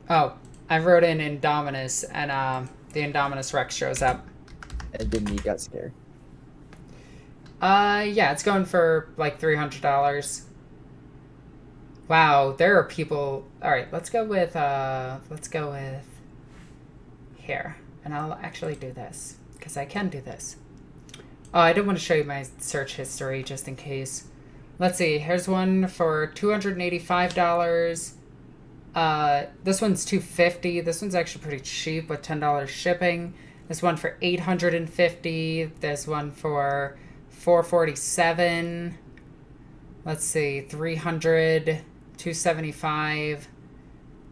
Oh, I wrote in Indominus, and the Indominus Rex shows up. And then he got scared. Yeah, it's going for like $300. Wow, there are people. All right, let's go with here, and I'll actually do this because I can do this. Oh, I didn't want to show you my search history just in case. Let's see. Here's one for $285. This one's $250. This one's actually pretty cheap with $10 shipping. This one for $850. There's one for $447. Let's see. $300, $275,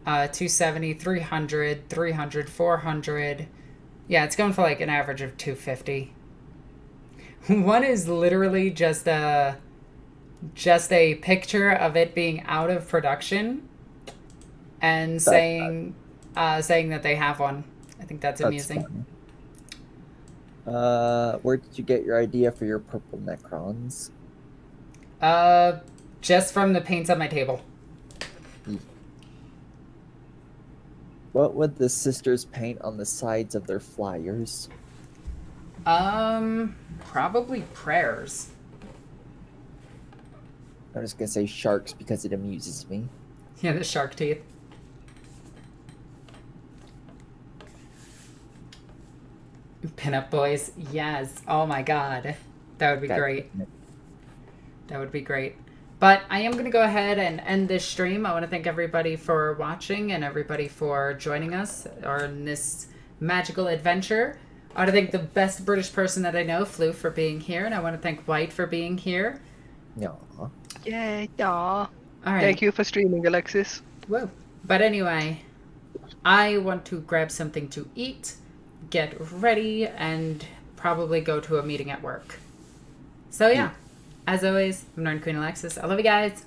$270, $300, $300, $400. Yeah, it's going for like an average of $250. One is literally just a picture of it being out of production and saying that they have one. I think that's amusing. Where did you get your idea for your purple Necrons? Just from the paints on my table. What would the sisters paint on the sides of their flyers? Probably prayers. I'm just gonna say sharks because it amuses me. Yeah, the shark teeth. Pinup boys, yes. Oh my god. That would be great. That would be great. But I am going to go ahead and end this stream. I want to thank everybody for watching and everybody for joining us on this magical adventure. I want to thank the best British person that I know, Flu, for being here. And I want to thank White for being here. No. Yay, aw. All right. Thank you for streaming, Alexis. Whoa. But anyway, I want to grab something to eat, get ready, and probably go to a meeting at work. So yeah, as always, I'm NornQueenAlexis. I love you guys.